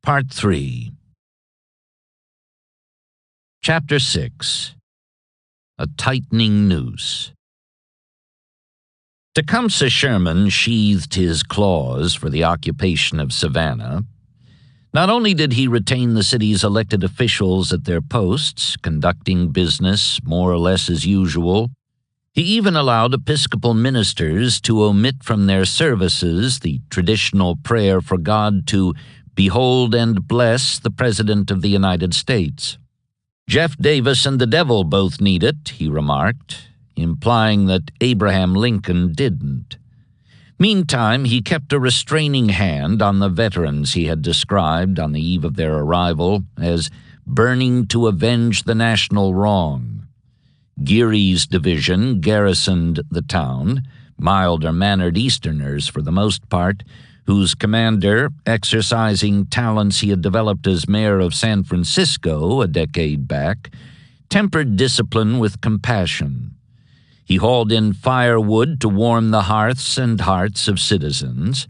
Part 3. Chapter 6. A Tightening Noose. Tecumseh Sherman sheathed his claws for the occupation of Savannah. Not only did he retain the city's elected officials at their posts, conducting business more or less as usual, he even allowed Episcopal ministers to omit from their services the traditional prayer for God to behold and bless the President of the United States. Jeff Davis and the devil both need it, he remarked, implying that Abraham Lincoln didn't. Meantime, he kept a restraining hand on the veterans he had described on the eve of their arrival as burning to avenge the national wrong. Geary's division garrisoned the town, milder-mannered Easterners for the most part, whose commander, exercising talents he had developed as mayor of San Francisco a decade back, tempered discipline with compassion. He hauled in firewood to warm the hearths and hearts of citizens,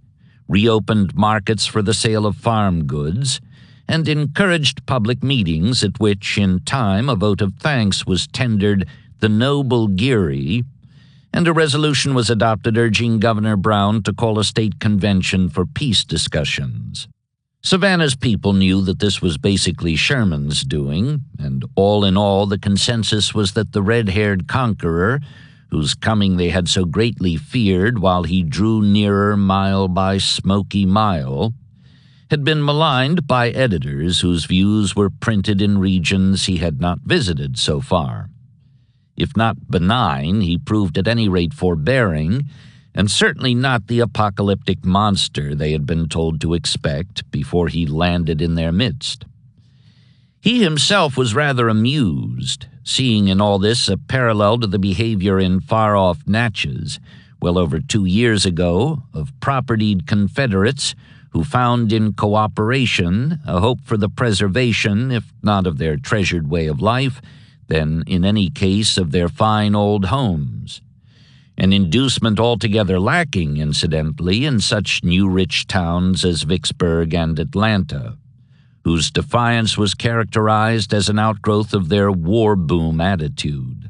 reopened markets for the sale of farm goods, and encouraged public meetings at which, in time, a vote of thanks was tendered the noble Geary, and a resolution was adopted urging Governor Brown to call a state convention for peace discussions. Savannah's people knew that this was basically Sherman's doing, and all in all the consensus was that the red-haired conqueror, whose coming they had so greatly feared while he drew nearer mile by smoky mile, had been maligned by editors whose views were printed in regions he had not visited so far. If not benign, he proved at any rate forbearing, and certainly not the apocalyptic monster they had been told to expect before he landed in their midst. He himself was rather amused, seeing in all this a parallel to the behavior in far-off Natchez, well over 2 years ago, of propertied Confederates who found in cooperation a hope for the preservation, if not of their treasured way of life, then in any case of their fine old homes. An inducement altogether lacking, incidentally, in such new rich towns as Vicksburg and Atlanta, whose defiance was characterized as an outgrowth of their war boom attitude.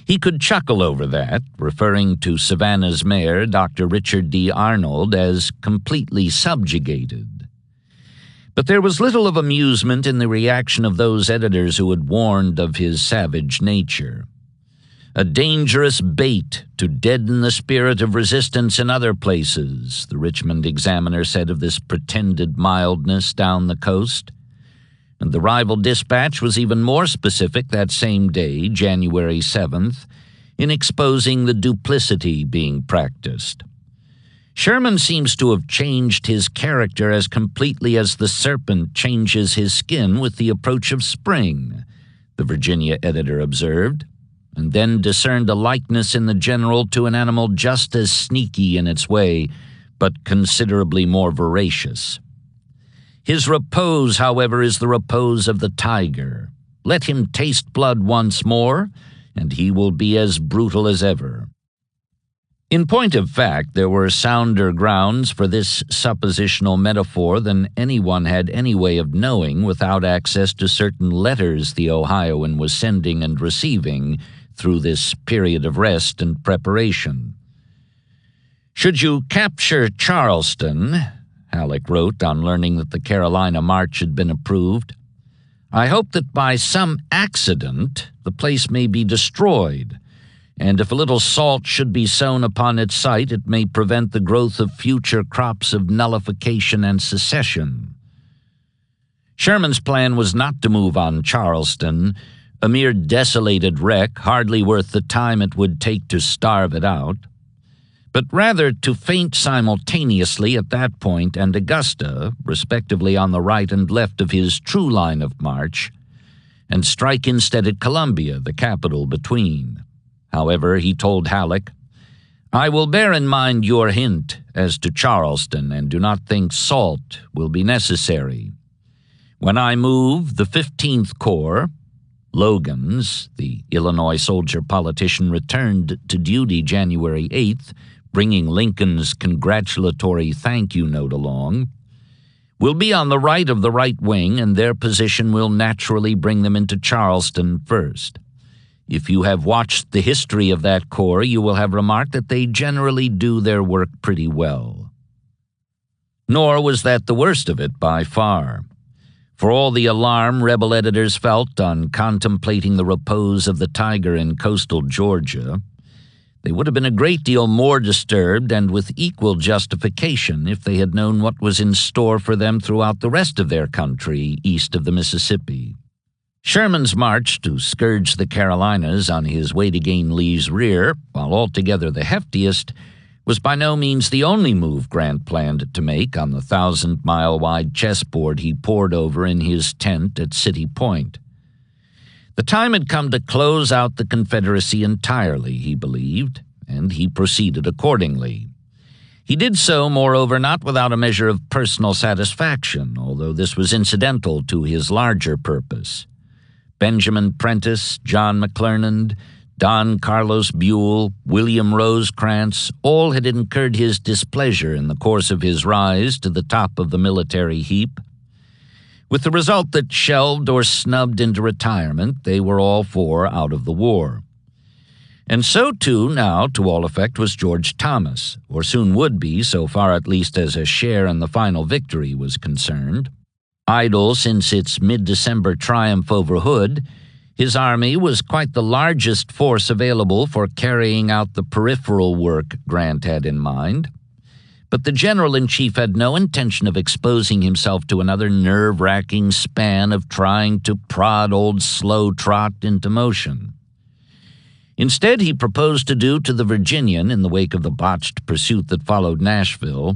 He could chuckle over that, referring to Savannah's mayor, Dr. Richard D. Arnold, as completely subjugated. But there was little of amusement in the reaction of those editors who had warned of his savage nature. A dangerous bait to deaden the spirit of resistance in other places, the Richmond Examiner said of this pretended mildness down the coast. And the rival dispatch was even more specific that same day, January 7th, in exposing the duplicity being practiced. Sherman seems to have changed his character as completely as the serpent changes his skin with the approach of spring, the Virginia editor observed, and then discerned a likeness in the general to an animal just as sneaky in its way, but considerably more voracious. His repose, however, is the repose of the tiger. Let him taste blood once more, and he will be as brutal as ever. In point of fact, there were sounder grounds for this suppositional metaphor than anyone had any way of knowing without access to certain letters the Ohioan was sending and receiving through this period of rest and preparation. "Should you capture Charleston," Halleck wrote on learning that the Carolina March had been approved, "I hope that by some accident the place may be destroyed, and if a little salt should be sown upon its site, it may prevent the growth of future crops of nullification and secession." Sherman's plan was not to move on Charleston, a mere desolated wreck, hardly worth the time it would take to starve it out, but rather to feint simultaneously at that point and Augusta, respectively on the right and left of his true line of march, and strike instead at Columbia, the capital between. However, he told Halleck, "I will bear in mind your hint as to Charleston and do not think salt will be necessary. When I move, the 15th Corps," Logan's, the Illinois soldier politician, returned to duty January 8th, bringing Lincoln's congratulatory thank-you note along, will be on the right of the right wing, and their position will naturally bring them into Charleston first. If you have watched the history of that corps, you will have remarked that they generally do their work pretty well. Nor was that the worst of it by far. For all the alarm rebel editors felt on contemplating the repose of the tiger in coastal Georgia, they would have been a great deal more disturbed, and with equal justification, if they had known what was in store for them throughout the rest of their country east of the Mississippi. Sherman's march to scourge the Carolinas on his way to gain Lee's rear, while altogether the heftiest, was by no means the only move Grant planned to make on the 1,000-mile-wide chessboard he pored over in his tent at City Point. The time had come to close out the Confederacy entirely, he believed, and he proceeded accordingly. He did so, moreover, not without a measure of personal satisfaction, although this was incidental to his larger purpose. Benjamin Prentiss, John McClernand, Don Carlos Buell, William Rosecrans, all had incurred his displeasure in the course of his rise to the top of the military heap. With the result that, shelved or snubbed into retirement, they were all four out of the war. And so, too, now, to all effect, was George Thomas, or soon would be, so far at least as a share in the final victory was concerned. Idle since its mid-December triumph over Hood, his army was quite the largest force available for carrying out the peripheral work Grant had in mind. But the general-in-chief had no intention of exposing himself to another nerve-wracking span of trying to prod old Slow Trot into motion. Instead, he proposed to do to the Virginian, in the wake of the botched pursuit that followed Nashville,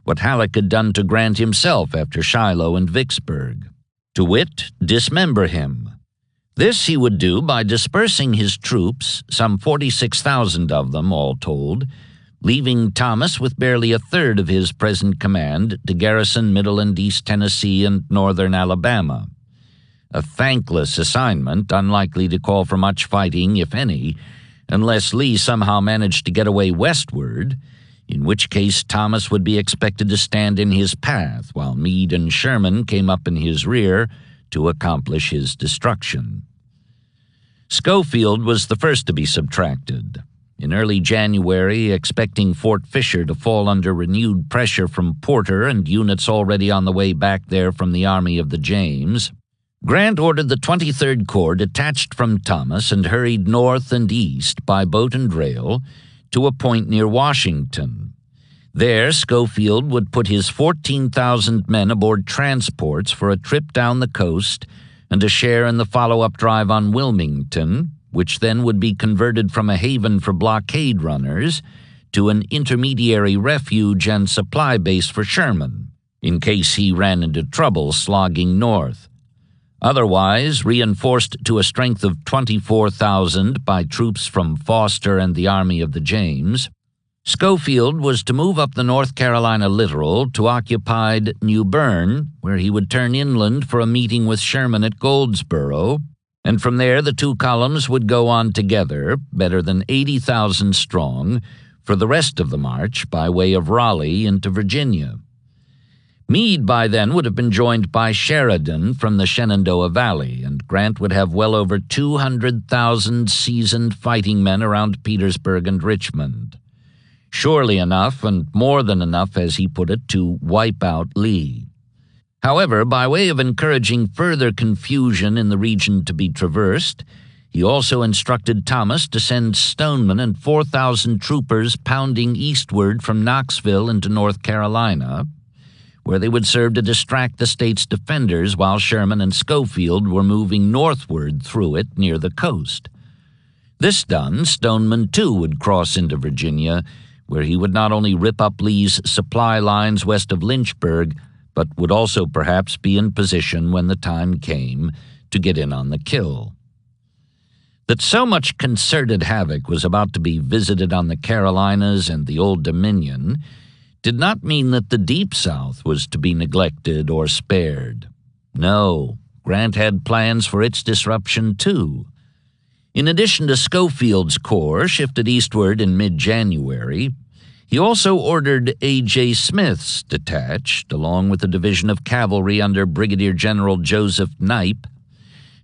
what Halleck had done to Grant himself after Shiloh and Vicksburg, to wit, dismember him. This he would do by dispersing his troops, some 46,000 of them all told, leaving Thomas with barely a third of his present command to garrison Middle and East Tennessee and northern Alabama. A thankless assignment, unlikely to call for much fighting, if any, unless Lee somehow managed to get away westward, in which case Thomas would be expected to stand in his path while Meade and Sherman came up in his rear to accomplish his destruction. Schofield was the first to be subtracted. In early January, expecting Fort Fisher to fall under renewed pressure from Porter and units already on the way back there from the Army of the James, Grant ordered the 23rd Corps detached from Thomas and hurried north and east by boat and rail to a point near Washington. There, Schofield would put his 14,000 men aboard transports for a trip down the coast and a share in the follow-up drive on Wilmington, which then would be converted from a haven for blockade runners to an intermediary refuge and supply base for Sherman, in case he ran into trouble slogging north. Otherwise, reinforced to a strength of 24,000 by troops from Foster and the Army of the James, Schofield was to move up the North Carolina littoral to occupied New Bern, where he would turn inland for a meeting with Sherman at Goldsboro, and from there the two columns would go on together, better than 80,000 strong, for the rest of the march by way of Raleigh into Virginia. Meade by then would have been joined by Sheridan from the Shenandoah Valley, and Grant would have well over 200,000 seasoned fighting men around Petersburg and Richmond. Surely enough, and more than enough, as he put it, to wipe out Lee. However, by way of encouraging further confusion in the region to be traversed, he also instructed Thomas to send Stoneman and 4,000 troopers pounding eastward from Knoxville into North Carolina, where they would serve to distract the state's defenders while Sherman and Schofield were moving northward through it near the coast. This done, Stoneman too would cross into Virginia, where he would not only rip up Lee's supply lines west of Lynchburg, but would also perhaps be in position when the time came to get in on the kill. That so much concerted havoc was about to be visited on the Carolinas and the Old Dominion did not mean that the Deep South was to be neglected or spared. No, Grant had plans for its disruption too. In addition to Schofield's corps, shifted eastward in mid-January, He also ordered A.J. Smith's detached, along with a division of cavalry under Brigadier General Joseph Knipe,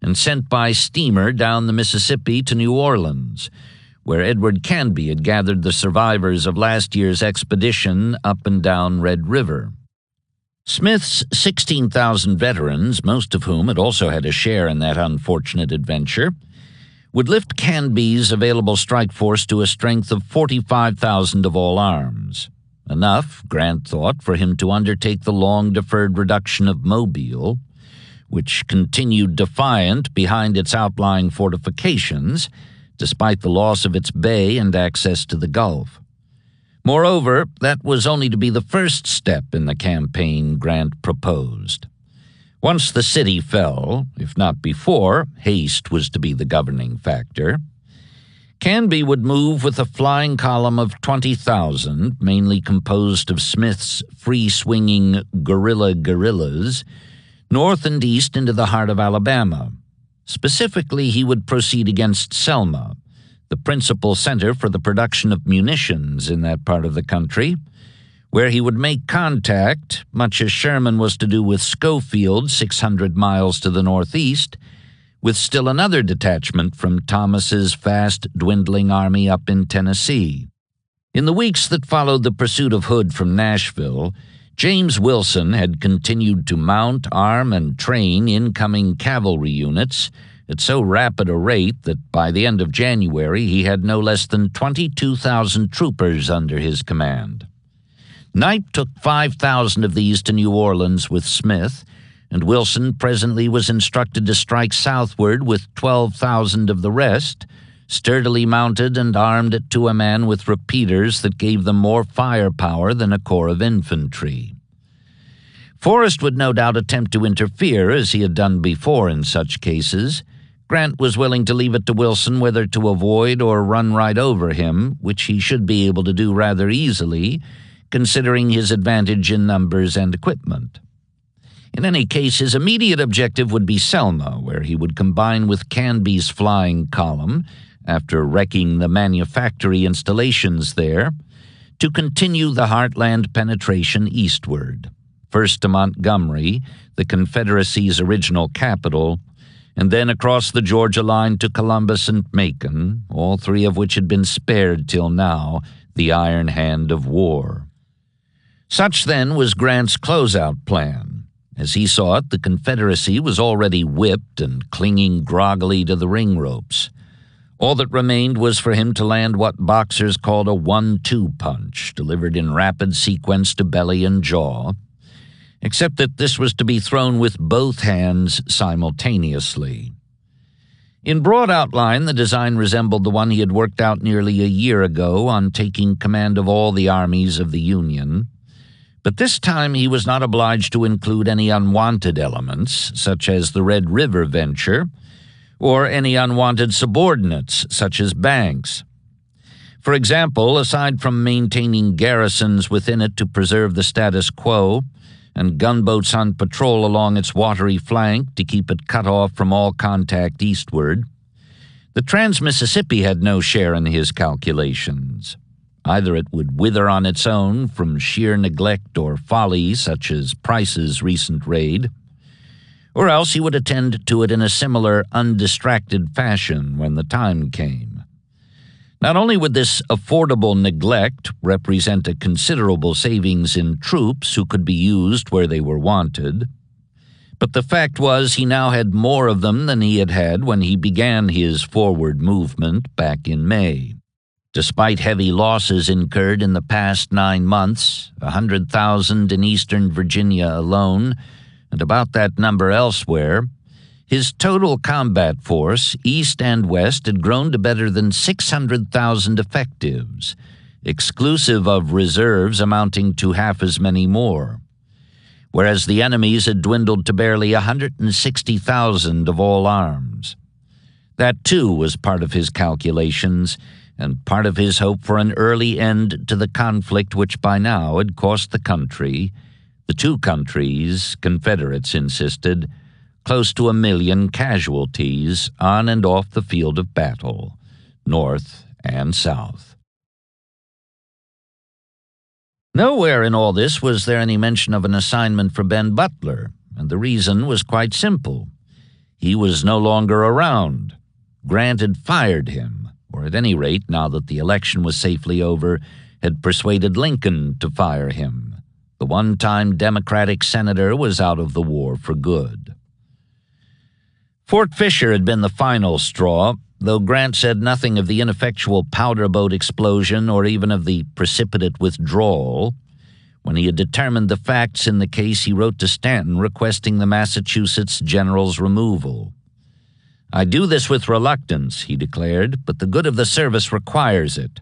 and sent by steamer down the Mississippi to New Orleans, where Edward Canby had gathered the survivors of last year's expedition up and down Red River. Smith's 16,000 veterans, most of whom had also had a share in that unfortunate adventure, would lift Canby's available strike force to a strength of 45,000 of all arms. Enough, Grant thought, for him to undertake the long-deferred reduction of Mobile, which continued defiant behind its outlying fortifications, despite the loss of its bay and access to the Gulf. Moreover, that was only to be the first step in the campaign Grant proposed. Once the city fell, if not before, haste was to be the governing factor. Canby would move with a flying column of 20,000, mainly composed of Smith's free-swinging guerrillas, north and east into the heart of Alabama. Specifically, he would proceed against Selma, the principal center for the production of munitions in that part of the country, where he would make contact, much as Sherman was to do with Schofield 600 miles to the northeast, with still another detachment from Thomas's fast-dwindling army up in Tennessee. In the weeks that followed the pursuit of Hood from Nashville, James Wilson had continued to mount, arm, and train incoming cavalry units at so rapid a rate that by the end of January he had no less than 22,000 troopers under his command. Knipe took 5,000 of these to New Orleans with Smith, and Wilson presently was instructed to strike southward with 12,000 of the rest, sturdily mounted and armed to a man with repeaters that gave them more firepower than a corps of infantry. Forrest would no doubt attempt to interfere, as he had done before in such cases. Grant was willing to leave it to Wilson whether to avoid or run right over him, which he should be able to do rather easily, considering his advantage in numbers and equipment. In any case, his immediate objective would be Selma, where he would combine with Canby's flying column, after wrecking the manufactory installations there, to continue the heartland penetration eastward, first to Montgomery, the Confederacy's original capital, and then across the Georgia line to Columbus and Macon, all three of which had been spared till now, the iron hand of war. Such, then, was Grant's closeout plan. As he saw it, the Confederacy was already whipped and clinging groggily to the ring ropes. All that remained was for him to land what boxers called a 1-2 punch, delivered in rapid sequence to belly and jaw, except that this was to be thrown with both hands simultaneously. In broad outline, the design resembled the one he had worked out nearly a year ago on taking command of all the armies of the Union, but this time he was not obliged to include any unwanted elements, such as the Red River venture, or any unwanted subordinates, such as banks. For example, aside from maintaining garrisons within it to preserve the status quo, and gunboats on patrol along its watery flank to keep it cut off from all contact eastward, the Trans-Mississippi had no share in his calculations. Either it would wither on its own from sheer neglect or folly, such as Price's recent raid, or else he would attend to it in a similar undistracted fashion when the time came. Not only would this affordable neglect represent a considerable savings in troops who could be used where they were wanted, but the fact was he now had more of them than he had had when he began his forward movement back in May. Despite heavy losses incurred in the past 9 months, 100,000 in eastern Virginia alone, and about that number elsewhere, his total combat force, east and west, had grown to better than 600,000 effectives, exclusive of reserves amounting to half as many more, whereas the enemy's had dwindled to barely 160,000 of all arms. That, too, was part of his calculations, and part of his hope for an early end to the conflict which by now had cost the country, the two countries, Confederates insisted, close to 1 million casualties on and off the field of battle, north and south. Nowhere in all this was there any mention of an assignment for Ben Butler, and the reason was quite simple. He was no longer around. Grant had fired him, or at any rate, now that the election was safely over, had persuaded Lincoln to fire him. The one-time Democratic senator was out of the war for good. Fort Fisher had been the final straw, though Grant said nothing of the ineffectual powder boat explosion or even of the precipitate withdrawal. When he had determined the facts in the case, he wrote to Stanton requesting the Massachusetts general's removal. "I do this with reluctance," he declared, "but the good of the service requires it.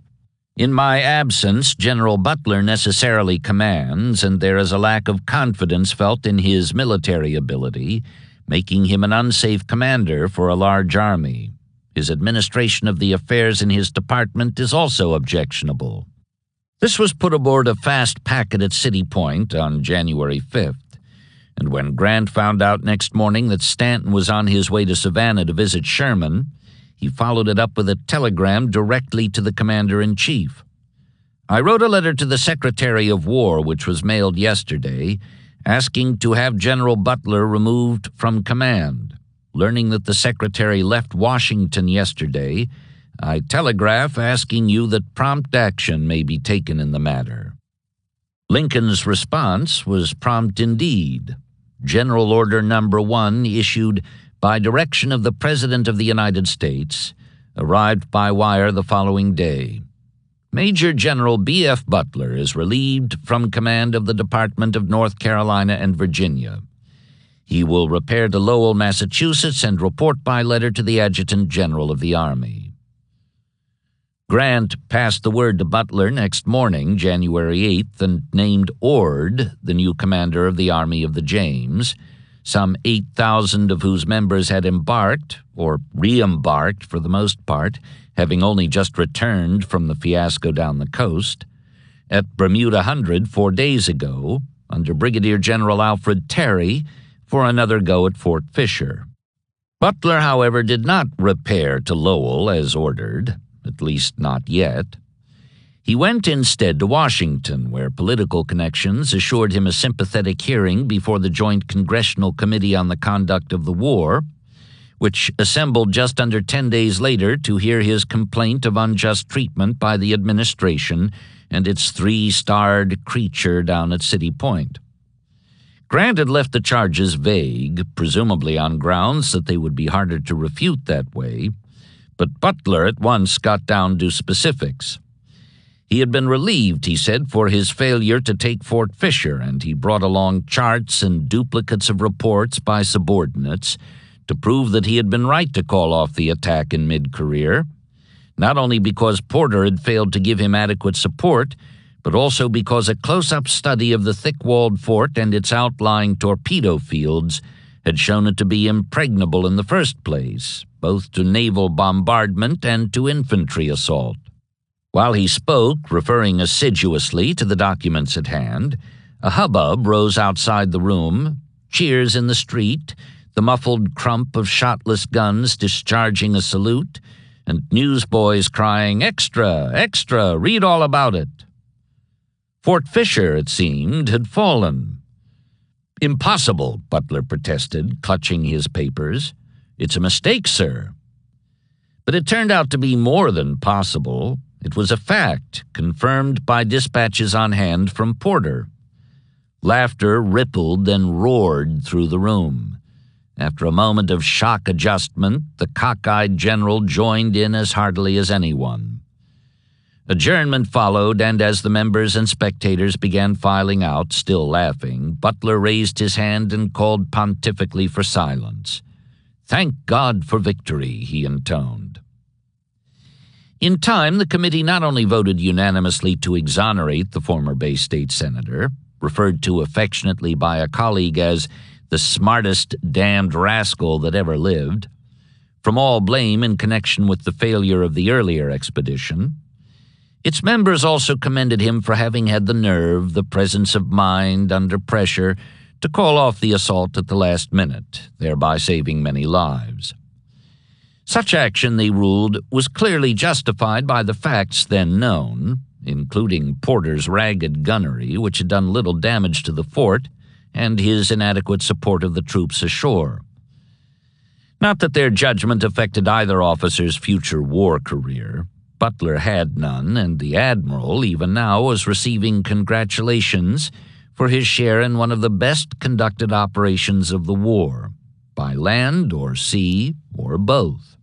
In my absence, General Butler necessarily commands, and there is a lack of confidence felt in his military ability, making him an unsafe commander for a large army. His administration of the affairs in his department is also objectionable." This was put aboard a fast packet at City Point on January 5th, and when Grant found out next morning that Stanton was on his way to Savannah to visit Sherman, he followed it up with a telegram directly to the commander-in-chief. "I wrote a letter to the Secretary of War, which was mailed yesterday, asking to have General Butler removed from command. Learning that the Secretary left Washington yesterday, I telegraph asking you that prompt action may be taken in the matter." Lincoln's response was prompt indeed. General Order No. 1, issued by direction of the President of the United States, arrived by wire the following day. "Major General B.F. Butler is relieved from command of the Department of North Carolina and Virginia. He will repair to Lowell, Massachusetts, and report by letter to the Adjutant General of the Army." Grant passed the word to Butler next morning, January 8th, and named Ord the new commander of the Army of the James, some 8,000 of whose members had embarked, or re-embarked for the most part, having only just returned from the fiasco down the coast, at Bermuda Hundred 4 days ago, under Brigadier General Alfred Terry, for another go at Fort Fisher. Butler, however, did not repair to Lowell as ordered, at least not yet. He went instead to Washington, where political connections assured him a sympathetic hearing before the Joint Congressional Committee on the Conduct of the War, which assembled just under 10 days later to hear his complaint of unjust treatment by the administration and its 3-starred creature down at City Point. Grant had left the charges vague, presumably on grounds that they would be harder to refute that way, but Butler at once got down to specifics. He had been relieved, he said, for his failure to take Fort Fisher, and he brought along charts and duplicates of reports by subordinates to prove that he had been right to call off the attack in mid-career, not only because Porter had failed to give him adequate support, but also because a close-up study of the thick-walled fort and its outlying torpedo fields had shown it to be impregnable in the first place, both to naval bombardment and to infantry assault. While he spoke, referring assiduously to the documents at hand, a hubbub rose outside the room, cheers in the street, the muffled crump of shotless guns discharging a salute, and newsboys crying, "Extra! Extra! Read all about it!" Fort Fisher, it seemed, had fallen. "Impossible," Butler protested, clutching his papers. "It's a mistake, sir." But it turned out to be more than possible. It was a fact, confirmed by dispatches on hand from Porter. Laughter rippled, then roared through the room. After a moment of shock adjustment, the cockeyed general joined in as heartily as anyone. Adjournment followed, and as the members and spectators began filing out, still laughing, Butler raised his hand and called pontifically for silence. "Thank God for victory," he intoned. In time, the committee not only voted unanimously to exonerate the former Bay State senator, referred to affectionately by a colleague as the smartest damned rascal that ever lived, from all blame in connection with the failure of the earlier expedition. Its members also commended him for having had the nerve, the presence of mind under pressure, to call off the assault at the last minute, thereby saving many lives. Such action, they ruled, was clearly justified by the facts then known. including Porter's ragged gunnery, which had done little damage to the fort, and his inadequate support of the troops ashore. Not that their judgment affected either officer's future war career. Butler had none, and the admiral, even now, was receiving congratulations for his share in one of the best conducted operations of the war, by land or sea or both.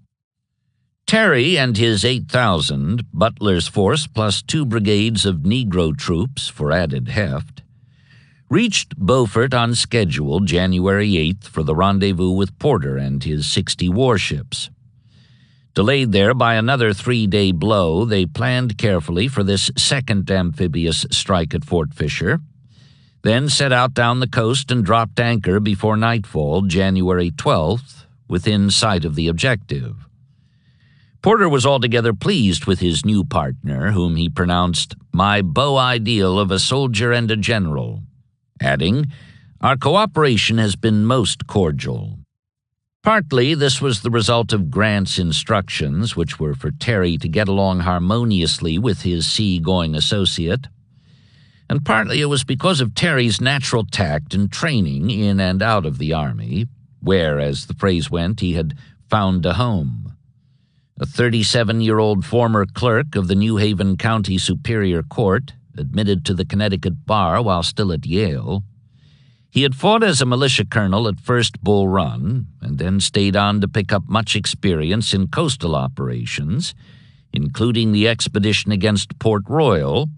Terry and his 8,000, Butler's force plus 2 brigades of Negro troops for added heft, reached Beaufort on schedule January 8th for the rendezvous with Porter and his 60 warships. Delayed there by another 3-day blow, they planned carefully for this second amphibious strike at Fort Fisher, then set out down the coast and dropped anchor before nightfall January 12th, within sight of the objective. Porter was altogether pleased with his new partner, whom he pronounced my beau ideal of a soldier and a general, adding, "Our cooperation has been most cordial." Partly this was the result of Grant's instructions, which were for Terry to get along harmoniously with his sea-going associate, and partly it was because of Terry's natural tact and training in and out of the Army, where, as the phrase went, he had found a home. A 37-year-old former clerk of the New Haven County Superior Court, admitted to the Connecticut bar while still at Yale, he had fought as a militia colonel at First Bull Run and then stayed on to pick up much experience in coastal operations, including the expedition against Port Royal,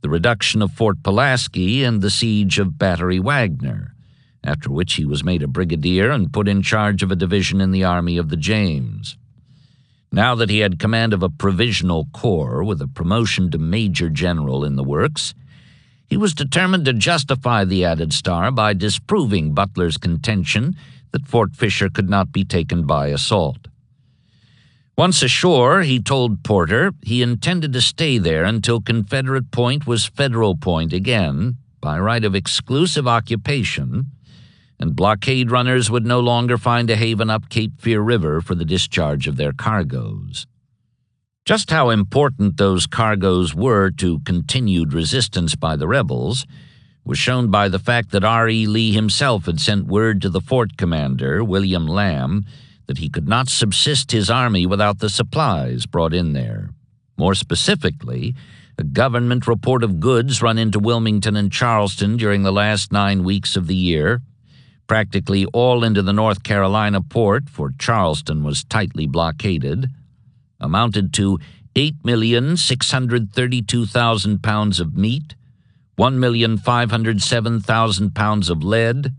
the reduction of Fort Pulaski, and the siege of Battery Wagner, after which he was made a brigadier and put in charge of a division in the Army of the James. Now that he had command of a provisional corps with a promotion to major general in the works, he was determined to justify the added star by disproving Butler's contention that Fort Fisher could not be taken by assault. Once ashore, he told Porter he intended to stay there until Confederate Point was Federal Point again, by right of exclusive occupation, and blockade runners would no longer find a haven up Cape Fear River for the discharge of their cargoes. Just how important those cargoes were to continued resistance by the rebels was shown by the fact that R.E. Lee himself had sent word to the fort commander, William Lamb, that he could not subsist his army without the supplies brought in there. More specifically, a government report of goods run into Wilmington and Charleston during the last 9 weeks of the year, practically all into the North Carolina port, for Charleston was tightly blockaded, amounted to 8,632,000 pounds of meat, 1,507,000 pounds of lead,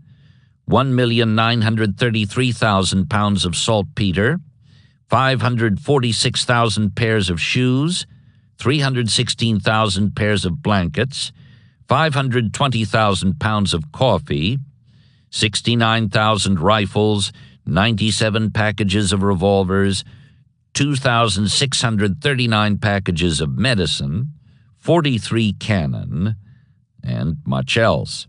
1,933,000 pounds of saltpeter, 546,000 pairs of shoes, 316,000 pairs of blankets, 520,000 pounds of coffee, 69,000 rifles, 97 packages of revolvers, 2,639 packages of medicine, 43 cannon, and much else.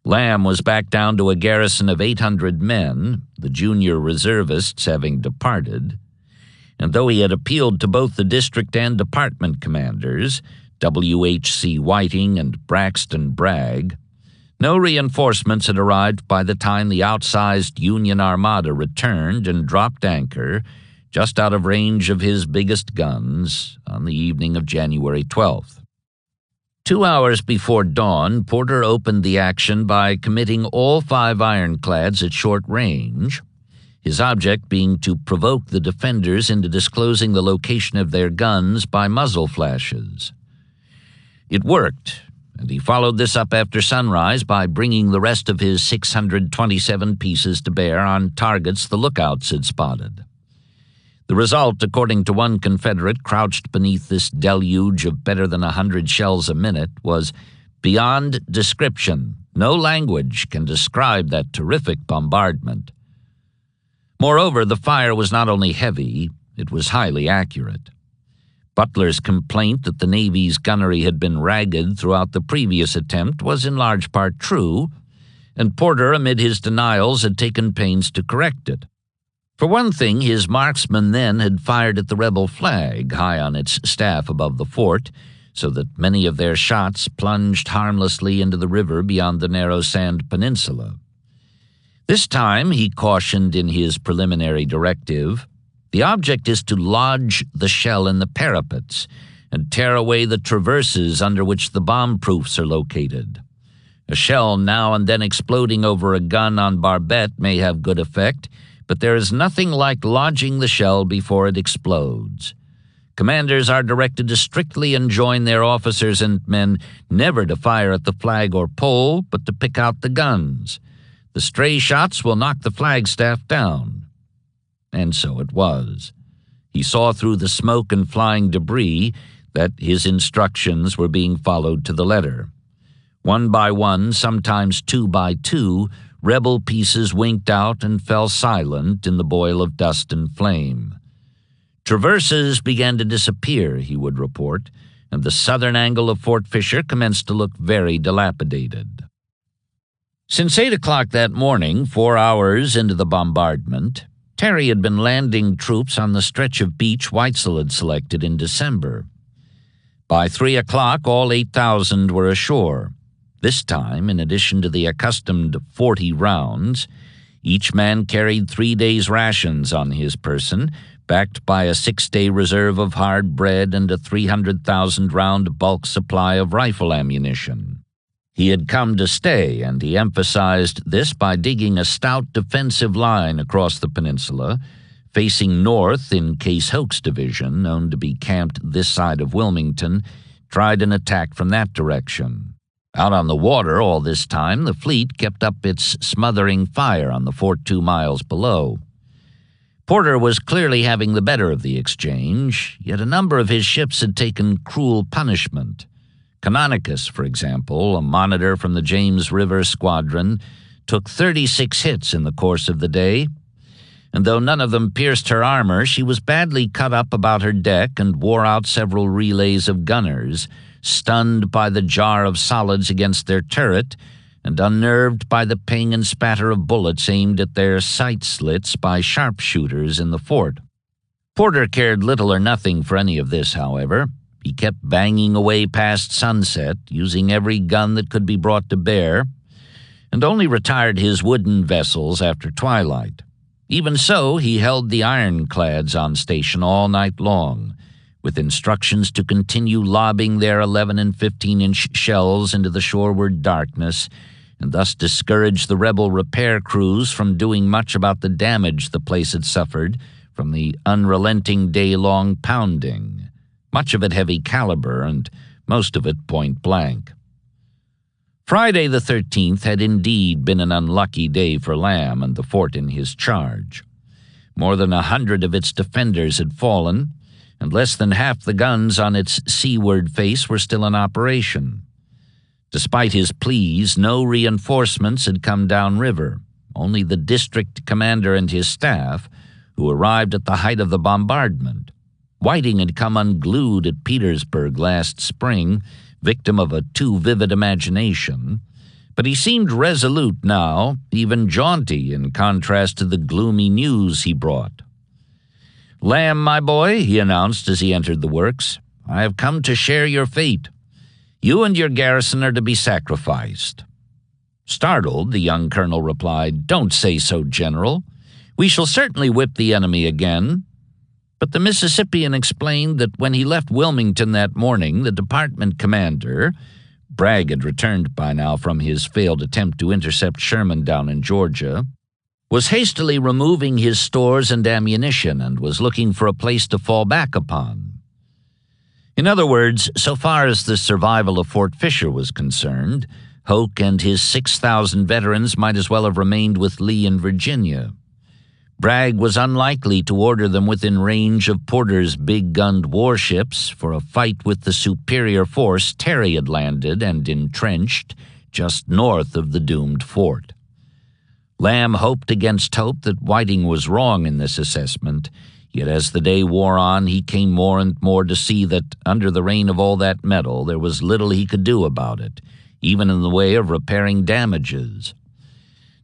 Lamb was back down to a garrison of 800 men, the junior reservists having departed, and though he had appealed to both the district and department commanders, W.H.C. Whiting and Braxton Bragg, no reinforcements had arrived by the time the outsized Union Armada returned and dropped anchor just out of range of his biggest guns on the evening of January 12th. 2 hours before dawn, Porter opened the action by committing all 5 ironclads at short range, his object being to provoke the defenders into disclosing the location of their guns by muzzle flashes. It worked, and he followed this up after sunrise by bringing the rest of his 627 pieces to bear on targets the lookouts had spotted. The result, according to one Confederate crouched beneath this deluge of better than 100 shells a minute, was beyond description. No language can describe that terrific bombardment. Moreover, the fire was not only heavy, it was highly accurate. Butler's complaint that the Navy's gunnery had been ragged throughout the previous attempt was in large part true, and Porter, amid his denials, had taken pains to correct it. For one thing, his marksmen then had fired at the rebel flag high on its staff above the fort, so that many of their shots plunged harmlessly into the river beyond the narrow sand peninsula. This time, he cautioned in his preliminary directive, the object is to lodge the shell in the parapets and tear away the traverses under which the bomb-proofs are located. A shell now and then exploding over a gun on barbette may have good effect, but there is nothing like lodging the shell before it explodes. Commanders are directed to strictly enjoin their officers and men never to fire at the flag or pole, but to pick out the guns. The stray shots will knock the flagstaff down. And so it was. He saw through the smoke and flying debris that his instructions were being followed to the letter. One by one, sometimes two by two, rebel pieces winked out and fell silent in the boil of dust and flame. Traverses began to disappear, he would report, and the southern angle of Fort Fisher commenced to look very dilapidated. Since 8 o'clock that morning, 4 hours into the bombardment, Terry had been landing troops on the stretch of beach Weitzel had selected in December. By 3 o'clock, all 8,000 were ashore. This time, in addition to the accustomed 40 rounds, each man carried 3 days' rations on his person, backed by a 6-day reserve of hard bread and a 300,000-round bulk supply of rifle ammunition. He had come to stay, and he emphasized this by digging a stout defensive line across the peninsula, facing north in case Hoke's division, known to be camped this side of Wilmington, tried an attack from that direction. Out on the water all this time, the fleet kept up its smothering fire on the fort 2 miles below. Porter was clearly having the better of the exchange, yet a number of his ships had taken cruel punishment. Canonicus, for example, a monitor from the James River Squadron, took 36 hits in the course of the day, and though none of them pierced her armor, she was badly cut up about her deck and wore out several relays of gunners, stunned by the jar of solids against their turret, and unnerved by the ping and spatter of bullets aimed at their sight slits by sharpshooters in the fort. Porter cared little or nothing for any of this, however. He kept banging away past sunset, using every gun that could be brought to bear, and only retired his wooden vessels after twilight. Even so, he held the ironclads on station all night long, with instructions to continue lobbing their 11 and 15-inch shells into the shoreward darkness, and thus discourage the rebel repair crews from doing much about the damage the place had suffered from the unrelenting day-long pounding, much of it heavy caliber and most of it point blank. Friday the 13th had indeed been an unlucky day for Lamb and the fort in his charge. More than 100 of its defenders had fallen, and less than half the guns on its seaward face were still in operation. Despite his pleas, no reinforcements had come downriver, only the district commander and his staff, who arrived at the height of the bombardment. Whiting had come unglued at Petersburg last spring, victim of a too vivid imagination, but he seemed resolute now, even jaunty in contrast to the gloomy news he brought. "Lamb, my boy," he announced as he entered the works, "I have come to share your fate. You and your garrison are to be sacrificed." Startled, the young colonel replied, "Don't say so, General. We shall certainly whip the enemy again." But the Mississippian explained that when he left Wilmington that morning, the department commander, Bragg had returned by now from his failed attempt to intercept Sherman down in Georgia, was hastily removing his stores and ammunition and was looking for a place to fall back upon. In other words, so far as the survival of Fort Fisher was concerned, Hoke and his 6,000 veterans might as well have remained with Lee in Virginia. Bragg was unlikely to order them within range of Porter's big-gunned warships for a fight with the superior force Terry had landed and entrenched just north of the doomed fort. Lamb hoped against hope that Whiting was wrong in this assessment, yet as the day wore on, he came more and more to see that under the rain of all that metal, there was little he could do about it, even in the way of repairing damages.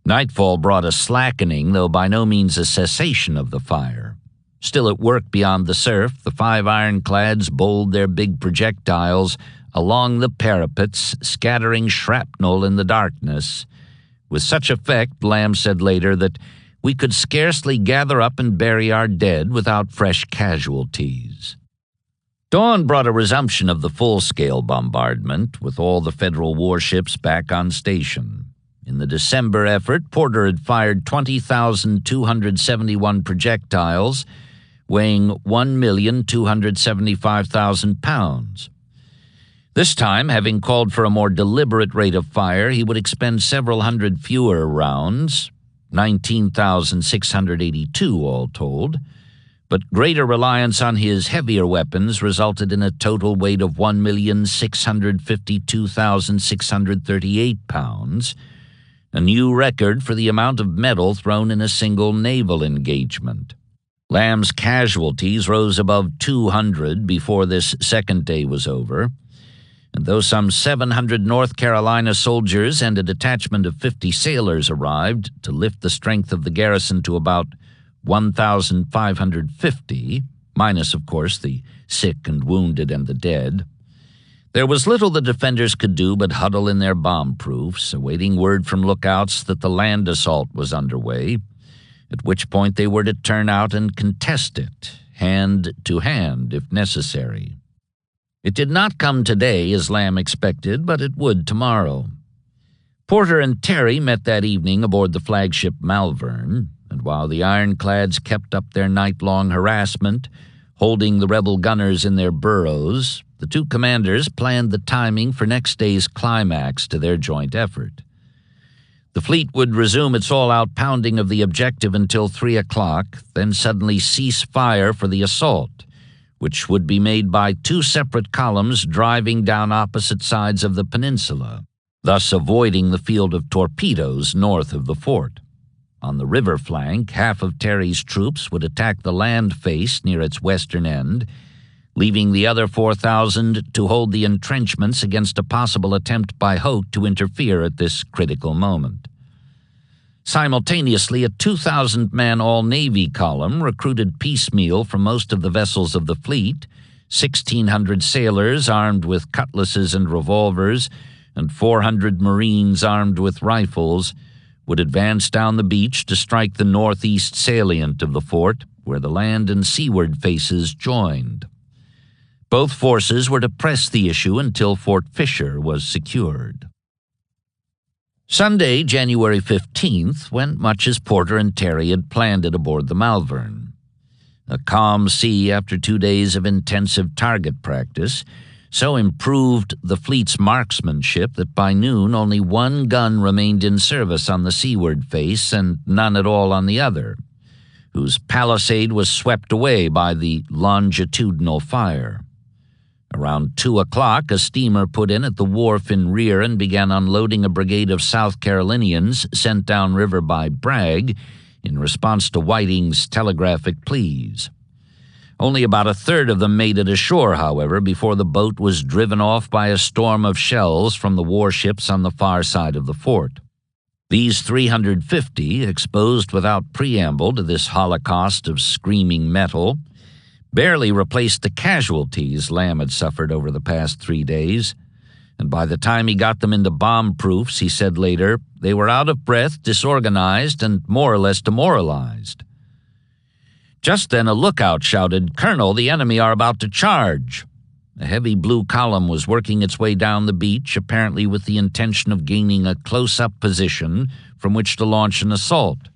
Nightfall brought a slackening, though by no means a cessation of the fire. Still at work beyond the surf, the 5 ironclads bowled their big projectiles along the parapets, scattering shrapnel in the darkness. With such effect, Lamb said later, that we could scarcely gather up and bury our dead without fresh casualties. Dawn brought a resumption of the full-scale bombardment, with all the Federal warships back on station. In the December effort, Porter had fired 20,271 projectiles, weighing 1,275,000 pounds. This time, having called for a more deliberate rate of fire, he would expend several hundred fewer rounds, 19,682 all told, but greater reliance on his heavier weapons resulted in a total weight of 1,652,638 pounds, a new record for the amount of metal thrown in a single naval engagement. Lamb's casualties rose above 200 before this second day was over, and though some 700 North Carolina soldiers and a detachment of 50 sailors arrived to lift the strength of the garrison to about 1,550, minus, of course, the sick and wounded and the dead, there was little the defenders could do but huddle in their bomb-proofs, awaiting word from lookouts that the land assault was underway, at which point they were to turn out and contest it, hand to hand, if necessary. It did not come today, as Lamb expected, but it would tomorrow. Porter and Terry met that evening aboard the flagship Malvern, and while the ironclads kept up their night-long harassment, holding the rebel gunners in their burrows, the two commanders planned the timing for next day's climax to their joint effort. The fleet would resume its all-out pounding of the objective until 3 o'clock, then suddenly cease fire for the assault, which would be made by 2 separate columns driving down opposite sides of the peninsula, thus avoiding the field of torpedoes north of the fort. On the river flank, half of Terry's troops would attack the land face near its western end, leaving the other 4,000 to hold the entrenchments against a possible attempt by Hoke to interfere at this critical moment. Simultaneously, a 2,000-man all-Navy column, recruited piecemeal from most of the vessels of the fleet, 1,600 sailors armed with cutlasses and revolvers, and 400 Marines armed with rifles, would advance down the beach to strike the northeast salient of the fort, where the land and seaward faces joined. Both forces were to press the issue until Fort Fisher was secured. Sunday, January 15th, went much as Porter and Terry had planned it aboard the Malvern. A calm sea after 2 days of intensive target practice so improved the fleet's marksmanship that by noon only 1 gun remained in service on the seaward face and none at all on the other, whose palisade was swept away by the longitudinal fire. Around 2 o'clock, a steamer put in at the wharf in rear and began unloading a brigade of South Carolinians sent downriver by Bragg in response to Whiting's telegraphic pleas. Only about a third of them made it ashore, however, before the boat was driven off by a storm of shells from the warships on the far side of the fort. These 350, exposed without preamble to this holocaust of screaming metal, barely replaced the casualties Lamb had suffered over the past 3 days, and by the time he got them into bomb-proofs, he said later, they were out of breath, disorganized, and more or less demoralized. Just then a lookout shouted, "Colonel, the enemy are about to charge." A heavy blue column was working its way down the beach, apparently with the intention of gaining a close-up position from which to launch an assault.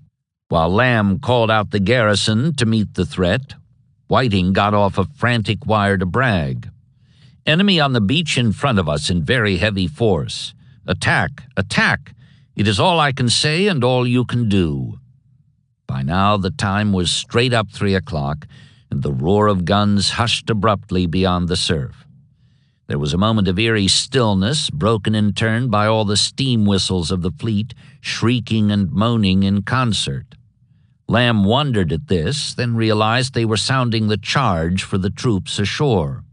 While Lamb called out the garrison to meet the threat, Whiting got off a frantic wire to Bragg. "Enemy on the beach in front of us in very heavy force. Attack! Attack! It is all I can say and all you can do." By now the time was straight up 3 o'clock, and the roar of guns hushed abruptly beyond the surf. There was a moment of eerie stillness, broken in turn by all the steam whistles of the fleet shrieking and moaning in concert. Lamb wondered at this, then realized they were sounding the charge for the troops ashore.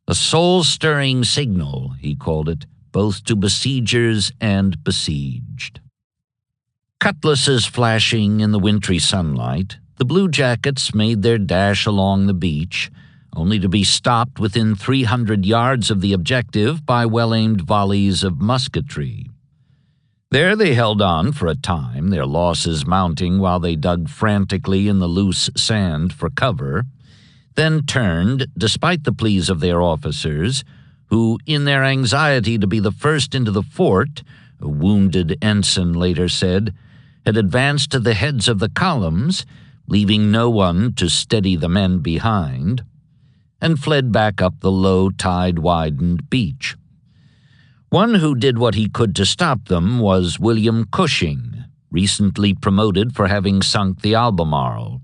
A soul-stirring signal, he called it, both to besiegers and besieged. Cutlasses flashing in the wintry sunlight, The bluejackets made their dash along the beach, only to be stopped within 300 yards of the objective by well-aimed volleys of musketry. There they held on for a time, their losses mounting while they dug frantically in the loose sand for cover, then turned, despite the pleas of their officers, who, in their anxiety to be the first into the fort, a wounded ensign later said, had advanced to the heads of the columns, leaving no one to steady the men behind, and fled back up the low tide-widened beach. One who did what he could to stop them was William Cushing, recently promoted for having sunk the Albemarle.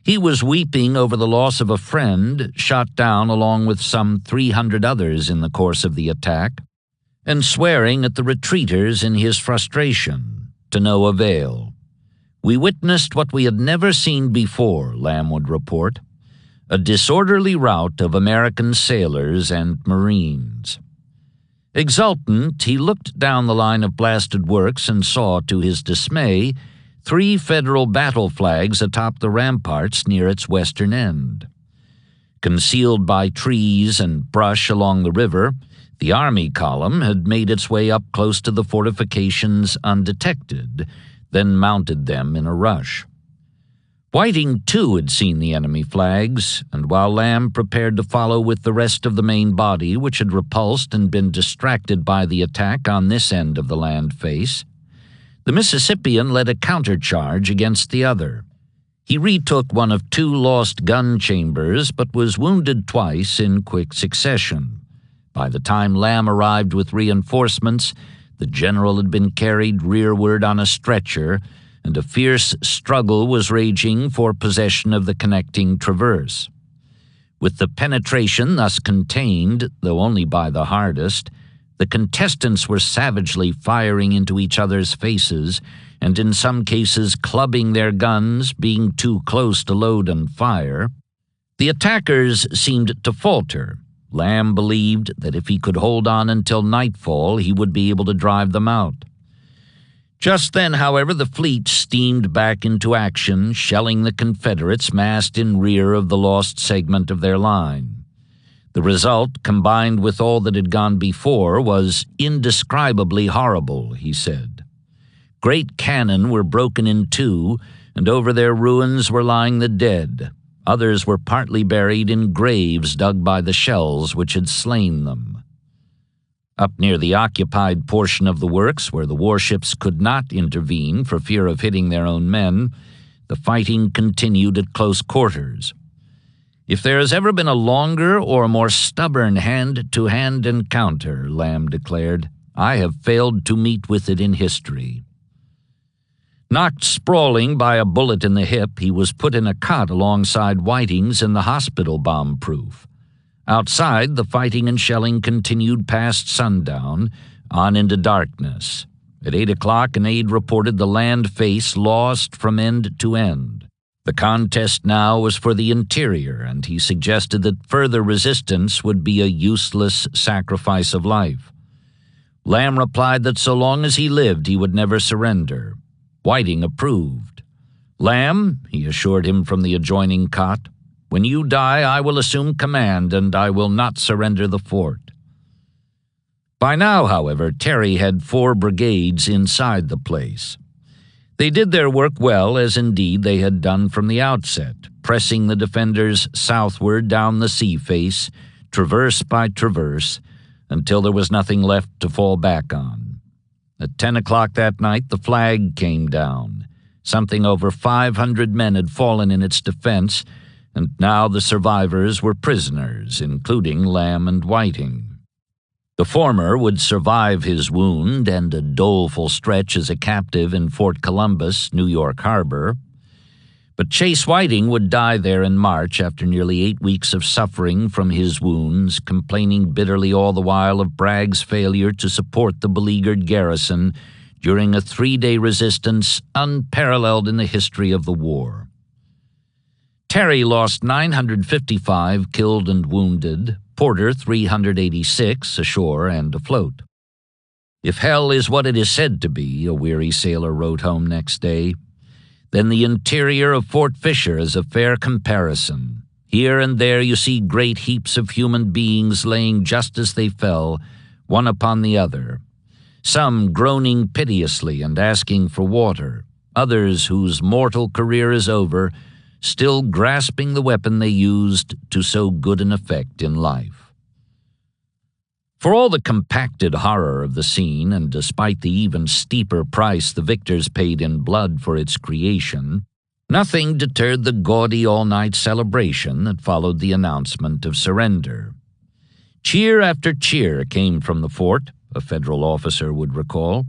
He was weeping over the loss of a friend shot down along with some 300 others in the course of the attack, and swearing at the retreaters in his frustration, to no avail. "We witnessed what we had never seen before," Lamb would report, "a disorderly rout of American sailors and Marines." Exultant, he looked down the line of blasted works and saw, to his dismay, 3 Federal battle flags atop the ramparts near its western end. Concealed by trees and brush along the river, the Army column had made its way up close to the fortifications undetected, then mounted them in a rush. Whiting, too, had seen the enemy flags, and while Lamb prepared to follow with the rest of the main body, which had repulsed and been distracted by the attack on this end of the land face, the Mississippian led a countercharge against the other. He retook one of 2 lost gun chambers, but was wounded twice in quick succession. By the time Lamb arrived with reinforcements, the general had been carried rearward on a stretcher, and a fierce struggle was raging for possession of the connecting traverse. With the penetration thus contained, though only by the hardest, the contestants were savagely firing into each other's faces, and in some cases clubbing their guns, being too close to load and fire. The attackers seemed to falter. Lamb believed that if he could hold on until nightfall, he would be able to drive them out. Just then, however, the fleet steamed back into action, shelling the Confederates massed in rear of the lost segment of their line. The result, combined with all that had gone before, was indescribably horrible, he said. Great cannon were broken in 2, and over their ruins were lying the dead. Others were partly buried in graves dug by the shells which had slain them. Up near the occupied portion of the works, where the warships could not intervene for fear of hitting their own men, the fighting continued at close quarters. "If there has ever been a longer or more stubborn hand-to-hand encounter," Lamb declared, "I have failed to meet with it in history." Knocked sprawling by a bullet in the hip, he was put in a cot alongside Whiting's in the hospital bomb-proof. Outside, the fighting and shelling continued past sundown, on into darkness. At 8 o'clock, an aide reported the land face lost from end to end. The contest now was for the interior, and he suggested that further resistance would be a useless sacrifice of life. Lamb replied that so long as he lived, he would never surrender. Whiting approved. "Lamb," he assured him from the adjoining cot, "when you die, I will assume command, and I will not surrender the fort." By now, however, Terry had 4 brigades inside the place. They did their work well, as indeed they had done from the outset, pressing the defenders southward down the sea face, traverse by traverse, until there was nothing left to fall back on. At 10 o'clock that night, the flag came down. Something over 500 men had fallen in its defense, and now the survivors were prisoners, including Lamb and Whiting. The former would survive his wound and a doleful stretch as a captive in Fort Columbus, New York Harbor. But Chase Whiting would die there in March after nearly 8 weeks of suffering from his wounds, complaining bitterly all the while of Bragg's failure to support the beleaguered garrison during a 3-day resistance unparalleled in the history of the war. Terry lost 955 killed and wounded, Porter 386 ashore and afloat. "If hell is what it is said to be," a weary sailor wrote home next day, then the interior of Fort Fisher is a fair comparison. Here and there you see great heaps of human beings laying just as they fell, one upon the other. Some groaning piteously and asking for water, others whose mortal career is over, still grasping the weapon they used to so good an effect in life. For all the compacted horror of the scene, and despite the even steeper price the victors paid in blood for its creation, nothing deterred the gaudy all-night celebration that followed the announcement of surrender. Cheer after cheer came from the fort, a federal officer would recall,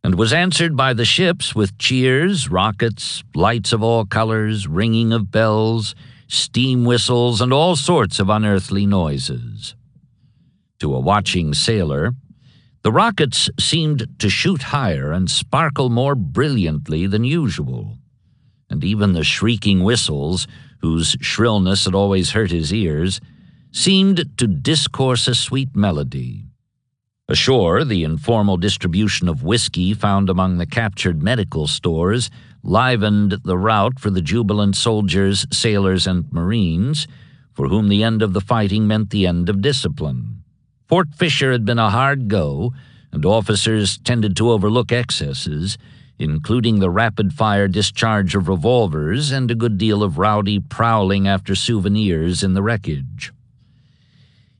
and was answered by the ships with cheers, rockets, lights of all colors, ringing of bells, steam whistles, and all sorts of unearthly noises. To a watching sailor, the rockets seemed to shoot higher and sparkle more brilliantly than usual, and even the shrieking whistles, whose shrillness had always hurt his ears, seemed to discourse a sweet melody. Ashore, the informal distribution of whiskey found among the captured medical stores livened the rout for the jubilant soldiers, sailors, and Marines, for whom the end of the fighting meant the end of discipline. Fort Fisher had been a hard go, and officers tended to overlook excesses, including the rapid-fire discharge of revolvers and a good deal of rowdy prowling after souvenirs in the wreckage.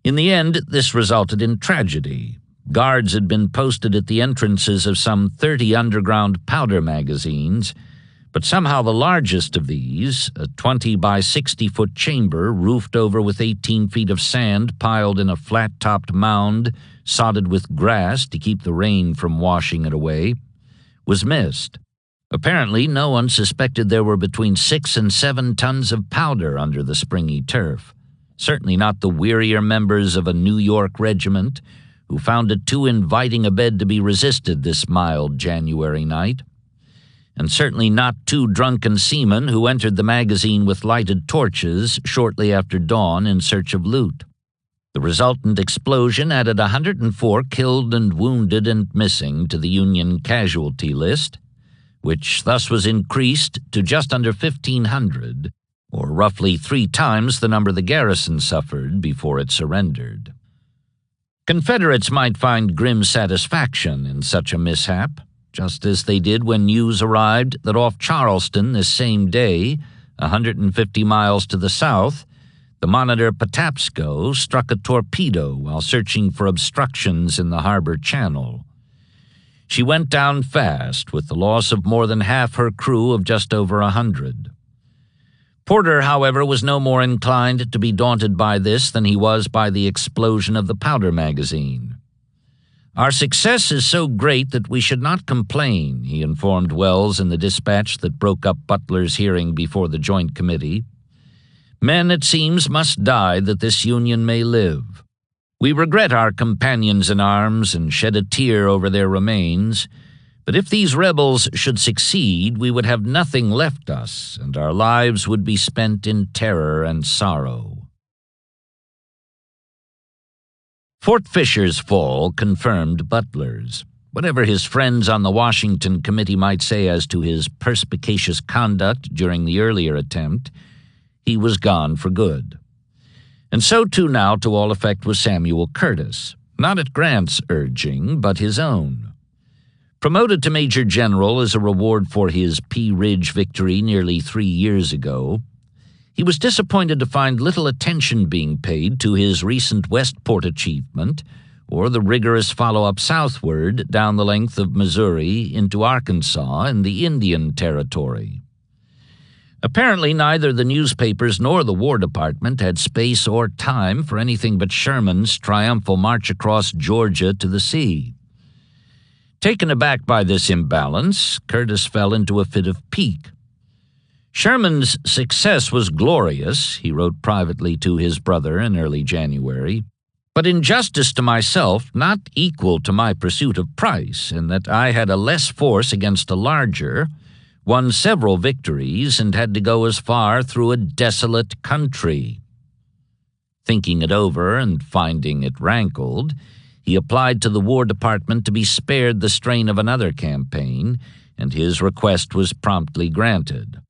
In the end, this resulted in tragedy. Guards had been posted at the entrances of some 30 underground powder magazines, but somehow the largest of these, a 20 by 60-foot chamber roofed over with 18 feet of sand piled in a flat-topped mound sodded with grass to keep the rain from washing it away, was missed. Apparently, no one suspected there were between 6 and 7 tons of powder under the springy turf. Certainly not the wearier members of a New York regiment, who found it too inviting a bed to be resisted this mild January night, and certainly not 2 drunken seamen who entered the magazine with lighted torches shortly after dawn in search of loot. The resultant explosion added 104 killed and wounded and missing to the Union casualty list, which thus was increased to just under 1,500, or roughly 3 times the number the garrison suffered before it surrendered. Confederates might find grim satisfaction in such a mishap, just as they did when news arrived that off Charleston this same day, 150 miles to the south, the monitor Patapsco struck a torpedo while searching for obstructions in the harbor channel. She went down fast, with the loss of more than half her crew of just over 100. Porter, however, was no more inclined to be daunted by this than he was by the explosion of the powder magazine. "Our success is so great that we should not complain," he informed Wells in the dispatch that broke up Butler's hearing before the Joint Committee. "Men, it seems, must die that this Union may live. We regret our companions in arms and shed a tear over their remains, but if these rebels should succeed, we would have nothing left us, and our lives would be spent in terror and sorrow." Fort Fisher's fall confirmed Butler's. Whatever his friends on the Washington Committee might say as to his perspicacious conduct during the earlier attempt, he was gone for good. And so too now to all effect was Samuel Curtis, not at Grant's urging, but his own. Promoted to Major General as a reward for his Pea Ridge victory nearly 3 years ago, he was disappointed to find little attention being paid to his recent Westport achievement or the rigorous follow-up southward down the length of Missouri into Arkansas and the Indian Territory. Apparently neither the newspapers nor the War Department had space or time for anything but Sherman's triumphal march across Georgia to the sea. Taken aback by this imbalance, Curtis fell into a fit of pique. Sherman's success was glorious, he wrote privately to his brother in early January, but in justice to myself, not equal to my pursuit of Price, in that I had a less force against a larger, won several victories, and had to go as far through a desolate country. Thinking it over and finding it rankled, he applied to the War Department to be spared the strain of another campaign, and his request was promptly granted.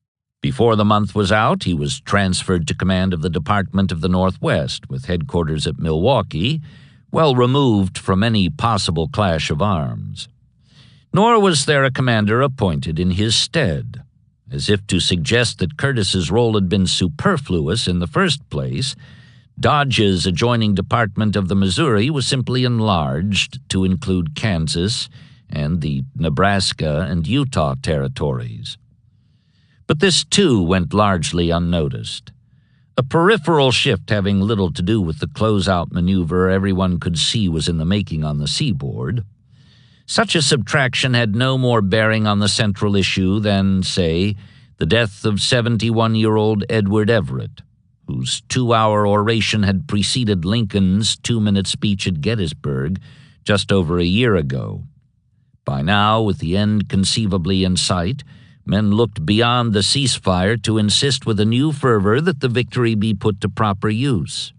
Before the month was out, he was transferred to command of the Department of the Northwest, with headquarters at Milwaukee, well removed from any possible clash of arms. Nor was there a commander appointed in his stead. As if to suggest that Curtis's role had been superfluous in the first place, Dodge's adjoining Department of the Missouri was simply enlarged to include Kansas and the Nebraska and Utah territories. But this, too, went largely unnoticed. A peripheral shift having little to do with the closeout maneuver everyone could see was in the making on the seaboard. Such a subtraction had no more bearing on the central issue than, say, the death of 71-year-old Edward Everett, whose 2-hour oration had preceded Lincoln's 2-minute speech at Gettysburg just over a year ago. By now, with the end conceivably in sight, men looked beyond the ceasefire to insist with a new fervor that the victory be put to proper use.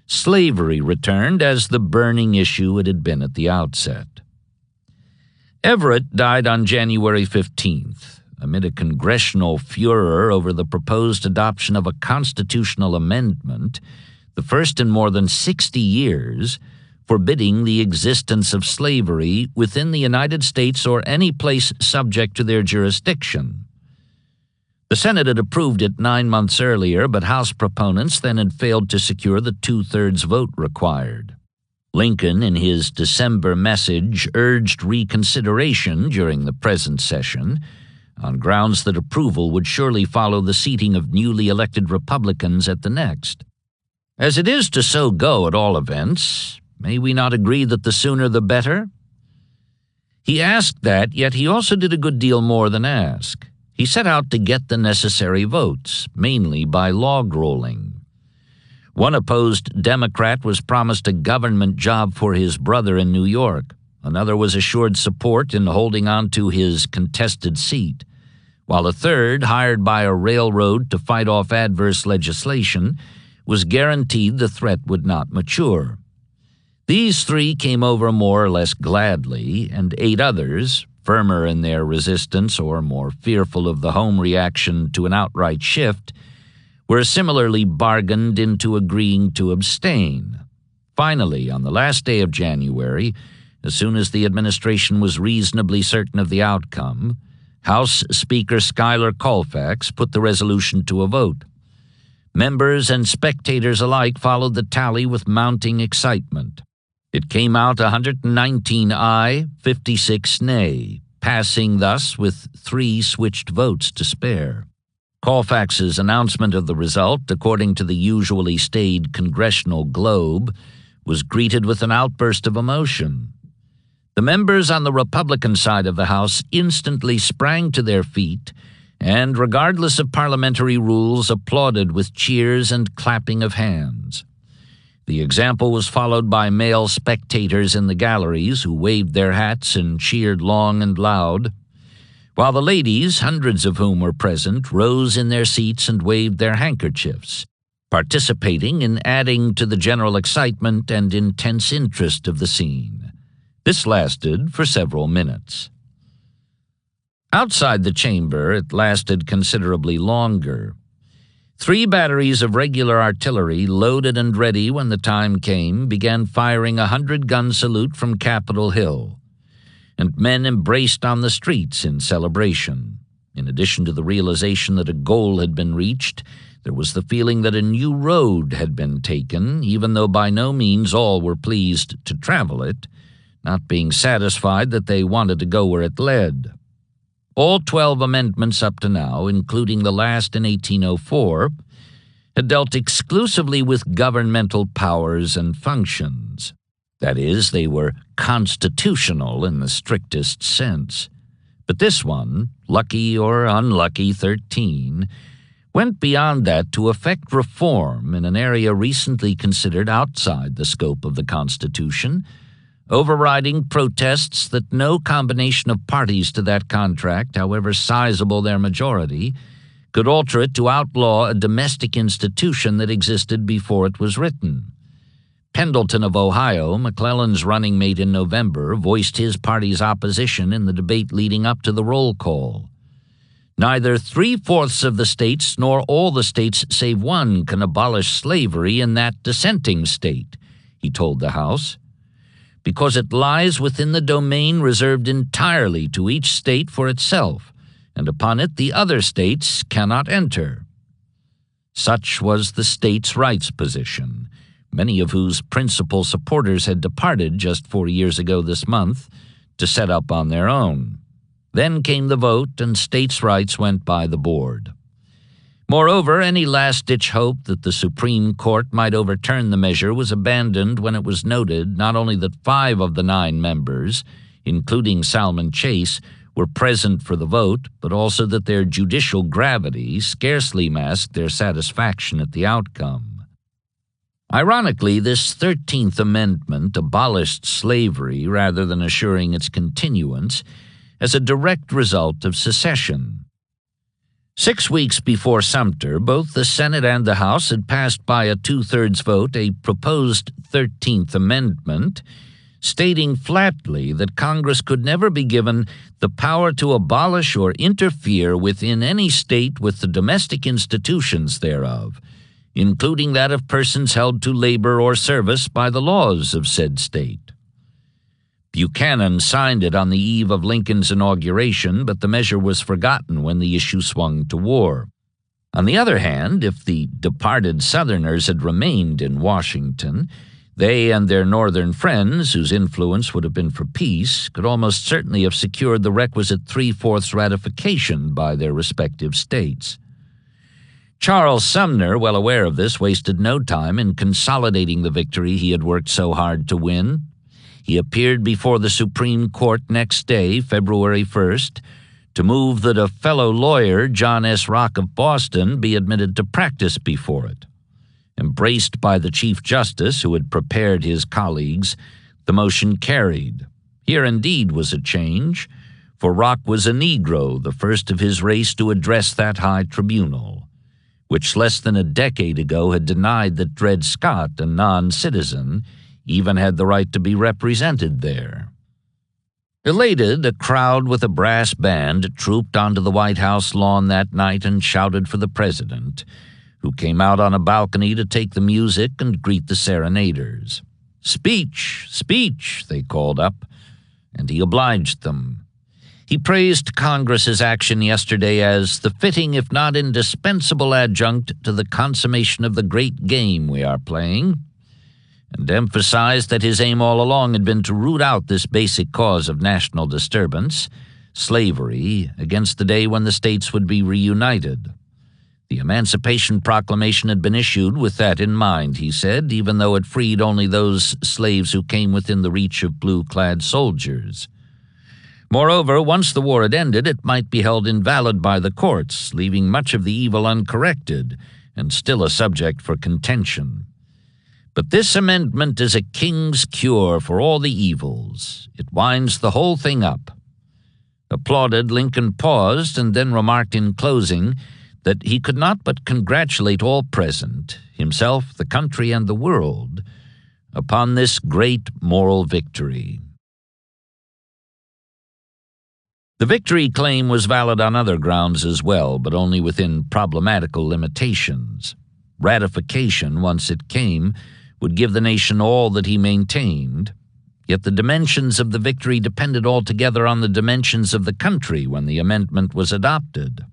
Slavery returned as the burning issue it had been at the outset. Everett died on January 15th, amid a congressional furor over the proposed adoption of a constitutional amendment, the first in more than 60 years, forbidding the existence of slavery within the United States or any place subject to their jurisdiction. The Senate had approved it 9 months earlier, but House proponents then had failed to secure the 2/3 vote required. Lincoln, in his December message, urged reconsideration during the present session, on grounds that approval would surely follow the seating of newly elected Republicans at the next. As it is to so go at all events, may we not agree that the sooner the better? He asked that, yet he also did a good deal more than ask. He set out to get the necessary votes, mainly by log rolling. One opposed Democrat was promised a government job for his brother in New York. Another was assured support in holding on to his contested seat, while a third, hired by a railroad to fight off adverse legislation, was guaranteed the threat would not mature. These 3 came over more or less gladly, and 8 others, firmer in their resistance or more fearful of the home reaction to an outright shift, were similarly bargained into agreeing to abstain. Finally, on the last day of January, as soon as the administration was reasonably certain of the outcome, House Speaker Schuyler Colfax put the resolution to a vote. Members and spectators alike followed the tally with mounting excitement. It came out 119 aye, 56 nay, passing thus with 3 switched votes to spare. Colfax's announcement of the result, according to the usually staid Congressional Globe, was greeted with an outburst of emotion. The members on the Republican side of the House instantly sprang to their feet and, regardless of parliamentary rules, applauded with cheers and clapping of hands. The example was followed by male spectators in the galleries who waved their hats and cheered long and loud, while the ladies, hundreds of whom were present, rose in their seats and waved their handkerchiefs, participating in adding to the general excitement and intense interest of the scene. This lasted for several minutes. Outside the chamber, it lasted considerably longer. 3 batteries of regular artillery, loaded and ready when the time came, began firing a 100-gun salute from Capitol Hill, and men embraced on the streets in celebration. In addition to the realization that a goal had been reached, there was the feeling that a new road had been taken, even though by no means all were pleased to travel it, not being satisfied that they wanted to go where it led. All 12 amendments up to now, including the last in 1804, had dealt exclusively with governmental powers and functions. That is, they were constitutional in the strictest sense. But this one, lucky or unlucky 13, went beyond that to effect reform in an area recently considered outside the scope of the Constitution, overriding protests that no combination of parties to that contract, however sizable their majority, could alter it to outlaw a domestic institution that existed before it was written. Pendleton of Ohio, McClellan's running mate in November, voiced his party's opposition in the debate leading up to the roll call. Neither 3/4 of the states nor all the states save one can abolish slavery in that dissenting state, he told the House, because it lies within the domain reserved entirely to each state for itself, and upon it the other states cannot enter. Such was the states' rights position, many of whose principal supporters had departed just 4 years ago this month to set up on their own. Then came the vote, and states' rights went by the board. Moreover, any last-ditch hope that the Supreme Court might overturn the measure was abandoned when it was noted not only that 5 of the 9 members, including Salmon Chase, were present for the vote, but also that their judicial gravity scarcely masked their satisfaction at the outcome. Ironically, this 13th Amendment abolished slavery rather than assuring its continuance as a direct result of secession. 6 weeks before Sumter, both the Senate and the House had passed by a 2/3 vote a proposed 13th Amendment, stating flatly that Congress could never be given the power to abolish or interfere within any state with the domestic institutions thereof, including that of persons held to labor or service by the laws of said state. Buchanan signed it on the eve of Lincoln's inauguration, but the measure was forgotten when the issue swung to war. On the other hand, if the departed Southerners had remained in Washington, they and their Northern friends, whose influence would have been for peace, could almost certainly have secured the requisite 3/4 ratification by their respective states. Charles Sumner, well aware of this, wasted no time in consolidating the victory he had worked so hard to win. He appeared before the Supreme Court next day, February 1st, to move that a fellow lawyer, John S. Rock of Boston, be admitted to practice before it. Embraced by the Chief Justice, who had prepared his colleagues, the motion carried. Here indeed was a change, for Rock was a Negro, the first of his race to address that high tribunal, which less than a decade ago had denied that Dred Scott, a non-citizen, even had the right to be represented there. Elated, a crowd with a brass band trooped onto the White House lawn that night and shouted for the president, who came out on a balcony to take the music and greet the serenaders. "Speech! Speech!" they called up, and he obliged them. He praised Congress's action yesterday as the fitting, if not indispensable, adjunct to the consummation of the great game we are playing, and emphasized that his aim all along had been to root out this basic cause of national disturbance, slavery, against the day when the states would be reunited. The Emancipation Proclamation had been issued with that in mind, he said, even though it freed only those slaves who came within the reach of blue-clad soldiers. Moreover, once the war had ended, it might be held invalid by the courts, leaving much of the evil uncorrected and still a subject for contention. But this amendment is a king's cure for all the evils. It winds the whole thing up. Applauded, Lincoln paused and then remarked in closing that he could not but congratulate all present, himself, the country, and the world, upon this great moral victory. The victory claim was valid on other grounds as well, but only within problematical limitations. Ratification, once it came, would give the nation all that he maintained, yet the dimensions of the victory depended altogether on the dimensions of the country when the amendment was adopted.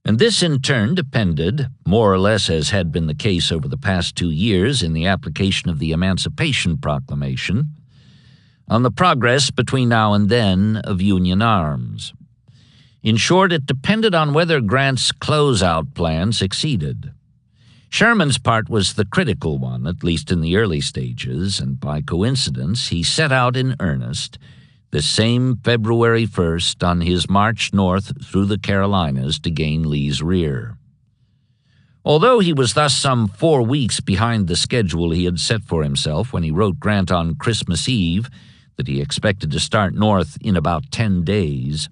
And this in turn depended, more or less as had been the case over the past 2 years in the application of the Emancipation Proclamation, on the progress between now and then of Union arms. In short, it depended on whether Grant's closeout plan succeeded. Sherman's part was the critical one, at least in the early stages, and by coincidence he set out in earnest the same February 1st on his march north through the Carolinas to gain Lee's rear. Although he was thus some 4 weeks behind the schedule he had set for himself when he wrote Grant on Christmas Eve that he expected to start north in about 10 days,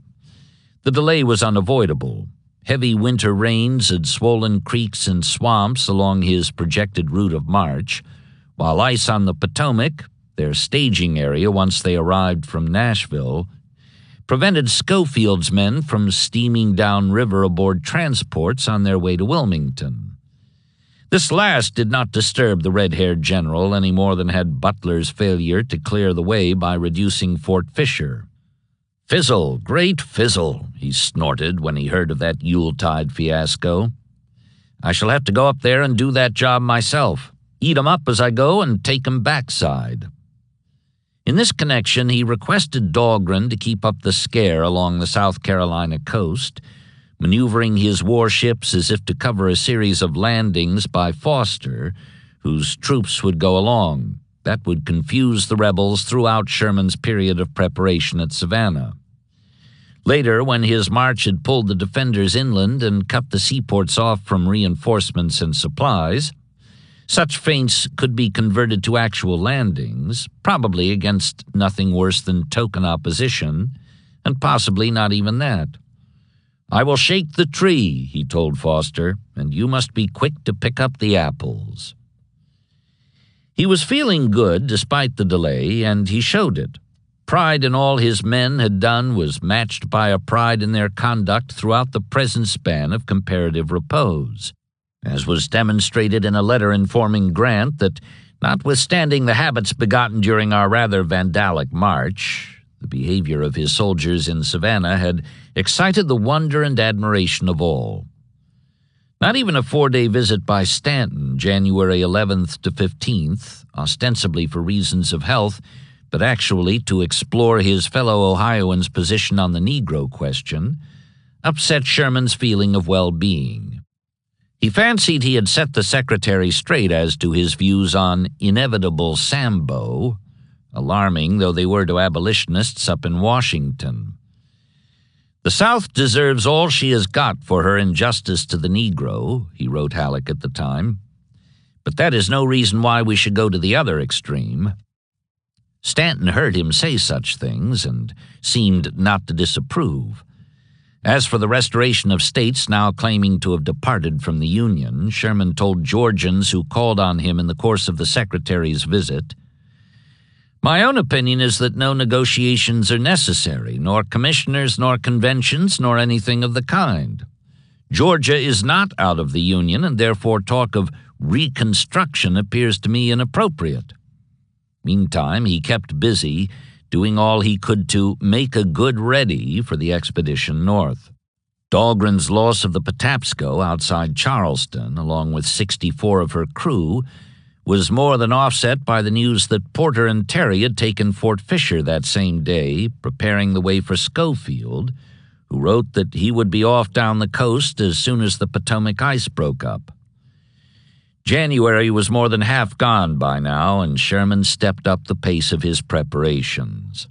the delay was unavoidable. Heavy winter rains had swollen creeks and swamps along his projected route of march, while ice on the Potomac, their staging area once they arrived from Nashville, prevented Schofield's men from steaming downriver aboard transports on their way to Wilmington. This last did not disturb the red-haired general any more than had Butler's failure to clear the way by reducing Fort Fisher. "Fizzle, great fizzle," he snorted when he heard of that Yuletide fiasco. "I shall have to go up there and do that job myself, eat 'em up as I go and take 'em backside." In this connection, he requested Dahlgren to keep up the scare along the South Carolina coast, maneuvering his warships as if to cover a series of landings by Foster, whose troops would go along. That would confuse the rebels throughout Sherman's period of preparation at Savannah. Later, when his march had pulled the defenders inland and cut the seaports off from reinforcements and supplies, such feints could be converted to actual landings, probably against nothing worse than token opposition, and possibly not even that. "I will shake the tree," he told Foster, "and you must be quick to pick up the apples." He was feeling good despite the delay, and he showed it. Pride in all his men had done was matched by a pride in their conduct throughout the present span of comparative repose, as was demonstrated in a letter informing Grant that, notwithstanding the habits begotten during our rather vandalic march, the behavior of his soldiers in Savannah had excited the wonder and admiration of all. Not even a 4-day visit by Stanton, January 11th to 15th, ostensibly for reasons of health, but actually to explore his fellow Ohioans' position on the Negro question, upset Sherman's feeling of well-being. He fancied he had set the secretary straight as to his views on inevitable Sambo, alarming though they were to abolitionists up in Washington. "The South deserves all she has got for her injustice to the Negro," he wrote Halleck at the time, "but that is no reason why we should go to the other extreme." Stanton heard him say such things and seemed not to disapprove. As for the restoration of states now claiming to have departed from the Union, Sherman told Georgians who called on him in the course of the Secretary's visit, "My own opinion is that no negotiations are necessary, nor commissioners, nor conventions, nor anything of the kind. Georgia is not out of the Union, and therefore talk of reconstruction appears to me inappropriate." Meantime, he kept busy, doing all he could to make a good ready for the expedition north. Dahlgren's loss of the Patapsco outside Charleston, along with 64 of her crew, was more than offset by the news that Porter and Terry had taken Fort Fisher that same day, preparing the way for Schofield, who wrote that he would be off down the coast as soon as the Potomac ice broke up. January was more than half gone by now, and Sherman stepped up the pace of his preparations.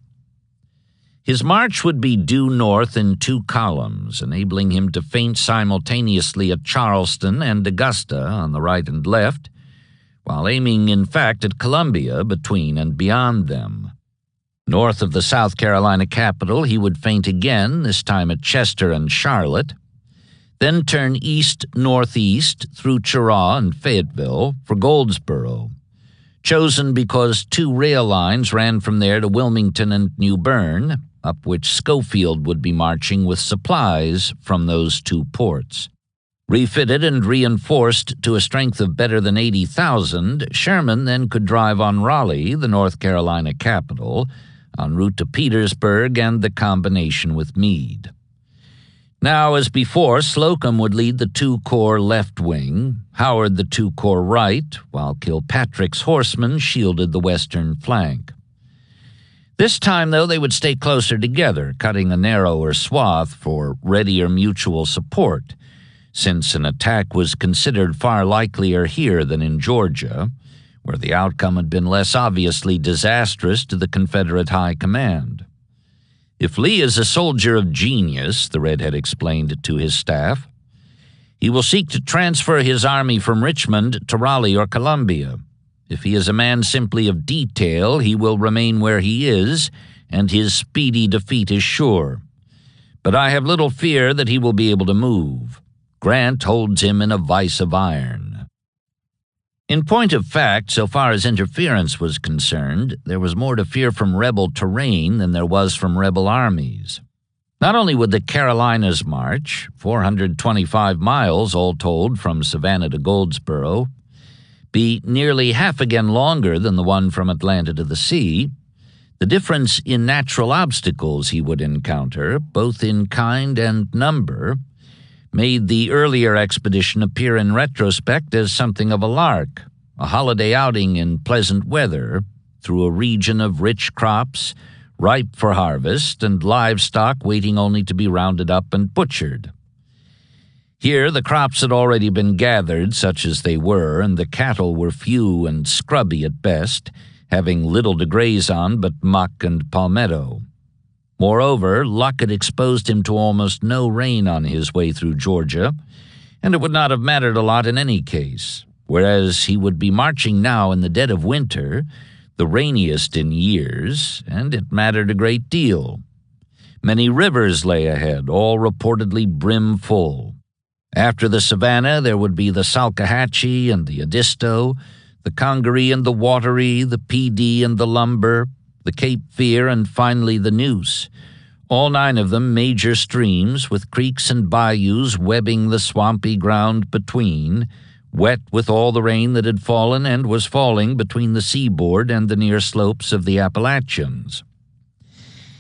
His march would be due north in 2 columns, enabling him to feint simultaneously at Charleston and Augusta on the right and left, while aiming in fact at Columbia between and beyond them. North of the South Carolina capital, he would feint again, this time at Chester and Charlotte, then turn east-northeast through Cheraw and Fayetteville for Goldsboro, chosen because 2 rail lines ran from there to Wilmington and New Bern, up which Schofield would be marching with supplies from those 2 ports. Refitted and reinforced to a strength of better than 80,000, Sherman then could drive on Raleigh, the North Carolina capital, en route to Petersburg and the combination with Meade. Now, as before, Slocum would lead the 2-corps left wing, Howard the 2-corps right, while Kilpatrick's horsemen shielded the western flank. This time, though, they would stay closer together, cutting a narrower swath for readier mutual support, since an attack was considered far likelier here than in Georgia, where the outcome had been less obviously disastrous to the Confederate high command. "If Lee is a soldier of genius," the Redhead explained to his staff, "he will seek to transfer his army from Richmond to Raleigh or Columbia. If he is a man simply of detail, he will remain where he is, and his speedy defeat is sure. But I have little fear that he will be able to move. Grant holds him in a vice of iron." In point of fact, so far as interference was concerned, there was more to fear from rebel terrain than there was from rebel armies. Not only would the Carolinas march, 425 miles all told from Savannah to Goldsboro, be nearly half again longer than the one from Atlanta to the sea, the difference in natural obstacles he would encounter, both in kind and number, made the earlier expedition appear in retrospect as something of a lark, a holiday outing in pleasant weather through a region of rich crops, ripe for harvest, and livestock waiting only to be rounded up and butchered. Here the crops had already been gathered, such as they were, and the cattle were few and scrubby at best, having little to graze on but muck and palmetto. Moreover, luck had exposed him to almost no rain on his way through Georgia, and it would not have mattered a lot in any case, whereas he would be marching now in the dead of winter, the rainiest in years, and it mattered a great deal. Many rivers lay ahead, all reportedly brim full. After the Savannah, there would be the Salkehatchie and the Edisto, the Congaree and the Wateree, the PD and the Lumber, the Cape Fear, and finally the Neuse, all 9 of them major streams with creeks and bayous webbing the swampy ground between, wet with all the rain that had fallen and was falling between the seaboard and the near slopes of the Appalachians.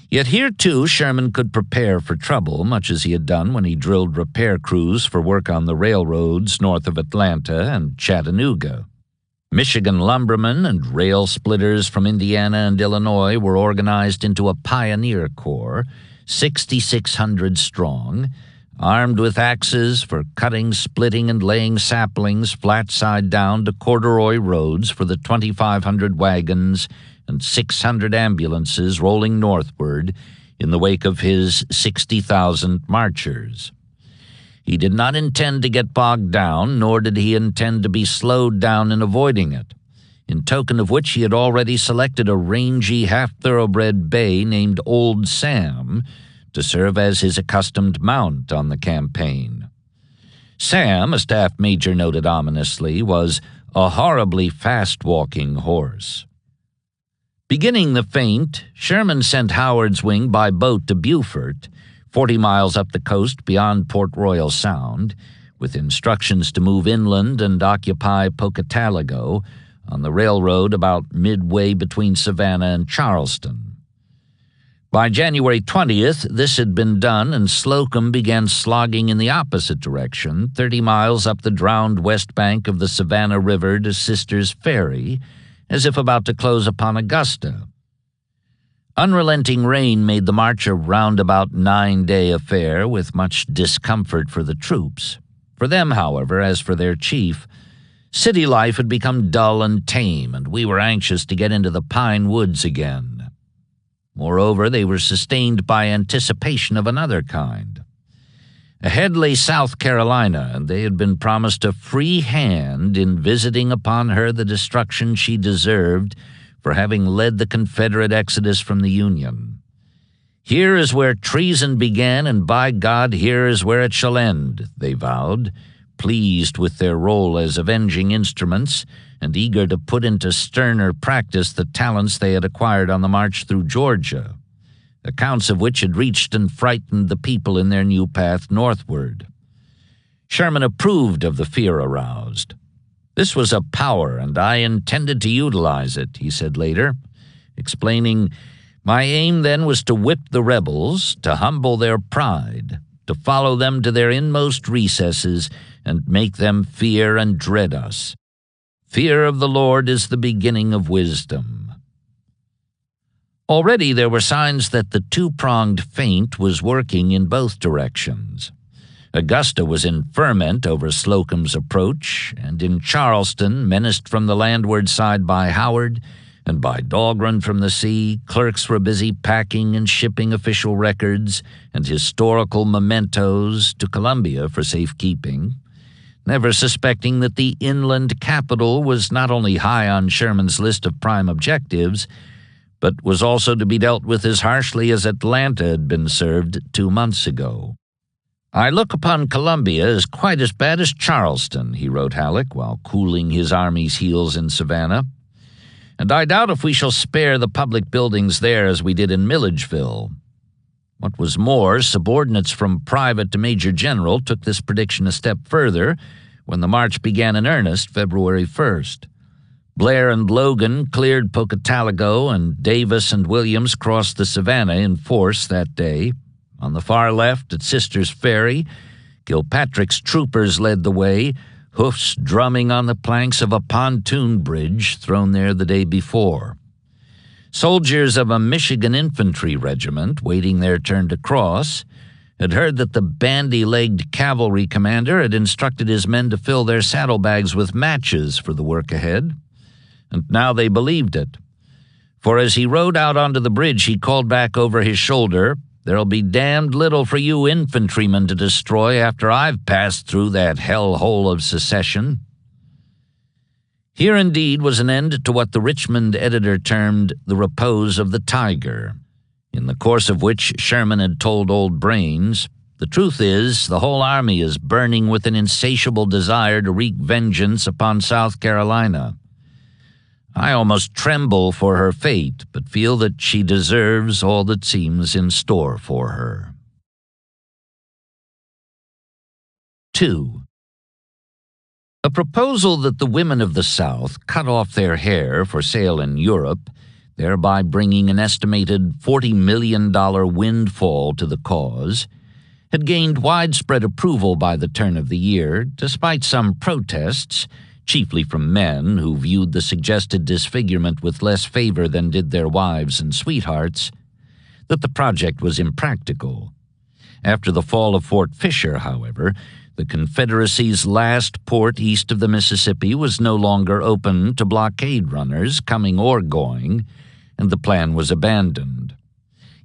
Yet here, too, Sherman could prepare for trouble, much as he had done when he drilled repair crews for work on the railroads north of Atlanta and Chattanooga. Michigan lumbermen and rail splitters from Indiana and Illinois were organized into a pioneer corps, 6,600 strong, armed with axes for cutting, splitting, and laying saplings flat side down to corduroy roads for the 2,500 wagons and 600 ambulances rolling northward in the wake of his 60,000 marchers. He did not intend to get bogged down, nor did he intend to be slowed down in avoiding it, in token of which he had already selected a rangy half-thoroughbred bay named Old Sam to serve as his accustomed mount on the campaign. Sam, a staff major noted ominously, was a horribly fast-walking horse. Beginning the feint, Sherman sent Howard's wing by boat to Beaufort, 40 miles up the coast beyond Port Royal Sound, with instructions to move inland and occupy Pocataligo on the railroad about midway between Savannah and Charleston. By January 20th, this had been done, and Slocum began slogging in the opposite direction, 30 miles up the drowned west bank of the Savannah River to Sisters Ferry, as if about to close upon Augusta. Unrelenting rain made the march a roundabout 9-day affair with much discomfort for the troops. For them, however, as for their chief, city life had become dull and tame, and we were anxious to get into the pine woods again. Moreover, they were sustained by anticipation of another kind. Ahead lay South Carolina, and they had been promised a free hand in visiting upon her the destruction she deserved for having led the Confederate exodus from the Union. Here is where treason began, and by God, here is where it shall end, they vowed, pleased with their role as avenging instruments and eager to put into sterner practice the talents they had acquired on the march through Georgia, accounts of which had reached and frightened the people in their new path northward. Sherman approved of the fear aroused. This was a power, and I intended to utilize it, he said later, explaining, my aim then was to whip the rebels, to humble their pride, to follow them to their inmost recesses, and make them fear and dread us. Fear of the Lord is the beginning of wisdom. Already there were signs that the two-pronged feint was working in both directions. Augusta was in ferment over Slocum's approach, and in Charleston, menaced from the landward side by Howard and by Dahlgren from the sea, clerks were busy packing and shipping official records and historical mementos to Columbia for safekeeping, never suspecting that the inland capital was not only high on Sherman's list of prime objectives, but was also to be dealt with as harshly as Atlanta had been served 2 months ago. "I look upon Columbia as quite as bad as Charleston," he wrote Halleck while cooling his army's heels in Savannah. "And I doubt if we shall spare the public buildings there as we did in Milledgeville." What was more, subordinates from private to major general took this prediction a step further when the march began in earnest February 1st. Blair and Logan cleared Pocataligo, and Davis and Williams crossed the Savannah in force that day. On the far left, at Sisters Ferry, Kilpatrick's troopers led the way, hoofs drumming on the planks of a pontoon bridge thrown there the day before. Soldiers of a Michigan infantry regiment, waiting their turn to cross, had heard that the bandy-legged cavalry commander had instructed his men to fill their saddlebags with matches for the work ahead, and now they believed it. For as he rode out onto the bridge, he called back over his shoulder, "There'll be damned little for you infantrymen to destroy after I've passed through that hell-hole of secession." Here indeed was an end to what the Richmond editor termed the repose of the tiger, in the course of which Sherman had told Old Brains, "The truth is, the whole army is burning with an insatiable desire to wreak vengeance upon South Carolina. I almost tremble for her fate, but feel that she deserves all that seems in store for her." 2. A proposal that the women of the South cut off their hair for sale in Europe, thereby bringing an estimated $40 million windfall to the cause, had gained widespread approval by the turn of the year, despite some protests, chiefly from men who viewed the suggested disfigurement with less favor than did their wives and sweethearts, that the project was impractical. After the fall of Fort Fisher, however, the Confederacy's last port east of the Mississippi was no longer open to blockade runners coming or going, and the plan was abandoned.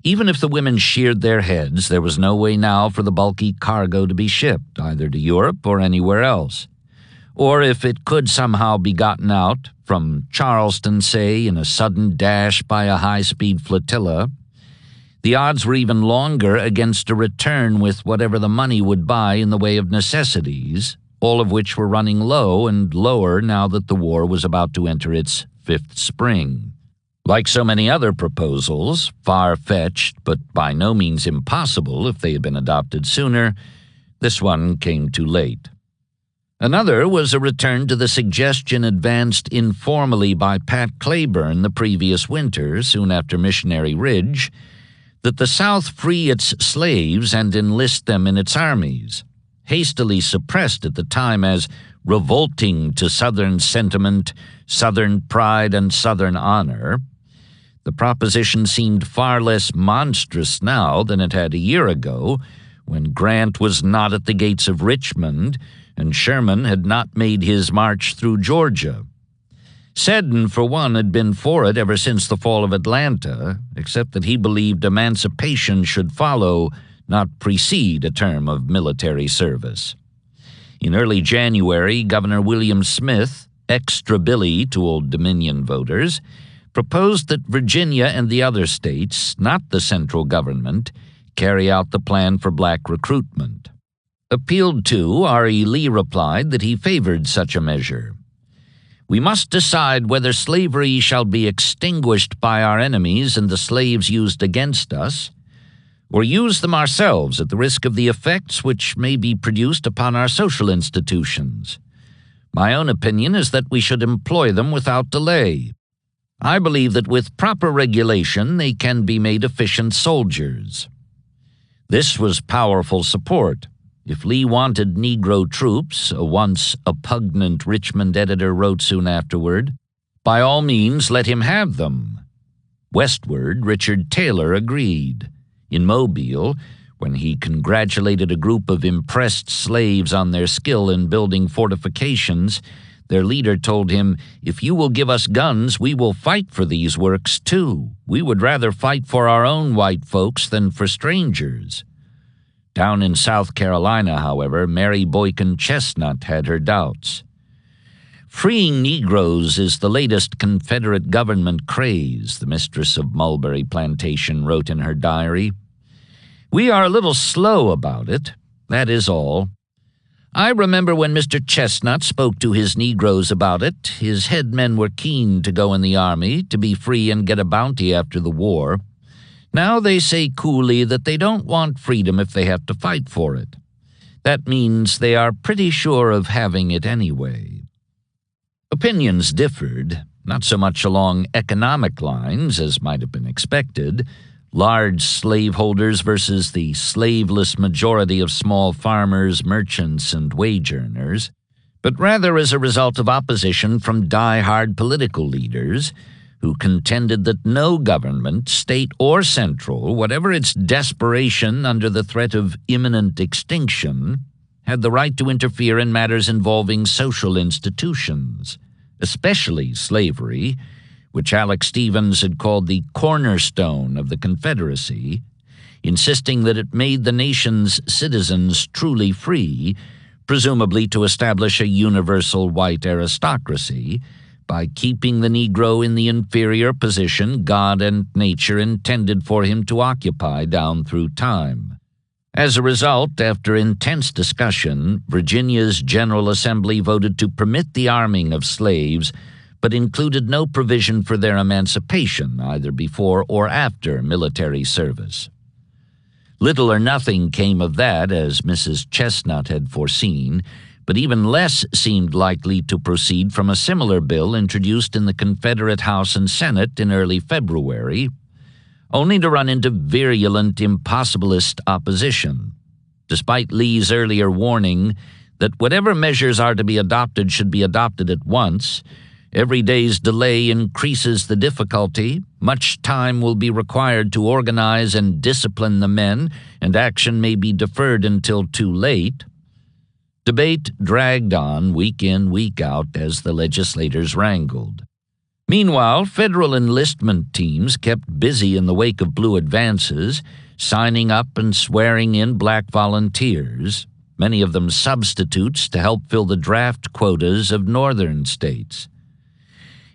Even if the women sheared their heads, there was no way now for the bulky cargo to be shipped, either to Europe or anywhere else. Or if it could somehow be gotten out, from Charleston, say, in a sudden dash by a high-speed flotilla, the odds were even longer against a return with whatever the money would buy in the way of necessities, all of which were running low and lower now that the war was about to enter its fifth spring. Like so many other proposals, far-fetched but by no means impossible if they had been adopted sooner, this one came too late. Another was a return to the suggestion advanced informally by Pat Claiborne the previous winter, soon after Missionary Ridge, that the South free its slaves and enlist them in its armies, hastily suppressed at the time as revolting to Southern sentiment, Southern pride, and Southern honor. The proposition seemed far less monstrous now than it had a year ago, when Grant was not at the gates of Richmond and Sherman had not made his march through Georgia. Seddon, for one, had been for it ever since the fall of Atlanta, except that he believed emancipation should follow, not precede, a term of military service. In early January, Governor William Smith, extra Billy to Old Dominion voters, proposed that Virginia and the other states, not the central government, carry out the plan for black recruitment. Appealed to, R.E. Lee replied that he favored such a measure. "We must decide whether slavery shall be extinguished by our enemies and the slaves used against us, or use them ourselves at the risk of the effects which may be produced upon our social institutions. My own opinion is that we should employ them without delay. I believe that with proper regulation they can be made efficient soldiers." This was powerful support. If Lee wanted Negro troops, a once oppugnant Richmond editor wrote soon afterward, by all means let him have them. Westward, Richard Taylor agreed. In Mobile, when he congratulated a group of impressed slaves on their skill in building fortifications, their leader told him, "If you will give us guns, we will fight for these works too. We would rather fight for our own white folks than for strangers." Down in South Carolina, however, Mary Boykin Chestnut had her doubts. "Freeing Negroes is the latest Confederate government craze," the mistress of Mulberry Plantation wrote in her diary. "We are a little slow about it. That is all. I remember when Mr. Chestnut spoke to his Negroes about it, his head men were keen to go in the army, to be free and get a bounty after the war. Now they say coolly that they don't want freedom if they have to fight for it. That means they are pretty sure of having it anyway. Opinions differed, not so much along economic lines as might have been expected, large slaveholders versus the slaveless majority of small farmers, merchants, and wage earners, but rather as a result of opposition from die-hard political leaders who contended that no government, state or central, whatever its desperation under the threat of imminent extinction, had the right to interfere in matters involving social institutions, especially slavery, which Alex Stevens had called the cornerstone of the Confederacy, insisting that it made the nation's citizens truly free, presumably to establish a universal white aristocracy, by keeping the Negro in the inferior position God and nature intended for him to occupy down through time. As a result, after intense discussion, Virginia's General Assembly voted to permit the arming of slaves, but included no provision for their emancipation, either before or after military service. Little or nothing came of that, as Mrs. Chestnut had foreseen, but even less seemed likely to proceed from a similar bill introduced in the Confederate House and Senate in early February, only to run into virulent impossibilist opposition, despite Lee's earlier warning that whatever measures are to be adopted should be adopted at once. Every day's delay increases the difficulty, much time will be required to organize and discipline the men, and action may be deferred until too late. Debate dragged on week in, week out as the legislators wrangled. Meanwhile, federal enlistment teams kept busy in the wake of blue advances, signing up and swearing in black volunteers, many of them substitutes to help fill the draft quotas of northern states.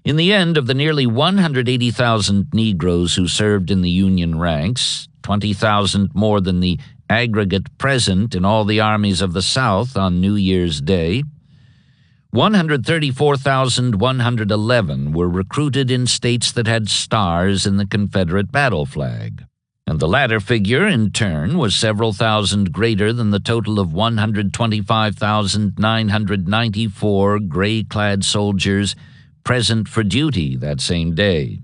In the end, of the nearly 180,000 Negroes who served in the Union ranks, 20,000 more than the aggregate present in all the armies of the South on New Year's Day, 134,111 were recruited in states that had stars in the Confederate battle flag, and the latter figure, in turn, was several thousand greater than the total of 125,994 gray-clad soldiers present for duty that same day,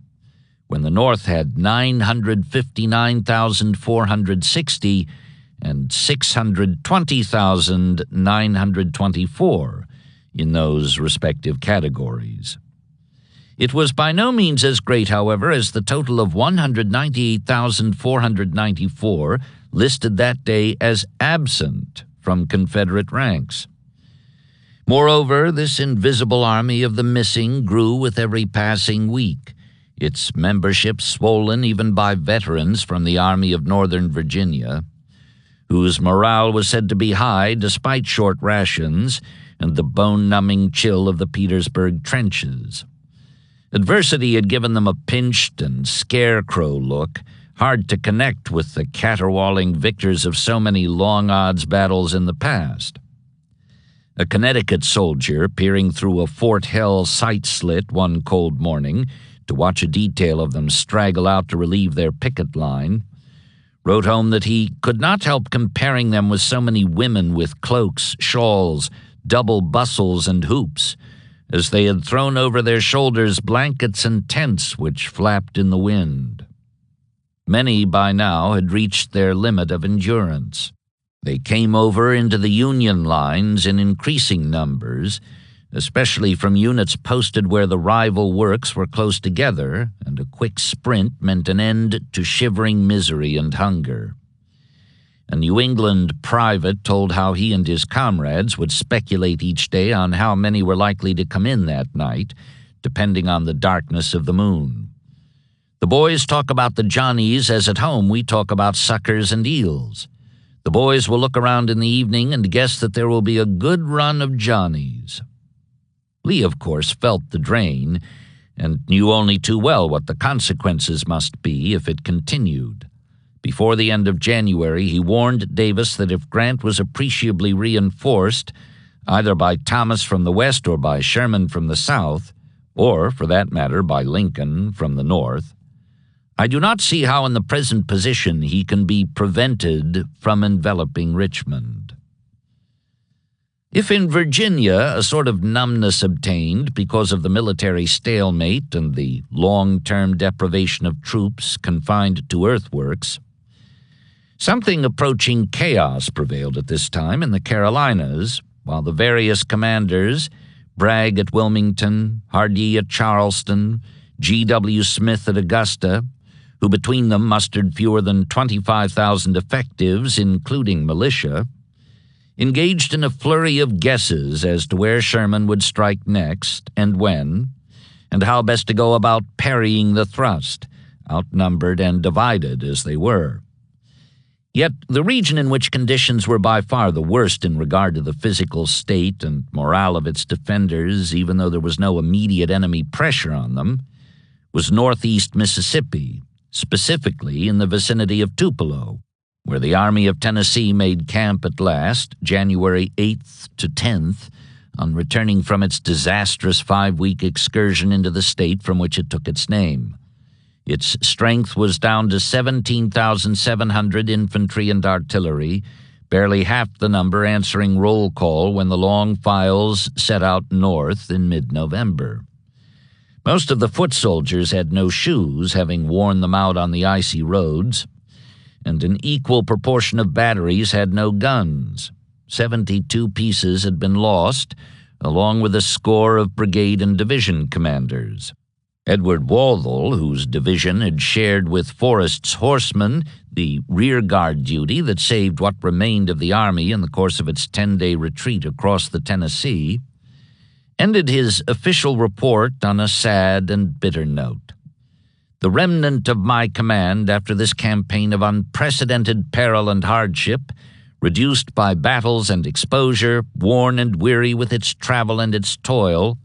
when the North had 959,460 and 620,924 in those respective categories. It was by no means as great, however, as the total of 198,494 listed that day as absent from Confederate ranks. Moreover, this invisible army of the missing grew with every passing week, its membership swollen even by veterans from the Army of Northern Virginia, whose morale was said to be high despite short rations and the bone-numbing chill of the Petersburg trenches. Adversity had given them a pinched and scarecrow look, hard to connect with the caterwauling victors of so many long-odds battles in the past. A Connecticut soldier, peering through a Fort Hell sight slit one cold morning to watch a detail of them straggle out to relieve their picket line, wrote home that he could not help comparing them with so many women with cloaks, shawls, double bustles, and hoops, as they had thrown over their shoulders blankets and tents which flapped in the wind. Many by now had reached their limit of endurance. They came over into the Union lines in increasing numbers, especially from units posted where the rival works were close together, and a quick sprint meant an end to shivering misery and hunger. A New England private told how he and his comrades would speculate each day on how many were likely to come in that night, depending on the darkness of the moon. The boys talk about the Johnnies as at home we talk about suckers and eels. The boys will look around in the evening and guess that there will be a good run of Johnnies. Lee, of course, felt the drain and knew only too well what the consequences must be if it continued. Before the end of January, he warned Davis that if Grant was appreciably reinforced, either by Thomas from the west or by Sherman from the south, or, for that matter, by Lincoln from the north, I do not see how in the present position he can be prevented from enveloping Richmond. If in Virginia a sort of numbness obtained because of the military stalemate and the long-term deprivation of troops confined to earthworks, something approaching chaos prevailed at this time in the Carolinas, while the various commanders, Bragg at Wilmington, Hardee at Charleston, G.W. Smith at Augusta, who between them mustered fewer than 25,000 effectives, including militia, engaged in a flurry of guesses as to where Sherman would strike next and when, and how best to go about parrying the thrust, outnumbered and divided as they were. Yet the region in which conditions were by far the worst in regard to the physical state and morale of its defenders, even though there was no immediate enemy pressure on them, was northeast Mississippi, specifically in the vicinity of Tupelo, where the Army of Tennessee made camp at last, January 8th to 10th, on returning from its disastrous 5-week excursion into the state from which it took its name. Its strength was down to 17,700 infantry and artillery, barely half the number answering roll call when the long files set out north in mid-November. Most of the foot soldiers had no shoes, having worn them out on the icy roads, and an equal proportion of batteries had no guns. 72 pieces had been lost, along with a score of brigade and division commanders. Edward Walthall, whose division had shared with Forrest's horsemen the rearguard duty that saved what remained of the army in the course of its 10-day retreat across the Tennessee, ended his official report on a sad and bitter note. The remnant of my command after this campaign of unprecedented peril and hardship, reduced by battles and exposure, worn and weary with its travel and its toil,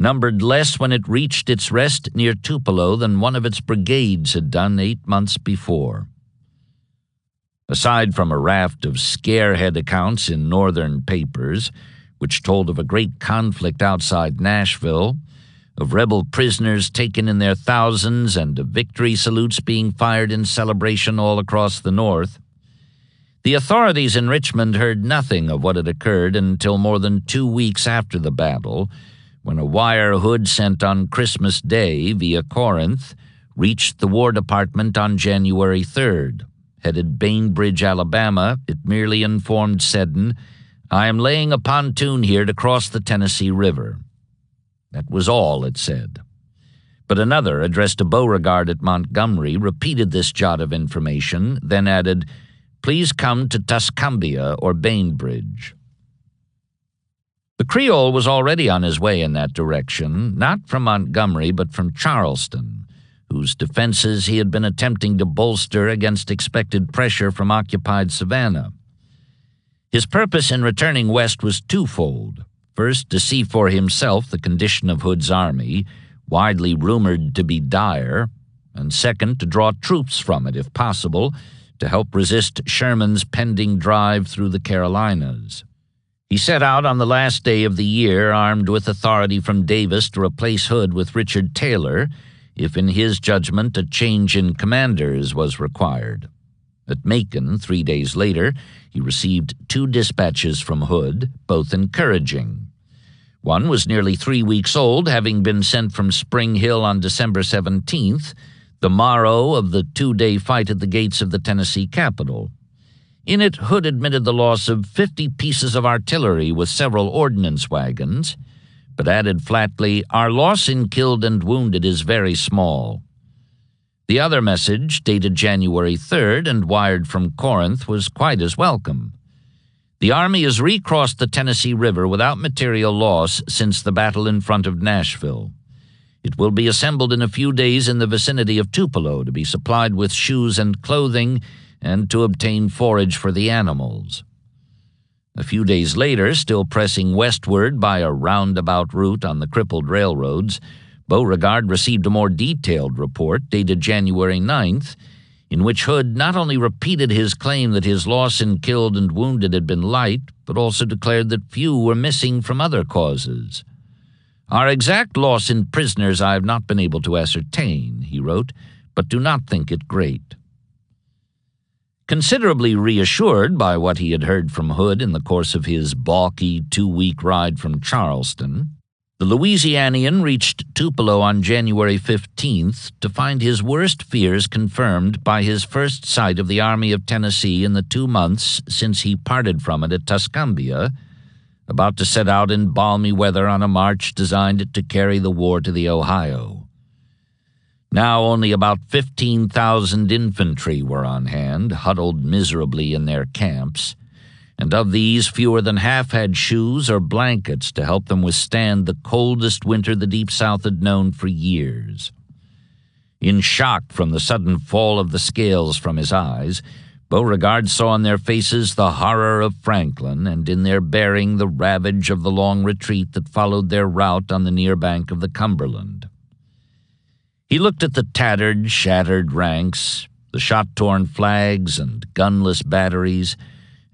numbered less when it reached its rest near Tupelo than one of its brigades had done 8 months before. Aside from a raft of scarehead accounts in northern papers, which told of a great conflict outside Nashville, of rebel prisoners taken in their thousands, and of victory salutes being fired in celebration all across the North, the authorities in Richmond heard nothing of what had occurred until more than 2 weeks after the battle, when a wire Hood sent on Christmas Day via Corinth reached the War Department on January 3rd. Headed Bainbridge, Alabama, it merely informed Seddon, "I am laying a pontoon here to cross the Tennessee River." That was all it said. But another, addressed to Beauregard at Montgomery, repeated this jot of information, then added, "Please come to Tuscumbia or Bainbridge." The Creole was already on his way in that direction, not from Montgomery but from Charleston, whose defenses he had been attempting to bolster against expected pressure from occupied Savannah. His purpose in returning west was twofold. First, to see for himself the condition of Hood's army, widely rumored to be dire, and second, to draw troops from it, if possible, to help resist Sherman's pending drive through the Carolinas. He set out on the last day of the year, armed with authority from Davis to replace Hood with Richard Taylor, if in his judgment a change in commanders was required. At Macon, 3 days later, he received 2 dispatches from Hood, both encouraging. One was nearly 3 weeks old, having been sent from Spring Hill on December 17th, the morrow of the 2-day fight at the gates of the Tennessee capital. In it, Hood admitted the loss of 50 pieces of artillery with several ordnance wagons, but added flatly, "Our loss in killed and wounded is very small." The other message, dated January 3rd and wired from Corinth, was quite as welcome. "The Army has recrossed the Tennessee River without material loss since the battle in front of Nashville. It will be assembled in a few days in the vicinity of Tupelo to be supplied with shoes and clothing and to obtain forage for the animals." A few days later, still pressing westward by a roundabout route on the crippled railroads, Beauregard received a more detailed report dated January 9th, in which Hood not only repeated his claim that his loss in killed and wounded had been light, but also declared that few were missing from other causes. "Our exact loss in prisoners I have not been able to ascertain," he wrote, "but do not think it great." Considerably reassured by what he had heard from Hood in the course of his balky 2-week ride from Charleston, the Louisianian reached Tupelo on January 15th to find his worst fears confirmed by his first sight of the Army of Tennessee in the 2 months since he parted from it at Tuscumbia, about to set out in balmy weather on a march designed to carry the war to the Ohio. Now only about 15,000 infantry were on hand, huddled miserably in their camps, and of these fewer than half had shoes or blankets to help them withstand the coldest winter the Deep South had known for years. In shock from the sudden fall of the scales from his eyes, Beauregard saw in their faces the horror of Franklin, and in their bearing the ravage of the long retreat that followed their rout on the near bank of the Cumberland. He looked at the tattered, shattered ranks, the shot-torn flags and gunless batteries,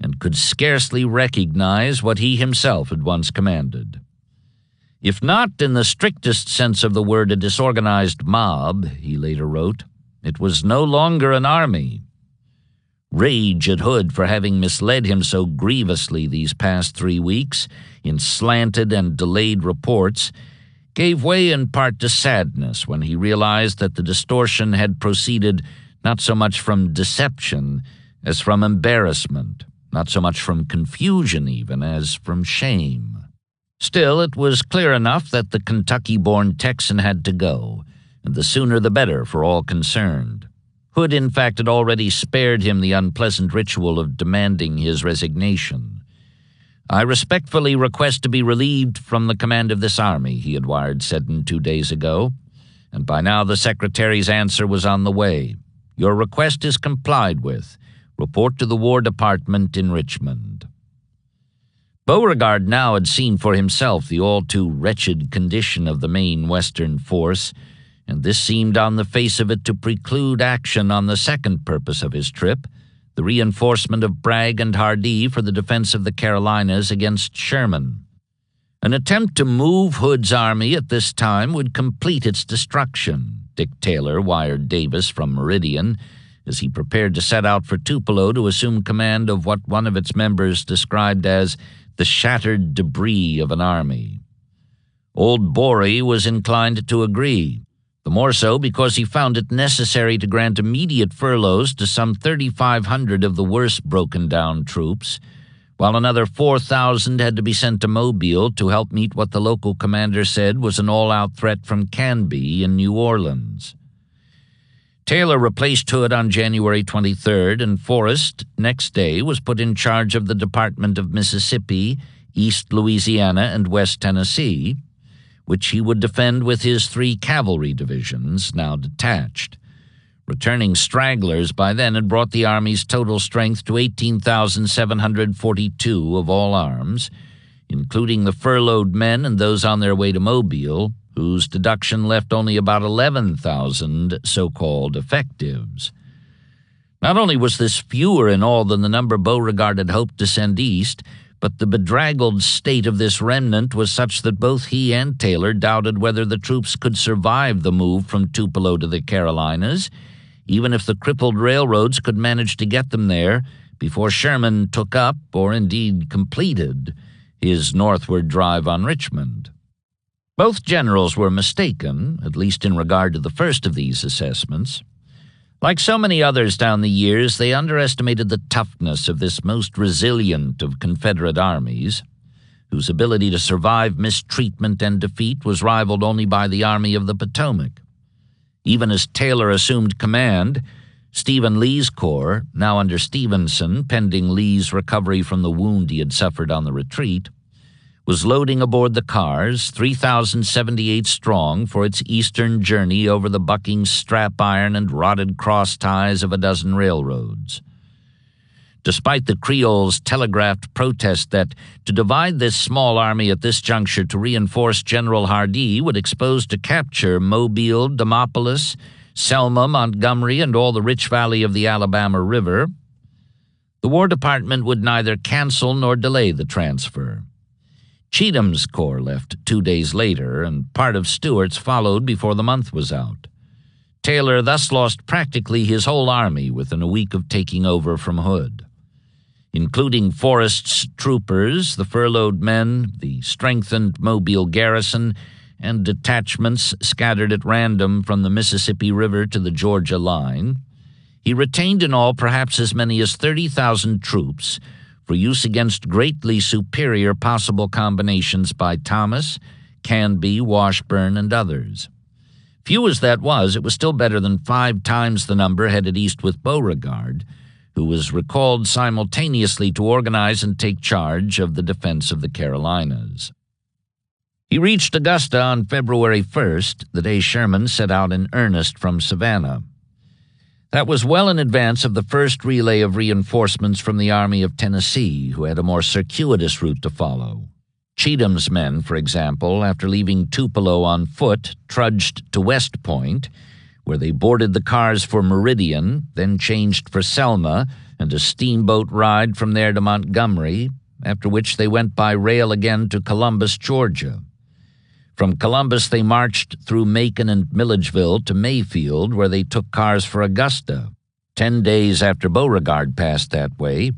and could scarcely recognize what he himself had once commanded. If not in the strictest sense of the word a disorganized mob, he later wrote, it was no longer an army. Rage at Hood for having misled him so grievously these past 3 weeks in slanted and delayed reports gave way in part to sadness when he realized that the distortion had proceeded not so much from deception as from embarrassment, not so much from confusion even as from shame. Still, it was clear enough that the Kentucky-born Texan had to go, and the sooner the better for all concerned. Hood, in fact, had already spared him the unpleasant ritual of demanding his resignation. "I respectfully request to be relieved from the command of this army," he had wired Seddon 2 days ago, and by now the Secretary's answer was on the way. "Your request is complied with. Report to the War Department in Richmond." Beauregard now had seen for himself the all-too wretched condition of the main Western force, and this seemed on the face of it to preclude action on the second purpose of his trip, the reinforcement of Bragg and Hardee for the defense of the Carolinas against Sherman. An attempt to move Hood's army at this time would complete its destruction, Dick Taylor wired Davis from Meridian, as he prepared to set out for Tupelo to assume command of what one of its members described as the shattered debris of an army. Old Borey was inclined to agree, the more so because he found it necessary to grant immediate furloughs to some 3,500 of the worst broken-down troops, while another 4,000 had to be sent to Mobile to help meet what the local commander said was an all-out threat from Canby in New Orleans. Taylor replaced Hood on January 23rd, and Forrest, next day, was put in charge of the Department of Mississippi, East Louisiana, and West Tennessee, which he would defend with his 3 cavalry divisions, now detached. Returning stragglers by then had brought the Army's total strength to 18,742 of all arms, including the furloughed men and those on their way to Mobile, whose deduction left only about 11,000 so-called effectives. Not only was this fewer in all than the number Beauregard had hoped to send east, but the bedraggled state of this remnant was such that both he and Taylor doubted whether the troops could survive the move from Tupelo to the Carolinas, even if the crippled railroads could manage to get them there before Sherman took up, or indeed completed, his northward drive on Richmond. Both generals were mistaken, at least in regard to the first of these assessments. Like so many others down the years, they underestimated the toughness of this most resilient of Confederate armies, whose ability to survive mistreatment and defeat was rivaled only by the Army of the Potomac. Even as Taylor assumed command, Stephen Lee's corps, now under Stevenson, pending Lee's recovery from the wound he had suffered on the retreat, was loading aboard the cars, 3,078 strong, for its eastern journey over the bucking strap iron and rotted cross ties of a dozen railroads. Despite the Creoles' telegraphed protest that to divide this small army at this juncture to reinforce General Hardee would expose to capture Mobile, Demopolis, Selma, Montgomery, and all the rich valley of the Alabama River, the War Department would neither cancel nor delay the transfer. Cheatham's corps left 2 days later, and part of Stuart's followed before the month was out. Taylor thus lost practically his whole army within a week of taking over from Hood. Including Forrest's troopers, the furloughed men, the strengthened Mobile garrison, and detachments scattered at random from the Mississippi River to the Georgia line, he retained in all perhaps as many as 30,000 troops for use against greatly superior possible combinations by Thomas, Canby, Washburn, and others. Few as that was, it was still better than 5 times the number headed east with Beauregard, who was recalled simultaneously to organize and take charge of the defense of the Carolinas. He reached Augusta on February 1st, the day Sherman set out in earnest from Savannah. That was well in advance of the first relay of reinforcements from the Army of Tennessee, who had a more circuitous route to follow. Cheatham's men, for example, after leaving Tupelo on foot, trudged to West Point, where they boarded the cars for Meridian, then changed for Selma, and a steamboat ride from there to Montgomery, after which they went by rail again to Columbus, Georgia. From Columbus they marched through Macon and Milledgeville to Mayfield, where they took cars for Augusta, 10 days after Beauregard passed that way,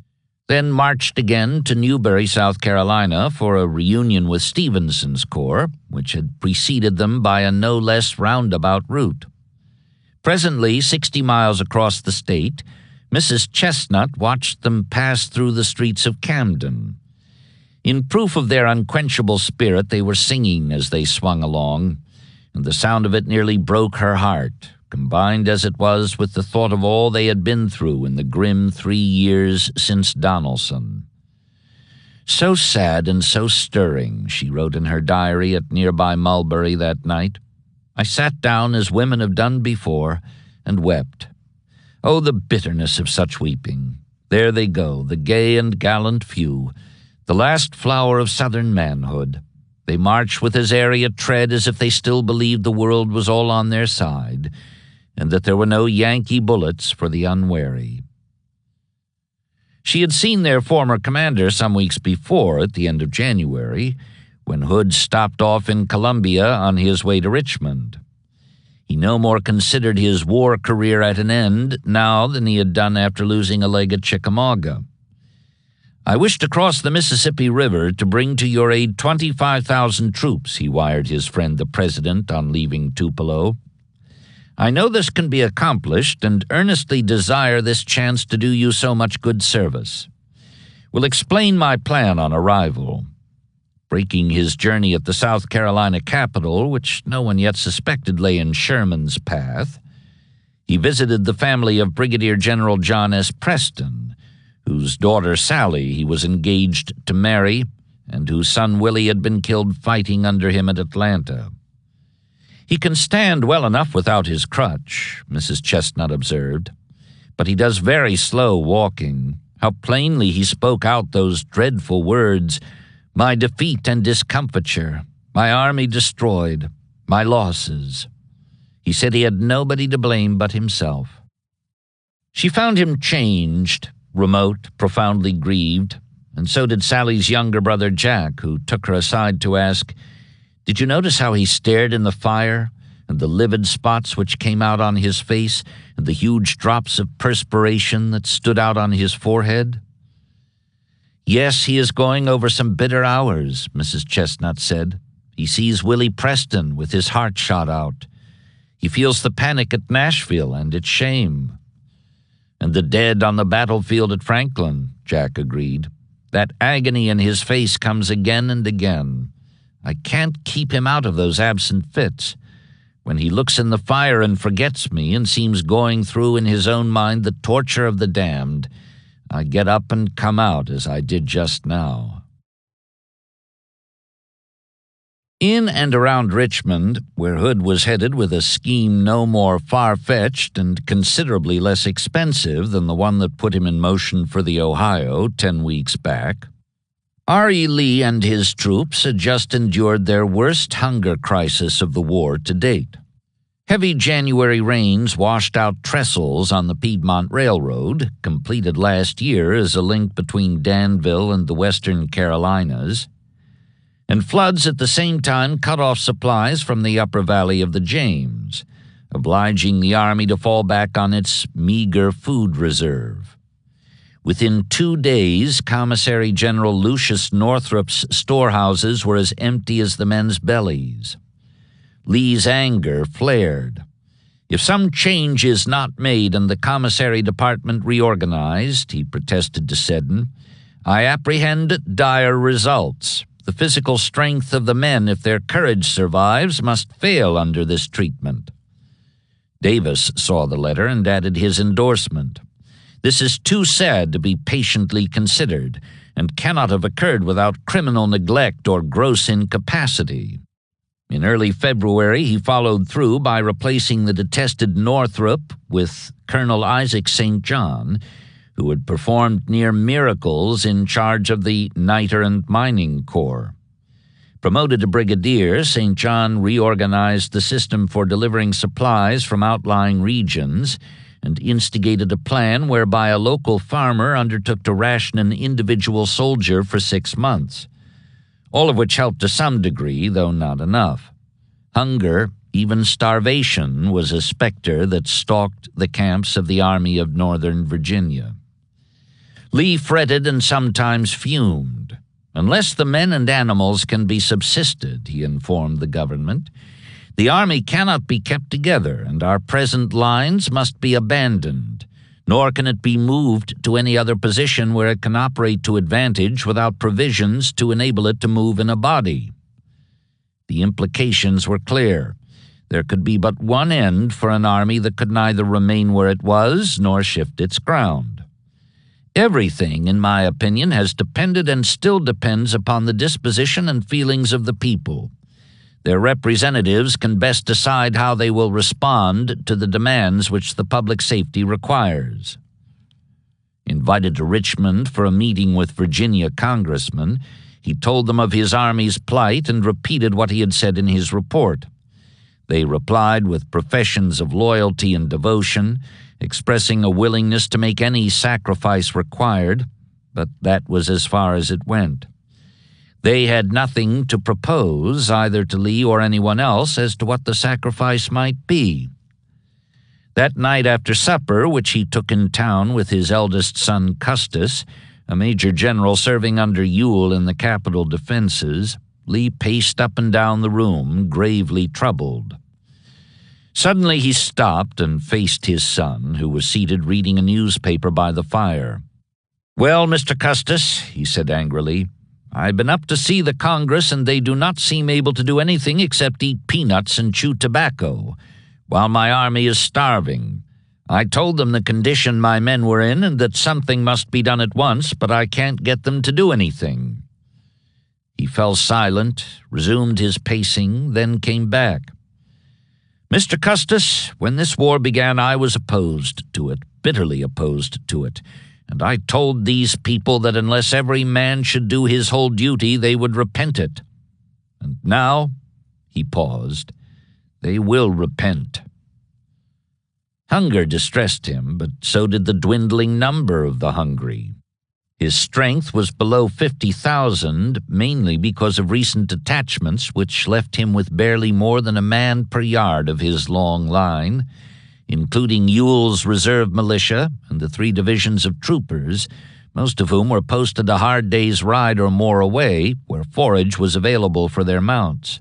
then marched again to Newberry, South Carolina, for a reunion with Stevenson's corps, which had preceded them by a no less roundabout route. Presently, 60 miles across the state, Mrs. Chestnut watched them pass through the streets of Camden. In proof of their unquenchable spirit, they were singing as they swung along, and the sound of it nearly broke her heart, combined as it was with the thought of all they had been through in the grim 3 years since Donelson. So sad and so stirring, she wrote in her diary at nearby Mulberry that night. I sat down as women have done before and wept. Oh, the bitterness of such weeping! There they go, the gay and gallant few, the last flower of Southern manhood. They march with as airy a tread as if they still believed the world was all on their side, and that there were no Yankee bullets for the unwary. She had seen their former commander some weeks before, at the end of January, when Hood stopped off in Columbia on his way to Richmond. He no more considered his war career at an end now than he had done after losing a leg at Chickamauga. I wish to cross the Mississippi River to bring to your aid 25,000 troops, he wired his friend the President on leaving Tupelo. I know this can be accomplished and earnestly desire this chance to do you so much good service. Will explain my plan on arrival. Breaking his journey at the South Carolina capital, which no one yet suspected lay in Sherman's path, he visited the family of Brigadier General John S. Preston, whose daughter Sally he was engaged to marry, and whose son Willie had been killed fighting under him at Atlanta. He can stand well enough without his crutch, Mrs. Chestnut observed, but he does very slow walking. How plainly he spoke out those dreadful words, my defeat and discomfiture, my army destroyed, my losses. He said he had nobody to blame but himself. She found him changed, remote, profoundly grieved, and so did Sally's younger brother Jack, who took her aside to ask, did you notice how he stared in the fire, and the livid spots which came out on his face, and the huge drops of perspiration that stood out on his forehead? Yes, he is going over some bitter hours, Mrs. Chestnut said. He sees Willie Preston with his heart shot out. He feels the panic at Nashville and its shame. And the dead on the battlefield at Franklin, Jack agreed. That agony in his face comes again and again. I can't keep him out of those absent fits. When he looks in the fire and forgets me and seems going through in his own mind the torture of the damned, I get up and come out as I did just now. In and around Richmond, where Hood was headed with a scheme no more far-fetched and considerably less expensive than the one that put him in motion for the Ohio 10 weeks back, R.E. Lee and his troops had just endured their worst hunger crisis of the war to date. Heavy January rains washed out trestles on the Piedmont Railroad, completed last year as a link between Danville and the Western Carolinas, and floods at the same time cut off supplies from the upper valley of the James, obliging the Army to fall back on its meager food reserve. Within 2 days, Commissary General Lucius Northrup's storehouses were as empty as the men's bellies. Lee's anger flared. If some change is not made and the commissary department reorganized, he protested to Seddon, I apprehend dire results. The physical strength of the men, if their courage survives, must fail under this treatment. Davis saw the letter and added his endorsement. This is too sad to be patiently considered, and cannot have occurred without criminal neglect or gross incapacity. In early February, he followed through by replacing the detested Northrup with Colonel Isaac St. John, who had performed near miracles in charge of the Niter and Mining Corps. Promoted to brigadier, St. John reorganized the system for delivering supplies from outlying regions and instigated a plan whereby a local farmer undertook to ration an individual soldier for 6 months. All of which helped to some degree, though not enough. Hunger, even starvation, was a specter that stalked the camps of the Army of Northern Virginia. Lee fretted and sometimes fumed. Unless the men and animals can be subsisted, he informed the government, the Army cannot be kept together, and our present lines must be abandoned. Nor can it be moved to any other position where it can operate to advantage without provisions to enable it to move in a body. The implications were clear. There could be but one end for an army that could neither remain where it was nor shift its ground. Everything, in my opinion, has depended and still depends upon the disposition and feelings of the people. Their representatives can best decide how they will respond to the demands which the public safety requires. Invited to Richmond for a meeting with Virginia congressmen, he told them of his army's plight and repeated what he had said in his report. They replied with professions of loyalty and devotion, expressing a willingness to make any sacrifice required, but that was as far as it went. They had nothing to propose, either to Lee or anyone else, as to what the sacrifice might be. That night after supper, which he took in town with his eldest son Custis, a major general serving under Ewell in the capital defenses, Lee paced up and down the room, gravely troubled. Suddenly he stopped and faced his son, who was seated reading a newspaper by the fire. "Well, Mr. Custis," he said angrily, "I've been up to see the Congress, and they do not seem able to do anything except eat peanuts and chew tobacco, while my army is starving. I told them the condition my men were in and that something must be done at once, but I can't get them to do anything." He fell silent, resumed his pacing, then came back. "Mr. Custis, when this war began, I was opposed to it, bitterly opposed to it. And I told these people that unless every man should do his whole duty, they would repent it. And now," he paused, "they will repent." Hunger distressed him, but so did the dwindling number of the hungry. His strength was below 50,000, mainly because of recent detachments which left him with barely more than a man per yard of his long line, including Ewell's reserve militia and the 3 divisions of troopers, most of whom were posted a hard day's ride or more away, where forage was available for their mounts.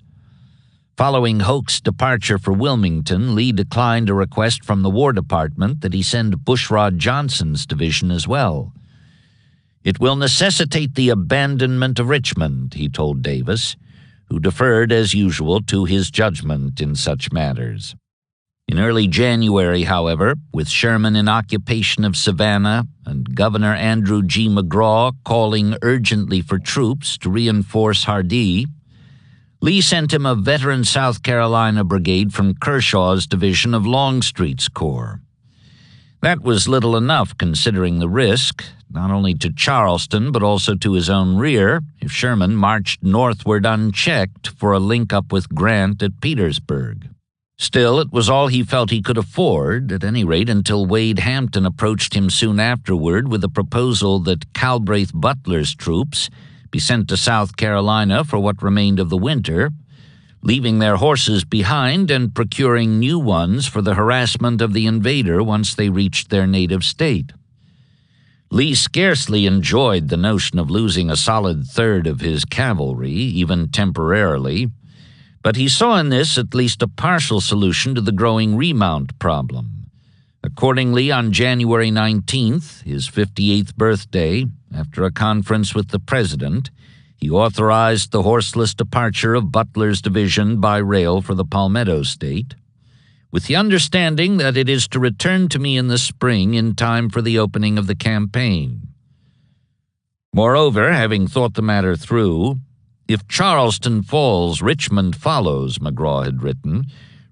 Following Hoke's departure for Wilmington, Lee declined a request from the War Department that he send Bushrod Johnson's division as well. "It will necessitate the abandonment of Richmond," he told Davis, who deferred as usual to his judgment in such matters. In early January, however, with Sherman in occupation of Savannah and Governor Andrew G. McGraw calling urgently for troops to reinforce Hardee, Lee sent him a veteran South Carolina brigade from Kershaw's division of Longstreet's corps. That was little enough considering the risk, not only to Charleston but also to his own rear, if Sherman marched northward unchecked for a link-up with Grant at Petersburg. Still, it was all he felt he could afford, at any rate until Wade Hampton approached him soon afterward with a proposal that Calbraith Butler's troops be sent to South Carolina for what remained of the winter, leaving their horses behind and procuring new ones for the harassment of the invader once they reached their native state. Lee scarcely enjoyed the notion of losing a solid third of his cavalry, even temporarily, but he saw in this at least a partial solution to the growing remount problem. Accordingly, on January 19th, his 58th birthday, after a conference with the president, he authorized the horseless departure of Butler's division by rail for the Palmetto State, with the understanding that it is to return to me in the spring in time for the opening of the campaign. Moreover, having thought the matter through, "If Charleston falls, Richmond follows," McGraw had written.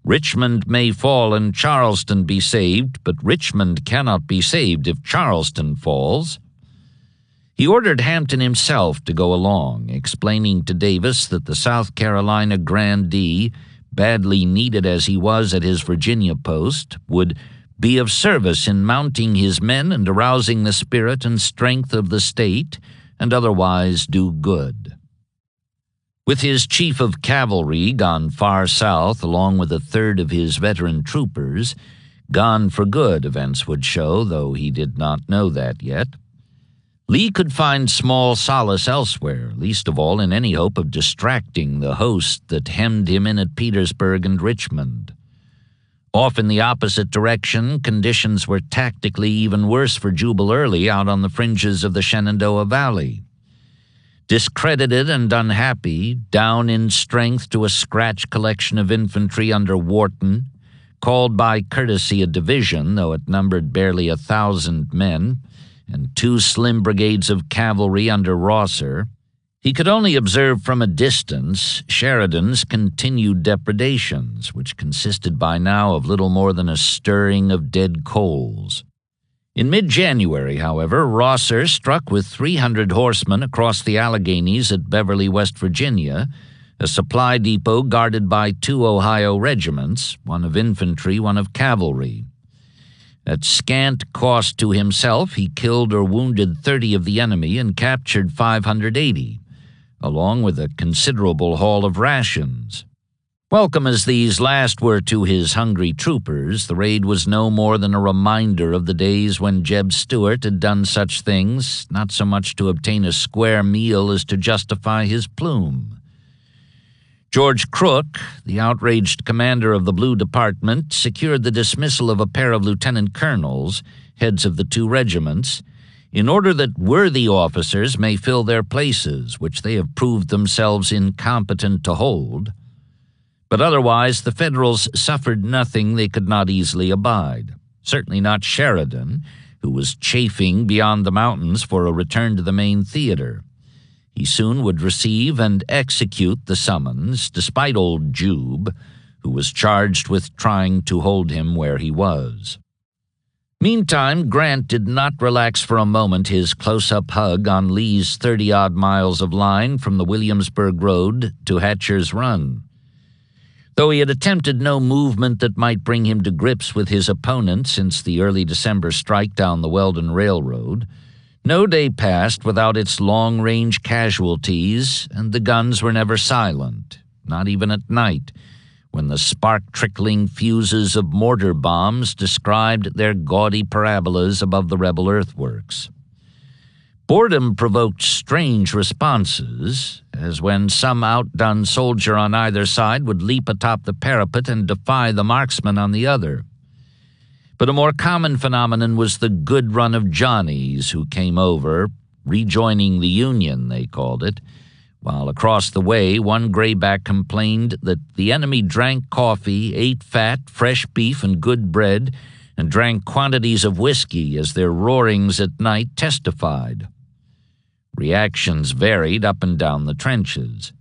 "Richmond may fall and Charleston be saved, but Richmond cannot be saved if Charleston falls." He ordered Hampton himself to go along, explaining to Davis that the South Carolina grandee, badly needed as he was at his Virginia post, would be of service in mounting his men and arousing the spirit and strength of the state, and otherwise do good. With his chief of cavalry gone far south, along with a third of his veteran troopers, gone for good, events would show, though he did not know that yet, Lee could find small solace elsewhere, least of all in any hope of distracting the host that hemmed him in at Petersburg and Richmond. Off in the opposite direction, conditions were tactically even worse for Jubal Early out on the fringes of the Shenandoah Valley. Discredited and unhappy, down in strength to a scratch collection of infantry under Wharton, called by courtesy a division, though it numbered barely 1,000 men, and 2 slim brigades of cavalry under Rosser, he could only observe from a distance Sheridan's continued depredations, which consisted by now of little more than a stirring of dead coals. In mid-January, however, Rosser struck with 300 horsemen across the Alleghanies at Beverly, West Virginia, a supply depot guarded by 2 Ohio regiments, one of infantry, one of cavalry. At scant cost to himself, he killed or wounded 30 of the enemy and captured 580, along with a considerable haul of rations. Welcome as these last were to his hungry troopers, the raid was no more than a reminder of the days when Jeb Stuart had done such things, not so much to obtain a square meal as to justify his plume. George Crook, the outraged commander of the Blue Department, secured the dismissal of a pair of lieutenant colonels, heads of the 2 regiments, in order that worthy officers may fill their places, which they have proved themselves incompetent to hold. But otherwise the Federals suffered nothing they could not easily abide, certainly not Sheridan, who was chafing beyond the mountains for a return to the main theater. He soon would receive and execute the summons, despite old Jube, who was charged with trying to hold him where he was. Meantime, Grant did not relax for a moment his close-up hug on Lee's 30-odd miles of line from the Williamsburg Road to Hatcher's Run. Though he had attempted no movement that might bring him to grips with his opponent since the early December strike down the Weldon Railroad, no day passed without its long-range casualties, and the guns were never silent, not even at night, when the spark-trickling fuses of mortar bombs described their gaudy parabolas above the rebel earthworks. Boredom provoked strange responses, as when some outdone soldier on either side would leap atop the parapet and defy the marksman on the other. But a more common phenomenon was the good run of Johnnies who came over, rejoining the Union, they called it, while across the way one grayback complained that the enemy drank coffee, ate fat, fresh beef, and good bread, and drank quantities of whiskey, as their roarings at night testified. Reactions varied up and down the trenches.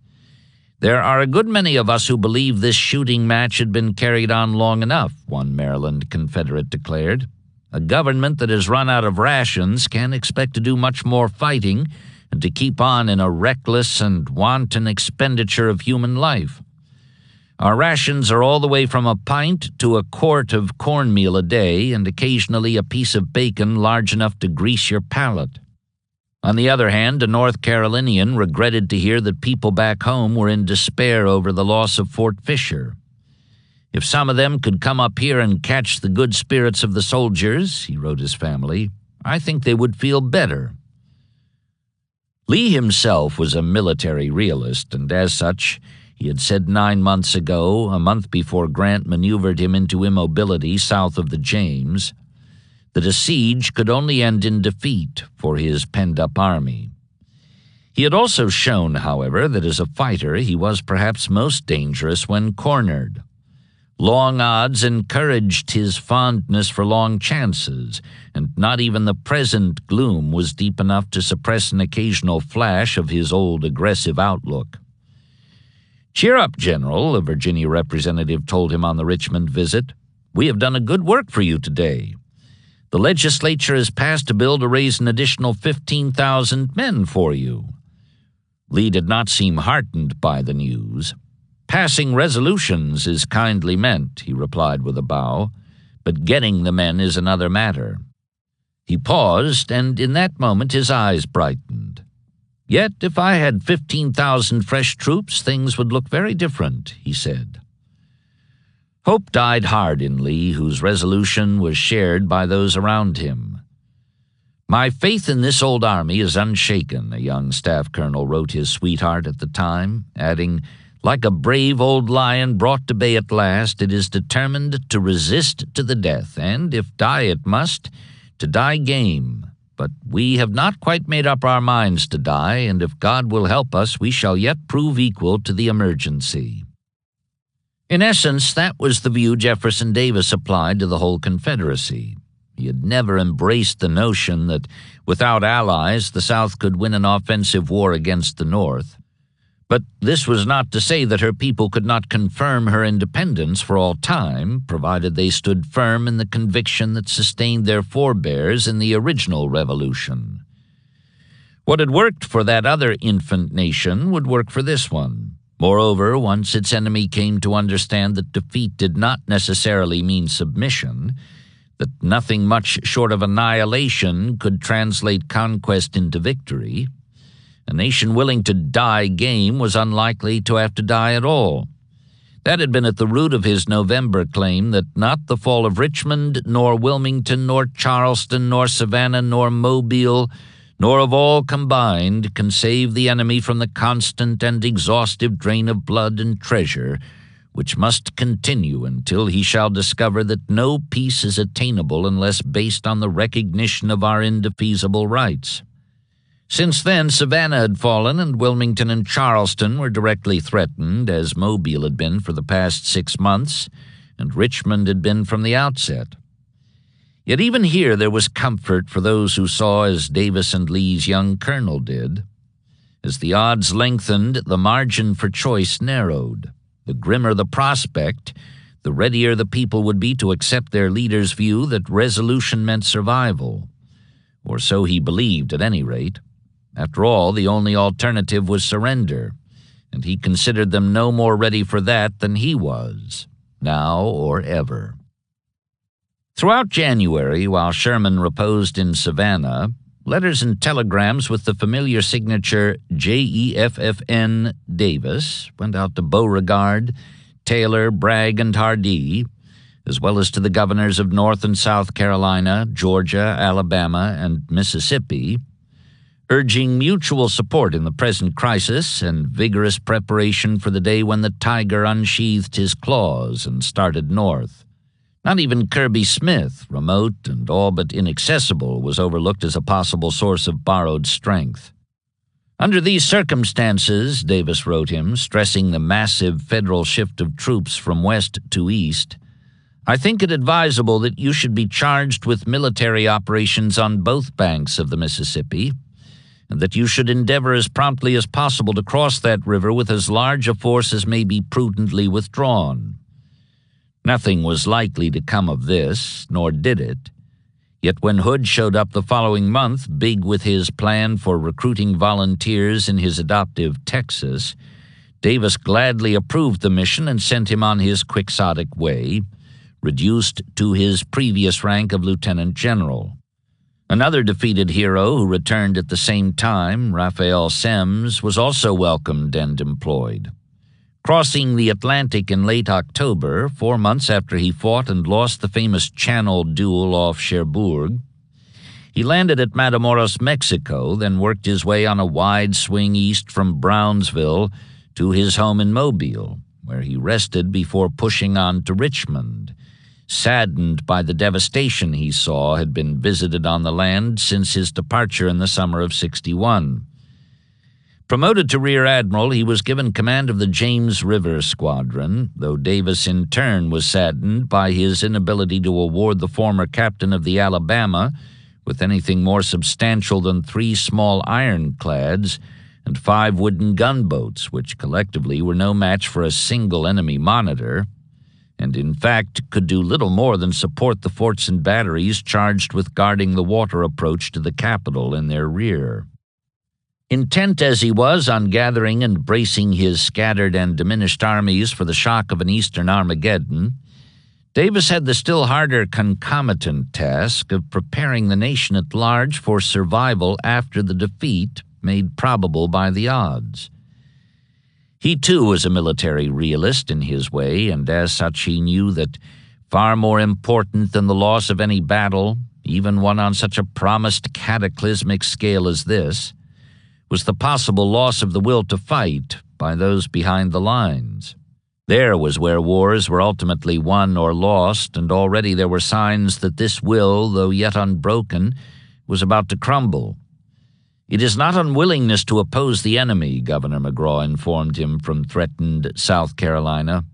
"There are a good many of us who believe this shooting match had been carried on long enough," one Maryland Confederate declared. "A government that has run out of rations can't expect to do much more fighting and to keep on in a reckless and wanton expenditure of human life. Our rations are all the way from a pint to a quart of cornmeal a day, and occasionally a piece of bacon large enough to grease your palate. On the other hand, a North Carolinian regretted to hear that people back home were in despair over the loss of Fort Fisher. If some of them could come up here and catch the good spirits of the soldiers, he wrote his family, I think they would feel better. Lee himself was a military realist, and as such, he had said 9 months ago, a month before Grant maneuvered him into immobility south of the James, that a siege could only end in defeat for his penned-up army. He had also shown, however, that as a fighter he was perhaps most dangerous when cornered. Long odds encouraged his fondness for long chances, and not even the present gloom was deep enough to suppress an occasional flash of his old aggressive outlook. "Cheer up, General," a Virginia representative told him on the Richmond visit. "We have done a good work for you today. The legislature has passed a bill to raise an additional 15,000 men for you." Lee did not seem heartened by the news. "Passing resolutions is kindly meant," he replied with a bow, "but getting the men is another matter." He paused, and in that moment his eyes brightened. "Yet if I had 15,000 fresh troops, things would look very different," he said. Hope died hard in Lee, whose resolution was shared by those around him. "My faith in this old army is unshaken," a young staff colonel wrote his sweetheart at the time, adding, "Like a brave old lion brought to bay at last, it is determined to resist to the death, and, if die it must, to die game. But we have not quite made up our minds to die, and if God will help us, we shall yet prove equal to the emergency." In essence, that was the view Jefferson Davis applied to the whole Confederacy. He had never embraced the notion that without allies the South could win an offensive war against the North. But this was not to say that her people could not confirm her independence for all time, provided they stood firm in the conviction that sustained their forebears in the original Revolution. What had worked for that other infant nation would work for this one. Moreover, once its enemy came to understand that defeat did not necessarily mean submission, that nothing much short of annihilation could translate conquest into victory, a nation willing to die game was unlikely to have to die at all. That had been at the root of his November claim that not the fall of Richmond, nor Wilmington, nor Charleston, nor Savannah, nor Mobile, nor of all combined, can save the enemy from the constant and exhaustive drain of blood and treasure, which must continue until he shall discover that no peace is attainable unless based on the recognition of our indefeasible rights. Since then, Savannah had fallen, and Wilmington and Charleston were directly threatened, as Mobile had been for the past 6 months, and Richmond had been from the outset. Yet even here there was comfort for those who saw as Davis and Lee's young colonel did. As the odds lengthened, the margin for choice narrowed. The grimmer the prospect, the readier the people would be to accept their leader's view that resolution meant survival. Or so he believed, at any rate. After all, the only alternative was surrender, and he considered them no more ready for that than he was, now or ever. Throughout January, while Sherman reposed in Savannah, letters and telegrams with the familiar signature Jeffn Davis went out to Beauregard, Taylor, Bragg, and Hardee, as well as to the governors of North and South Carolina, Georgia, Alabama, and Mississippi, urging mutual support in the present crisis and vigorous preparation for the day when the tiger unsheathed his claws and started north. Not even Kirby Smith, remote and all but inaccessible, was overlooked as a possible source of borrowed strength. Under these circumstances, Davis wrote him, stressing the massive federal shift of troops from west to east, I think it advisable that you should be charged with military operations on both banks of the Mississippi, and that you should endeavor as promptly as possible to cross that river with as large a force as may be prudently withdrawn. Nothing was likely to come of this, nor did it. Yet when Hood showed up the following month, big with his plan for recruiting volunteers in his adoptive Texas, Davis gladly approved the mission and sent him on his quixotic way, reduced to his previous rank of lieutenant general. Another defeated hero who returned at the same time, Raphael Semmes, was also welcomed and employed. Crossing the Atlantic in late October, 4 months after he fought and lost the famous Channel duel off Cherbourg, he landed at Matamoros, Mexico, then worked his way on a wide swing east from Brownsville to his home in Mobile, where he rested before pushing on to Richmond, saddened by the devastation he saw had been visited on the land since his departure in the summer of '61. Promoted to Rear Admiral, he was given command of the James River Squadron, though Davis in turn was saddened by his inability to award the former captain of the Alabama with anything more substantial than 3 small ironclads and 5 wooden gunboats, which collectively were no match for a single enemy monitor, and in fact could do little more than support the forts and batteries charged with guarding the water approach to the capital in their rear. Intent as he was on gathering and bracing his scattered and diminished armies for the shock of an Eastern Armageddon, Davis had the still harder concomitant task of preparing the nation at large for survival after the defeat made probable by the odds. He too was a military realist in his way, and as such he knew that far more important than the loss of any battle, even one on such a promised cataclysmic scale as this, was the possible loss of the will to fight by those behind the lines. There was where wars were ultimately won or lost, and already there were signs that this will, though yet unbroken, was about to crumble. It is not unwillingness to oppose the enemy, Governor McGraw informed him from threatened South Carolina,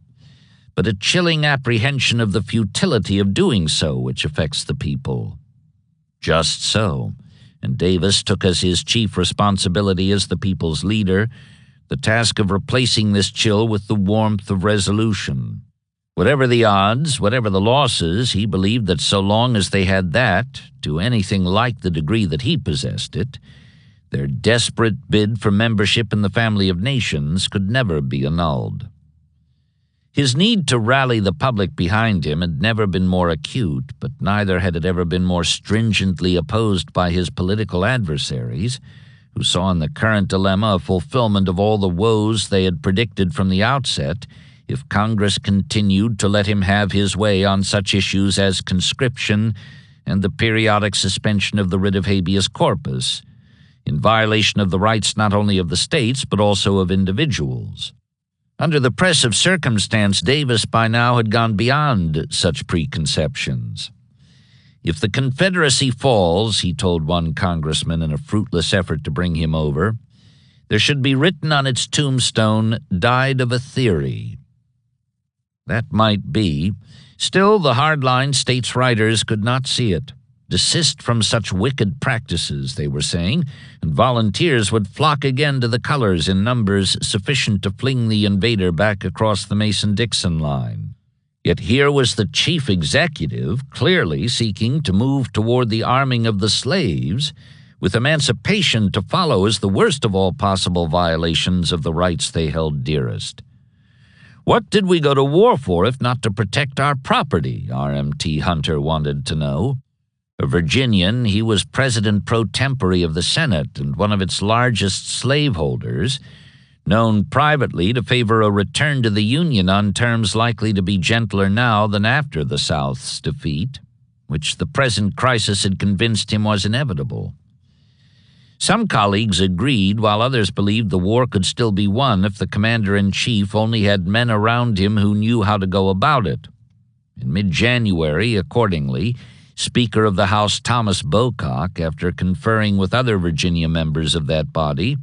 but a chilling apprehension of the futility of doing so which affects the people. Just so, and Davis took as his chief responsibility as the people's leader the task of replacing this chill with the warmth of resolution. Whatever the odds, whatever the losses, he believed that so long as they had that, to anything like the degree that he possessed it, their desperate bid for membership in the family of nations could never be annulled. His need to rally the public behind him had never been more acute, but neither had it ever been more stringently opposed by his political adversaries, who saw in the current dilemma a fulfillment of all the woes they had predicted from the outset if Congress continued to let him have his way on such issues as conscription and the periodic suspension of the writ of habeas corpus, in violation of the rights not only of the states but also of individuals. Under the press of circumstance, Davis by now had gone beyond such preconceptions. If the Confederacy falls, he told one congressman in a fruitless effort to bring him over, there should be written on its tombstone, "Died of a theory." That might be. Still, the hardline states' writers could not see it. Desist from such wicked practices, they were saying, and volunteers would flock again to the colors in numbers sufficient to fling the invader back across the Mason-Dixon line. Yet here was the chief executive clearly seeking to move toward the arming of the slaves, with emancipation to follow as the worst of all possible violations of the rights they held dearest. What did we go to war for if not to protect our property? RMT Hunter wanted to know. A Virginian, he was president pro tempore of the Senate and one of its largest slaveholders, known privately to favor a return to the Union on terms likely to be gentler now than after the South's defeat, which the present crisis had convinced him was inevitable. Some colleagues agreed, while others believed the war could still be won if the commander-in-chief only had men around him who knew how to go about it. In mid-January, accordingly, Speaker of the House Thomas Bocock, after conferring with other Virginia members of that body,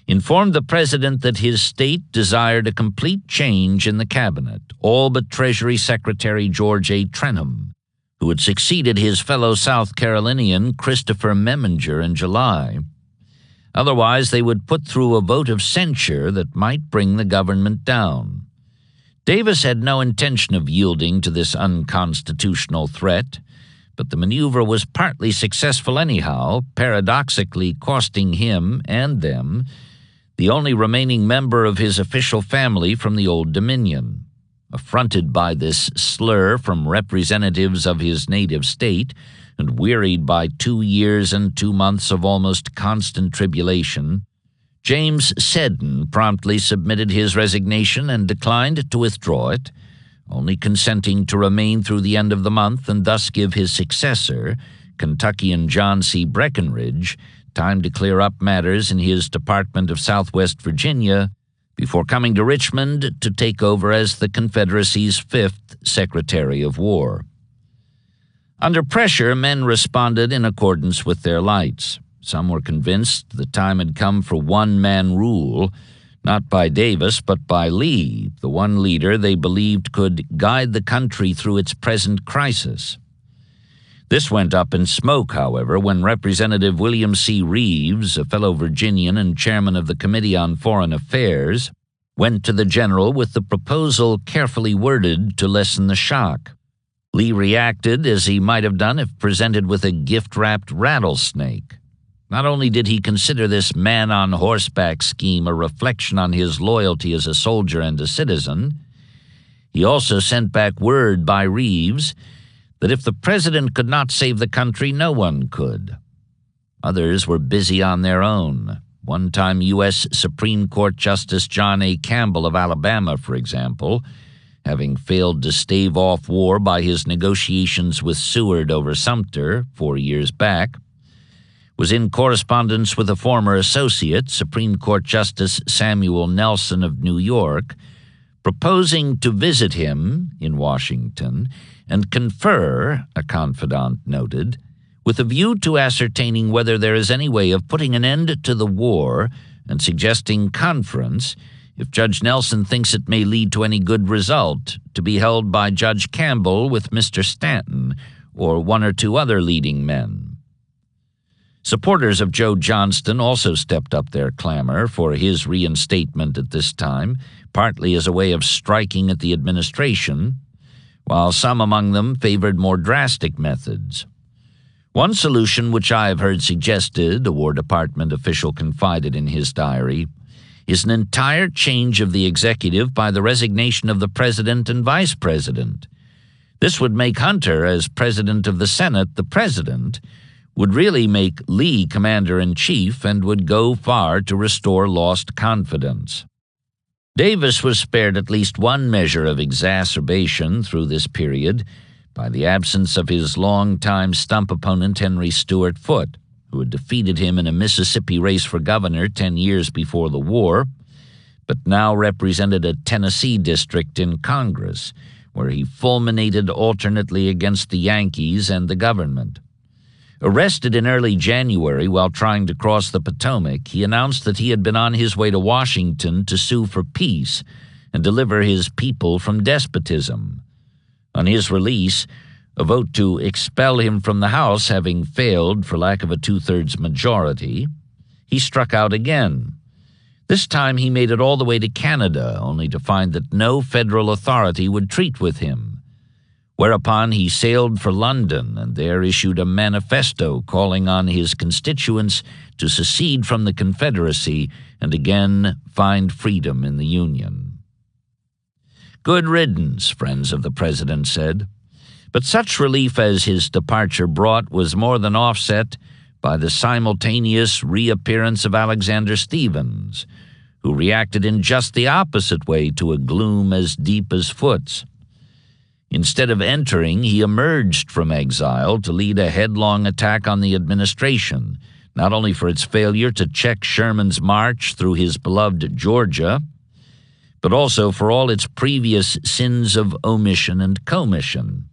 informed the president that his state desired a complete change in the cabinet, all but Treasury Secretary George A. Trenholm, who had succeeded his fellow South Carolinian Christopher Memminger in July. Otherwise, they would put through a vote of censure that might bring the government down. Davis had no intention of yielding to this unconstitutional threat, but the maneuver was partly successful anyhow, paradoxically costing him and them the only remaining member of his official family from the Old Dominion. Affronted by this slur from representatives of his native state, and wearied by 2 years and 2 months of almost constant tribulation, James Seddon promptly submitted his resignation and declined to withdraw it, only consenting to remain through the end of the month and thus give his successor, Kentuckian John C. Breckinridge, time to clear up matters in his Department of Southwest Virginia before coming to Richmond to take over as the Confederacy's 5th Secretary of War. Under pressure, men responded in accordance with their lights. Some were convinced the time had come for one-man rule, not by Davis but by Lee, the one leader they believed could guide the country through its present crisis. This went up in smoke, however, when Representative William C. Reeves, a fellow Virginian and chairman of the Committee on Foreign Affairs, went to the general with the proposal carefully worded to lessen the shock. Lee reacted as he might have done if presented with a gift-wrapped rattlesnake. Not only did he consider this man-on-horseback scheme a reflection on his loyalty as a soldier and a citizen, he also sent back word by Reeves that if the president could not save the country, no one could. Others were busy on their own. One-time U.S. Supreme Court Justice John A. Campbell of Alabama, for example, having failed to stave off war by his negotiations with Seward over Sumter 4 years back, was in correspondence with a former associate, Supreme Court Justice Samuel Nelson of New York, proposing to visit him in Washington and confer, a confidant noted, with a view to ascertaining whether there is any way of putting an end to the war and suggesting conference, if Judge Nelson thinks it may lead to any good result, to be held by Judge Campbell with Mr. Stanton or one or two other leading men. Supporters of Joe Johnston also stepped up their clamor for his reinstatement at this time, partly as a way of striking at the administration, while some among them favored more drastic methods. One solution which I have heard suggested, a War Department official confided in his diary, is an entire change of the executive by the resignation of the president and vice president. This would make Hunter, as president of the Senate, the president, would really make Lee commander-in-chief and would go far to restore lost confidence. Davis was spared at least one measure of exacerbation through this period by the absence of his longtime stump opponent Henry Stuart Foote, who had defeated him in a Mississippi race for governor 10 years before the war, but now represented a Tennessee district in Congress, where he fulminated alternately against the Yankees and the government. Arrested in early January while trying to cross the Potomac, he announced that he had been on his way to Washington to sue for peace and deliver his people from despotism. On his release, a vote to expel him from the House having failed for lack of a 2/3 majority, he struck out again. This time he made it all the way to Canada, only to find that no federal authority would treat with him. Whereupon he sailed for London and there issued a manifesto calling on his constituents to secede from the Confederacy and again find freedom in the Union. Good riddance, friends of the president said. But such relief as his departure brought was more than offset by the simultaneous reappearance of Alexander Stephens, who reacted in just the opposite way to a gloom as deep as Foote's. Instead of entering, he emerged from exile to lead a headlong attack on the administration, not only for its failure to check Sherman's march through his beloved Georgia, but also for all its previous sins of omission and commission.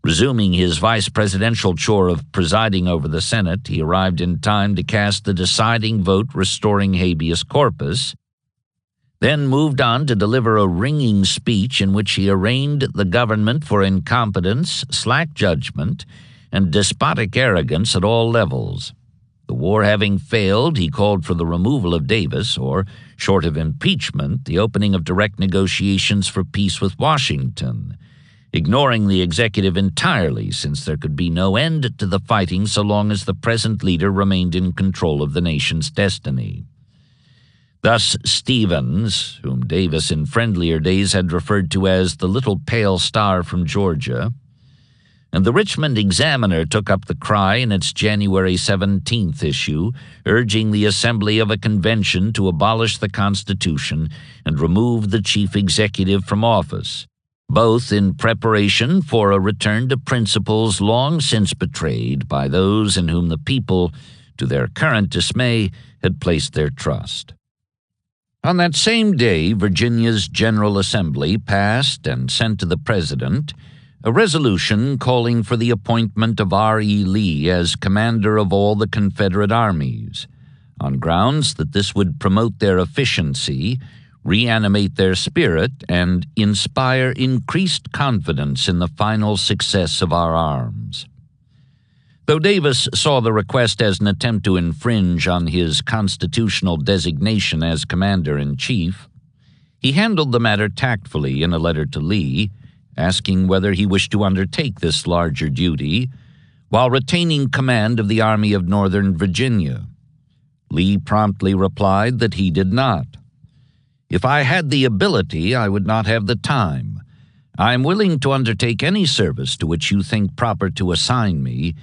Resuming his vice presidential chore of presiding over the Senate, he arrived in time to cast the deciding vote restoring habeas corpus, then moved on to deliver a ringing speech in which he arraigned the government for incompetence, slack judgment, and despotic arrogance at all levels. The war having failed, he called for the removal of Davis, or, short of impeachment, the opening of direct negotiations for peace with Washington, ignoring the executive entirely, since there could be no end to the fighting so long as the present leader remained in control of the nation's destiny. Thus Stevens, whom Davis in friendlier days had referred to as the little pale star from Georgia, and the Richmond Examiner took up the cry in its January 17th issue, urging the assembly of a convention to abolish the Constitution and remove the chief executive from office, both in preparation for a return to principles long since betrayed by those in whom the people, to their current dismay, had placed their trust. On that same day, Virginia's General Assembly passed and sent to the President a resolution calling for the appointment of R.E. Lee as commander of all the Confederate armies, on grounds that this would promote their efficiency, reanimate their spirit, and inspire increased confidence in the final success of our arms. Though Davis saw the request as an attempt to infringe on his constitutional designation as commander-in-chief, he handled the matter tactfully in a letter to Lee, asking whether he wished to undertake this larger duty while retaining command of the Army of Northern Virginia. Lee promptly replied that he did not. "If I had the ability, I would not have the time. I am willing to undertake any service to which you think proper to assign me,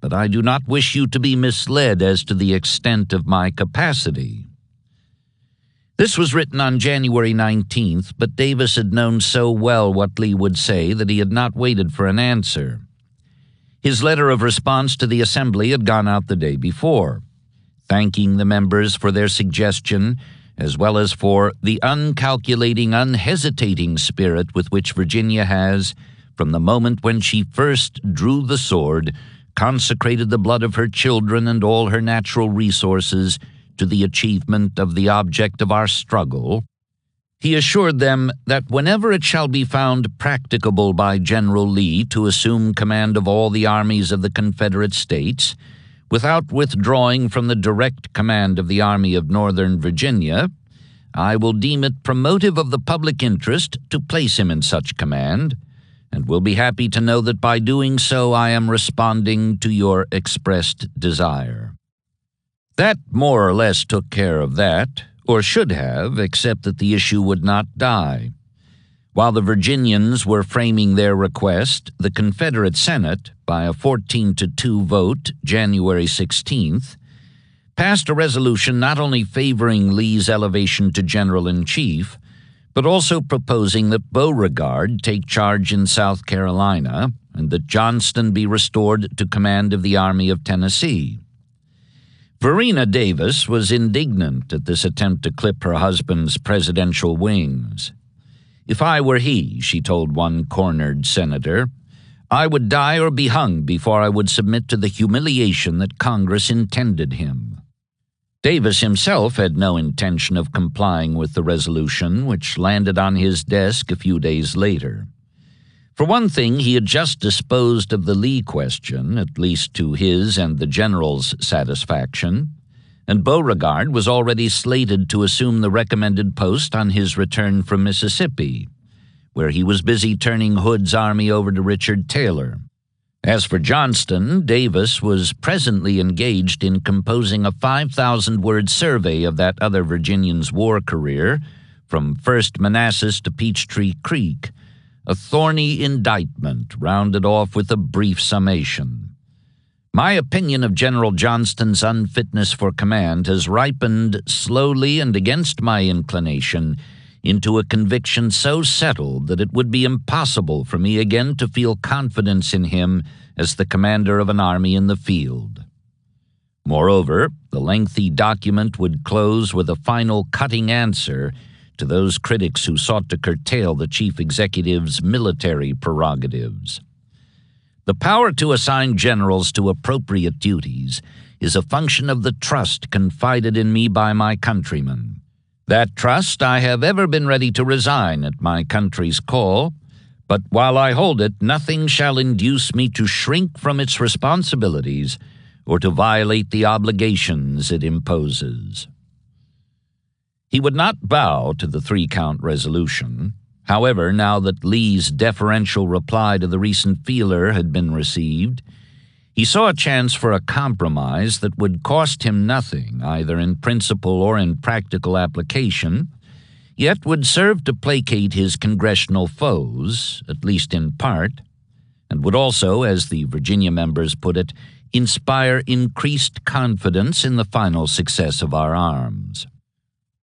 but I do not wish you to be misled as to the extent of my capacity." This was written on January 19th, but Davis had known so well what Lee would say that he had not waited for an answer. His letter of response to the Assembly had gone out the day before, thanking the members for their suggestion, as well as for the uncalculating, unhesitating spirit with which Virginia has, from the moment when she first drew the sword, consecrated the blood of her children and all her natural resources to the achievement of the object of our struggle. He assured them that whenever it shall be found practicable by General Lee to assume command of all the armies of the Confederate States, without withdrawing from the direct command of the Army of Northern Virginia, I will deem it promotive of the public interest to place him in such command, and will be happy to know that by doing so I am responding to your expressed desire. That more or less took care of that, or should have, except that the issue would not die. While the Virginians were framing their request, the Confederate Senate, by a 14-2 vote, January 16th, passed a resolution not only favoring Lee's elevation to General-in-Chief, but also proposing that Beauregard take charge in South Carolina and that Johnston be restored to command of the Army of Tennessee. Verena Davis was indignant at this attempt to clip her husband's presidential wings. "If I were he," she told one cornered senator, "I would die or be hung before I would submit to the humiliation that Congress intended him." Davis himself had no intention of complying with the resolution, which landed on his desk a few days later. For one thing, he had just disposed of the Lee question, at least to his and the general's satisfaction, and Beauregard was already slated to assume the recommended post on his return from Mississippi, where he was busy turning Hood's army over to Richard Taylor. As for Johnston, Davis was presently engaged in composing a 5,000-word survey of that other Virginian's war career, from First Manassas to Peachtree Creek, a thorny indictment rounded off with a brief summation. "My opinion of General Johnston's unfitness for command has ripened slowly and against my inclination into a conviction so settled that it would be impossible for me again to feel confidence in him as the commander of an army in the field." Moreover, the lengthy document would close with a final cutting answer to those critics who sought to curtail the chief executive's military prerogatives. "The power to assign generals to appropriate duties is a function of the trust confided in me by my countrymen. That trust I have ever been ready to resign at my country's call, but while I hold it, nothing shall induce me to shrink from its responsibilities or to violate the obligations it imposes." He would not bow to the three-count resolution. However, now that Lee's deferential reply to the recent feeler had been received, He saw a chance for a compromise that would cost him nothing, either in principle or in practical application, yet would serve to placate his congressional foes, at least in part, and would also, as the Virginia members put it, inspire increased confidence in the final success of our arms.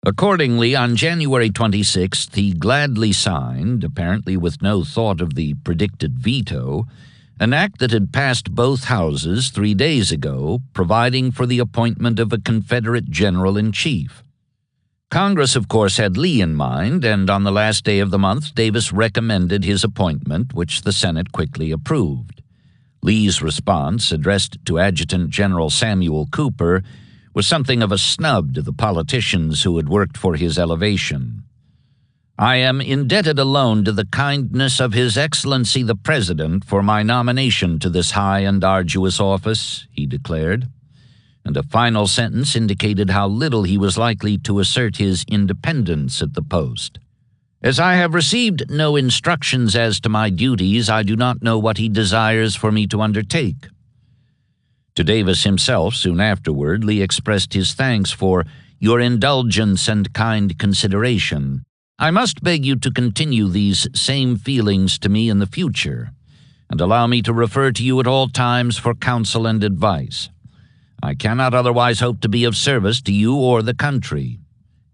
Accordingly, on January 26th, he gladly signed, apparently with no thought of the predicted veto, an act that had passed both houses 3 days ago, providing for the appointment of a Confederate general-in-chief. Congress, of course, had Lee in mind, and on the last day of the month, Davis recommended his appointment, which the Senate quickly approved. Lee's response, addressed to Adjutant General Samuel Cooper, was something of a snub to the politicians who had worked for his elevation. "I am indebted alone to the kindness of His Excellency the President for my nomination to this high and arduous office," he declared, and a final sentence indicated how little he was likely to assert his independence at the post. "As I have received no instructions as to my duties, I do not know what he desires for me to undertake." To Davis himself, soon afterward, Lee expressed his thanks for "your indulgence and kind consideration. I must beg you to continue these same feelings to me in the future, and allow me to refer to you at all times for counsel and advice. I cannot otherwise hope to be of service to you or the country.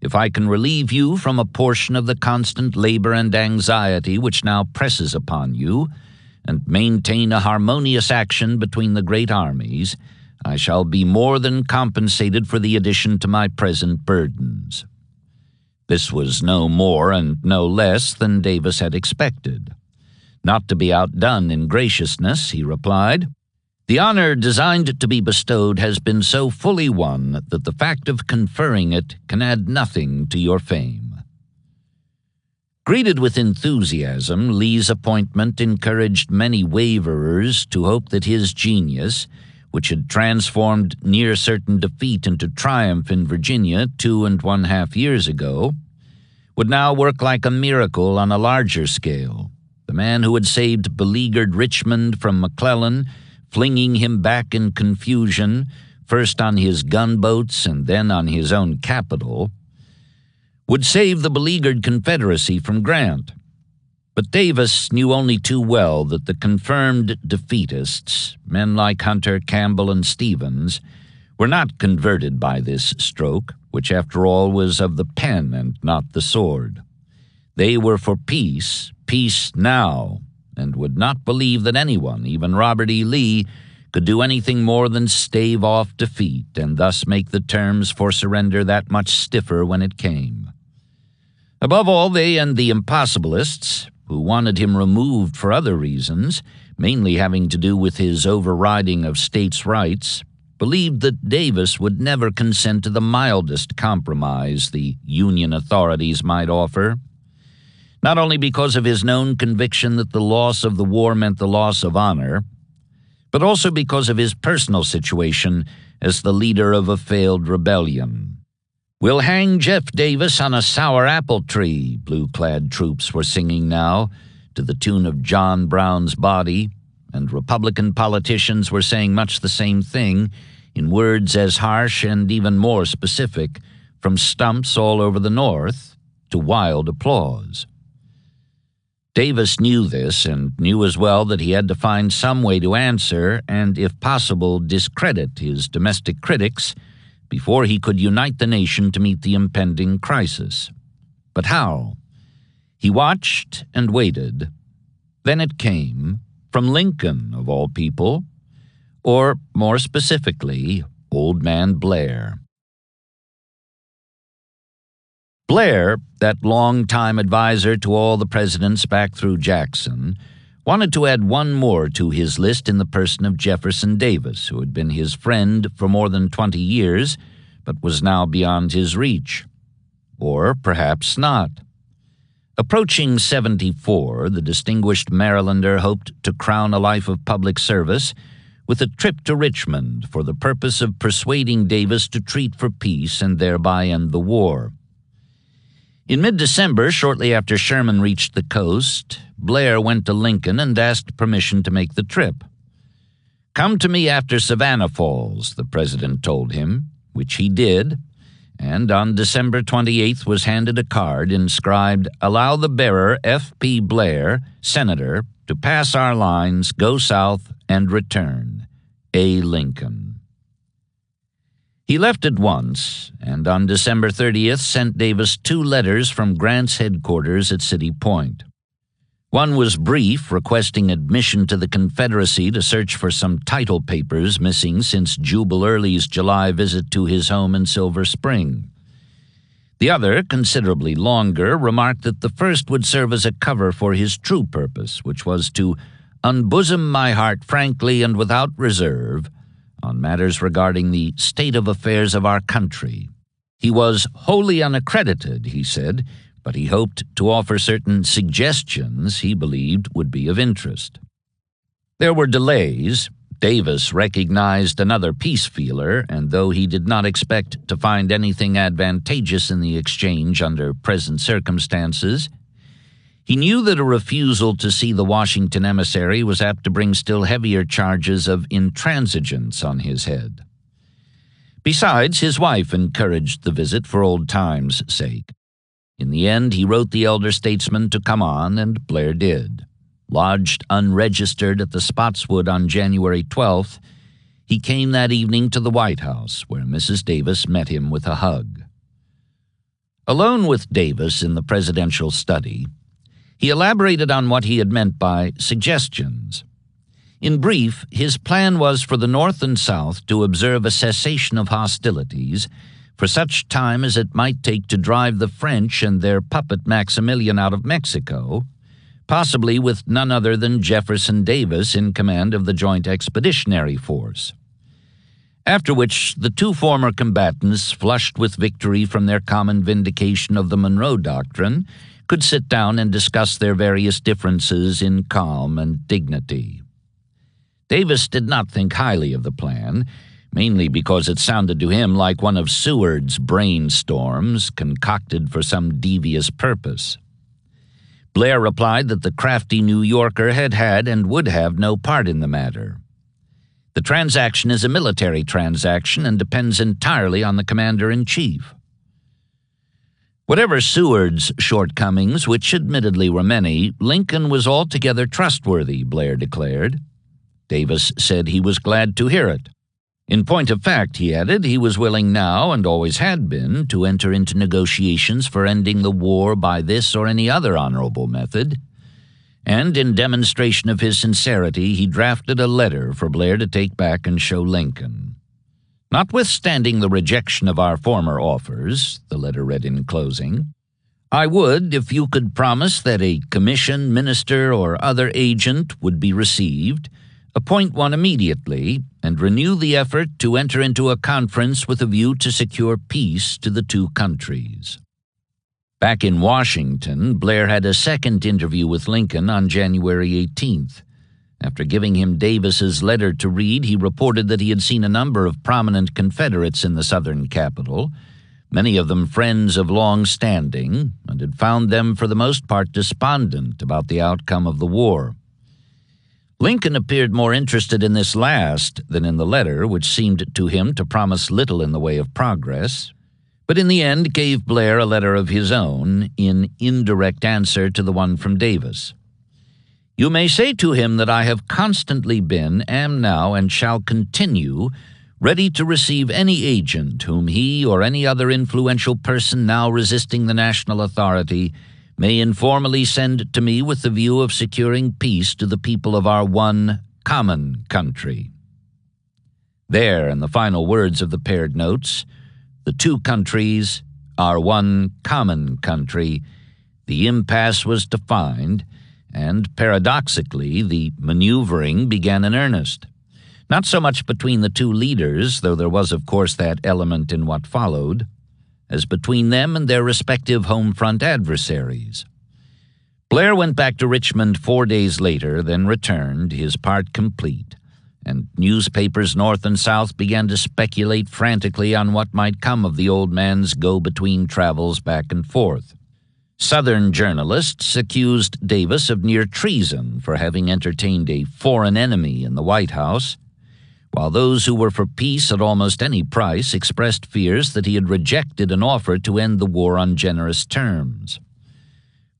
If I can relieve you from a portion of the constant labor and anxiety which now presses upon you, and maintain a harmonious action between the great armies, I shall be more than compensated for the addition to my present burdens." This was no more and no less than Davis had expected. Not to be outdone in graciousness, he replied, "The honor designed to be bestowed has been so fully won that the fact of conferring it can add nothing to your fame." Greeted with enthusiasm, Lee's appointment encouraged many waverers to hope that his genius, which had transformed near certain defeat into triumph in Virginia 2½ years ago, would now work like a miracle on a larger scale. The man who had saved beleaguered Richmond from McClellan, flinging him back in confusion, first on his gunboats and then on his own capital, would save the beleaguered Confederacy from Grant. But Davis knew only too well that the confirmed defeatists, men like Hunter, Campbell, and Stevens, were not converted by this stroke, which after all was of the pen and not the sword. They were for peace, peace now, and would not believe that anyone, even Robert E. Lee, could do anything more than stave off defeat and thus make the terms for surrender that much stiffer when it came. Above all, they and the impossibilists, who wanted him removed for other reasons, mainly having to do with his overriding of states' rights, believed that Davis would never consent to the mildest compromise the Union authorities might offer, not only because of his known conviction that the loss of the war meant the loss of honor, but also because of his personal situation as the leader of a failed rebellion. "We'll hang Jeff Davis on a sour apple tree," blue-clad troops were singing now, to the tune of John Brown's Body, and Republican politicians were saying much the same thing, in words as harsh and even more specific, from stumps all over the North to wild applause. Davis knew this, and knew as well that he had to find some way to answer and, if possible, discredit his domestic critics before he could unite the nation to meet the impending crisis. But how? He watched and waited. Then it came, from Lincoln, of all people, or, more specifically, Old Man Blair. Blair, that long-time advisor to all the presidents back through Jackson, wanted to add one more to his list in the person of Jefferson Davis, who had been his friend for more than 20 years, but was now beyond his reach. Or perhaps not. Approaching 74, the distinguished Marylander hoped to crown a life of public service with a trip to Richmond for the purpose of persuading Davis to treat for peace and thereby end the war. In mid-December, shortly after Sherman reached the coast, Blair went to Lincoln and asked permission to make the trip. "Come to me after Savannah falls," the president told him, which he did, and on December 28th was handed a card inscribed, "Allow the bearer, F.P. Blair, Senator, to pass our lines, go south, and return. A. Lincoln." He left at once, and on December 30th sent Davis 2 letters from Grant's headquarters at City Point. One was brief, requesting admission to the Confederacy to search for some title papers missing since Jubal Early's July visit to his home in Silver Spring. The other, considerably longer, remarked that the first would serve as a cover for his true purpose, which was to unbosom my heart frankly and without reserve on matters regarding the state of affairs of our country. He was wholly unaccredited, he said, but he hoped to offer certain suggestions he believed would be of interest. There were delays. Davis recognized another peace feeler, and though he did not expect to find anything advantageous in the exchange under present circumstances, he knew that a refusal to see the Washington emissary was apt to bring still heavier charges of intransigence on his head. Besides, his wife encouraged the visit for old times' sake. In the end, he wrote the elder statesman to come on, and Blair did. Lodged unregistered at the Spotswood on January 12th, he came that evening to the White House, where Mrs. Davis met him with a hug. Alone with Davis in the presidential study, he elaborated on what he had meant by suggestions. In brief, his plan was for the North and South to observe a cessation of hostilities for such time as it might take to drive the French and their puppet Maximilian out of Mexico, possibly with none other than Jefferson Davis in command of the Joint Expeditionary Force. After which the 2 former combatants, flushed with victory from their common vindication of the Monroe Doctrine, could sit down and discuss their various differences in calm and dignity. Davis did not think highly of the plan, mainly because it sounded to him like one of Seward's brainstorms concocted for some devious purpose. Blair replied that the crafty New Yorker had had and would have no part in the matter. The transaction is a military transaction and depends entirely on the commander-in-chief. Whatever Seward's shortcomings, which admittedly were many, Lincoln was altogether trustworthy, Blair declared. Davis said he was glad to hear it. In point of fact, he added, he was willing now, and always had been, to enter into negotiations for ending the war by this or any other honorable method, and in demonstration of his sincerity, he drafted a letter for Blair to take back and show Lincoln. "Notwithstanding the rejection of our former offers," the letter read in closing, "I would, if you could promise that a commission, minister, or other agent would be received, appoint one immediately, and renew the effort to enter into a conference with a view to secure peace to the 2 countries." Back in Washington, Blair had a second interview with Lincoln on January 18th. After giving him Davis's letter to read, he reported that he had seen a number of prominent Confederates in the Southern capital, many of them friends of long standing, and had found them for the most part despondent about the outcome of the war. Lincoln appeared more interested in this last than in the letter, which seemed to him to promise little in the way of progress, but in the end gave Blair a letter of his own in indirect answer to the one from Davis. "You may say to him that I have constantly been, am now, and shall continue ready to receive any agent whom he or any other influential person now resisting the national authority may informally send to me with the view of securing peace to the people of our one common country." There, in the final words of the paired notes, the 2 countries, our one common country, the impasse was defined, and paradoxically the maneuvering began in earnest. Not so much between the 2 leaders, though there was of course that element in what followed, as between them and their respective home front adversaries. Blair went back to Richmond 4 days later, then returned, his part complete, and newspapers north and south began to speculate frantically on what might come of the old man's go-between travels back and forth. Southern journalists accused Davis of near treason for having entertained a foreign enemy in the White House, while those who were for peace at almost any price expressed fears that he had rejected an offer to end the war on generous terms.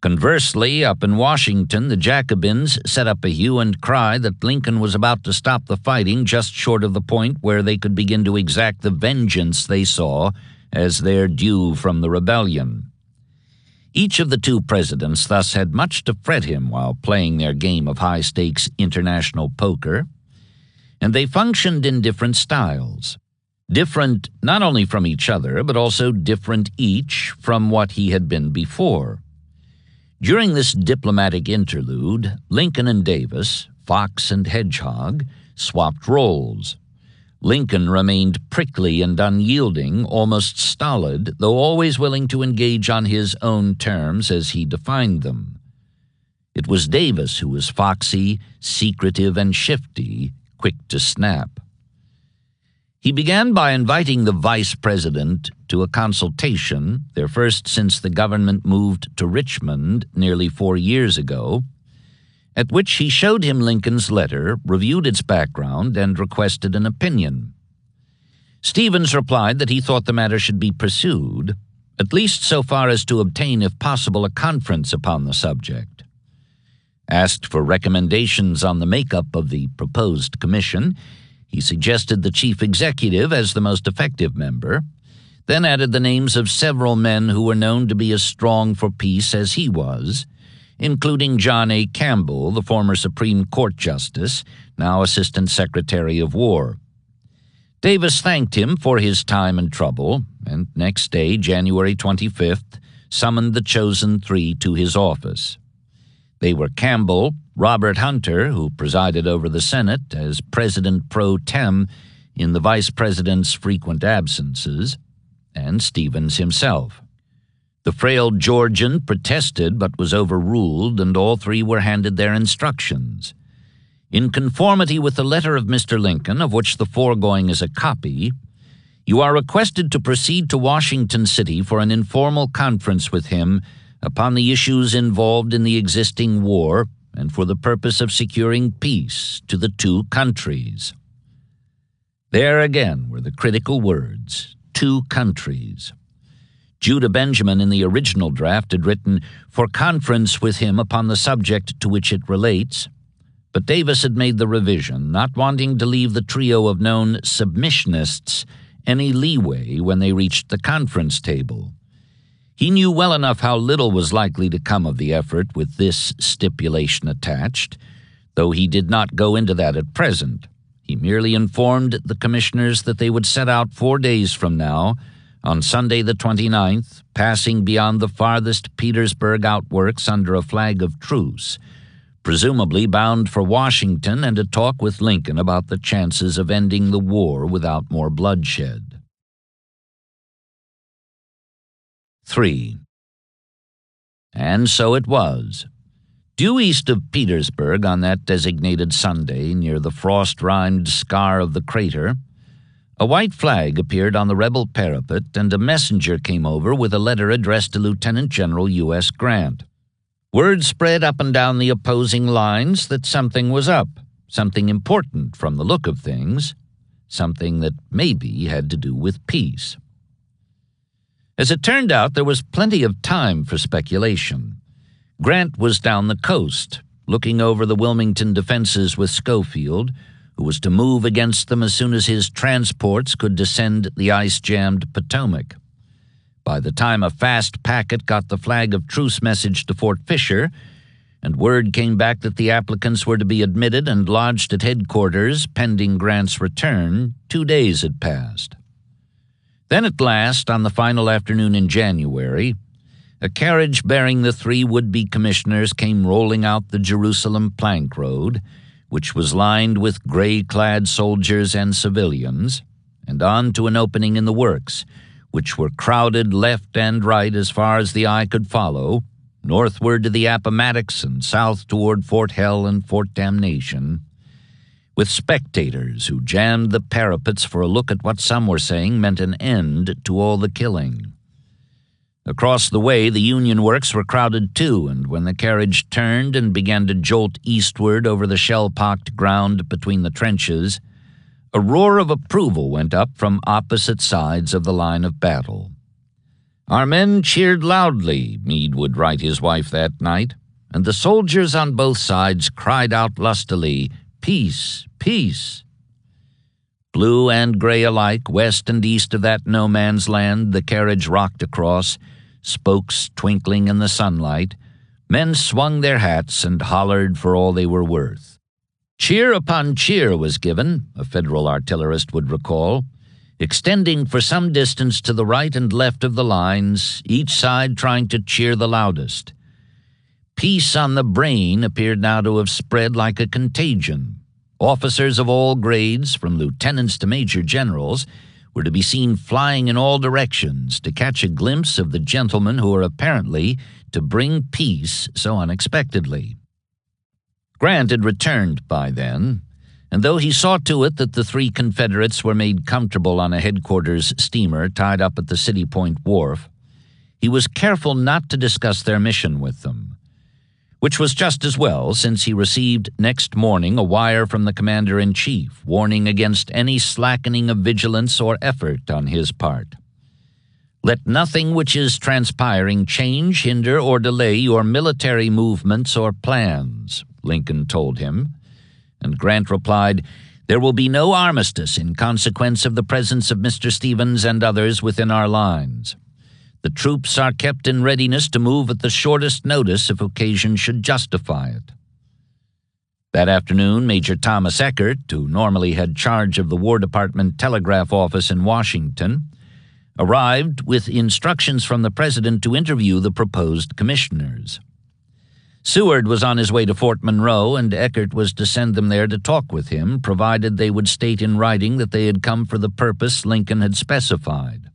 Conversely, up in Washington, the Jacobins set up a hue and cry that Lincoln was about to stop the fighting just short of the point where they could begin to exact the vengeance they saw as their due from the rebellion. Each of the two presidents thus had much to fret him while playing their game of high-stakes international poker, and they functioned in different styles, different not only from each other, but also different each from what he had been before. During this diplomatic interlude, Lincoln and Davis, fox and hedgehog, swapped roles. Lincoln remained prickly and unyielding, almost stolid, though always willing to engage on his own terms as he defined them. It was Davis who was foxy, secretive, and shifty, quick to snap. He began by inviting the vice president to a consultation, their first since the government moved to Richmond nearly 4 years ago, at which he showed him Lincoln's letter, reviewed its background, and requested an opinion. Stevens replied that he thought the matter should be pursued, at least so far as to obtain, if possible, a conference upon the subject. Asked for recommendations on the makeup of the proposed commission, he suggested the chief executive as the most effective member, then added the names of several men who were known to be as strong for peace as he was, including John A. Campbell, the former Supreme Court Justice, now Assistant Secretary of War. Davis thanked him for his time and trouble, and next day, January 25th, summoned the chosen three to his office. They were Campbell, Robert Hunter, who presided over the Senate as President pro tem in the Vice President's frequent absences, and Stevens himself. The frail Georgian protested but was overruled, and all three were handed their instructions. In conformity with the letter of Mr. Lincoln, of which the foregoing is a copy, you are requested to proceed to Washington City for an informal conference with him upon the issues involved in the existing war and for the purpose of securing peace to the two countries. There again were the critical words, two countries. Judah Benjamin in the original draft had written, for conference with him upon the subject to which it relates, but Davis had made the revision, not wanting to leave the trio of known submissionists any leeway when they reached the conference table. He knew well enough how little was likely to come of the effort with this stipulation attached, though he did not go into that at present. He merely informed the commissioners that they would set out 4 days from now, on Sunday the 29th, passing beyond the farthest Petersburg outworks under a flag of truce, presumably bound for Washington and to talk with Lincoln about the chances of ending the war without more bloodshed. 3. And so it was. Due east of Petersburg on that designated Sunday, near the frost-rimed scar of the crater, a white flag appeared on the rebel parapet, and a messenger came over with a letter addressed to Lieutenant General U.S. Grant. Word spread up and down the opposing lines that something was up, something important from the look of things, something that maybe had to do with peace. As it turned out, there was plenty of time for speculation. Grant was down the coast, looking over the Wilmington defenses with Schofield, who was to move against them as soon as his transports could descend the ice-jammed Potomac. By the time a fast packet got the flag of truce message to Fort Fisher, and word came back that the applicants were to be admitted and lodged at headquarters pending Grant's return, 2 days had passed. Then at last, on the final afternoon in January, a carriage bearing the three would-be commissioners came rolling out the Jerusalem plank road, which was lined with gray-clad soldiers and civilians, and on to an opening in the works, which were crowded left and right as far as the eye could follow, northward to the Appomattox and south toward Fort Hell and Fort Damnation, with spectators who jammed the parapets for a look at what some were saying meant an end to all the killing. Across the way, the Union works were crowded too, and when the carriage turned and began to jolt eastward over the shell-pocked ground between the trenches, A roar of approval went up from opposite sides of the line of battle. "Our men cheered loudly," Meade would write his wife that night, "and the soldiers on both sides cried out lustily, 'Peace, peace.'" Blue and gray alike, west and east of that no-man's land the carriage rocked across, spokes twinkling in the sunlight, men swung their hats and hollered for all they were worth. Cheer upon cheer was given, a Federal artillerist would recall, extending for some distance to the right and left of the lines, each side trying to cheer the loudest. Peace on the brain appeared now to have spread like a contagion. Officers of all grades, from lieutenants to major generals, were to be seen flying in all directions to catch a glimpse of the gentlemen who were apparently to bring peace so unexpectedly. Grant had returned by then, and though he saw to it that the three Confederates were made comfortable on a headquarters steamer tied up at the City Point wharf, he was careful not to discuss their mission with them, which was just as well, since he received next morning a wire from the commander-in-chief warning against any slackening of vigilance or effort on his part. "Let nothing which is transpiring change, hinder, or delay your military movements or plans," Lincoln told him, and Grant replied, "There will be no armistice in consequence of the presence of Mr. Stevens and others within our lines. The troops are kept in readiness to move at the shortest notice if occasion should justify it." That afternoon, Major Thomas Eckert, who normally had charge of the War Department telegraph office in Washington, arrived with instructions from the President to interview the proposed commissioners. Seward was on his way to Fort Monroe, and Eckert was to send them there to talk with him, provided they would state in writing that they had come for the purpose Lincoln had specified.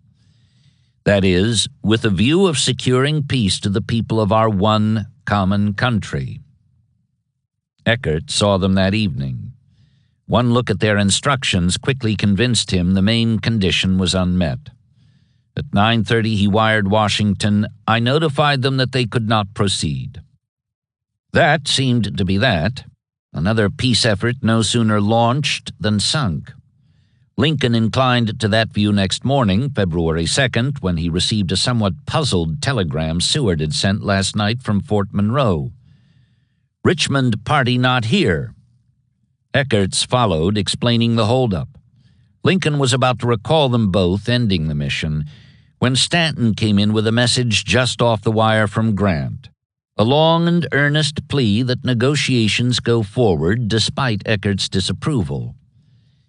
That is, with a view of securing peace to the people of our one common country. Eckert saw them that evening. One look at their instructions quickly convinced him the main condition was unmet. At 9:30 he wired Washington, "I notified them that they could not proceed." That seemed to be that. Another peace effort no sooner launched than sunk. Lincoln inclined to that view next morning, February 2nd, when he received a somewhat puzzled telegram Seward had sent last night from Fort Monroe. "Richmond party not here." Eckert's followed, explaining the holdup. Lincoln was about to recall them both, ending the mission, when Stanton came in with a message just off the wire from Grant. A long and earnest plea that negotiations go forward despite Eckert's disapproval.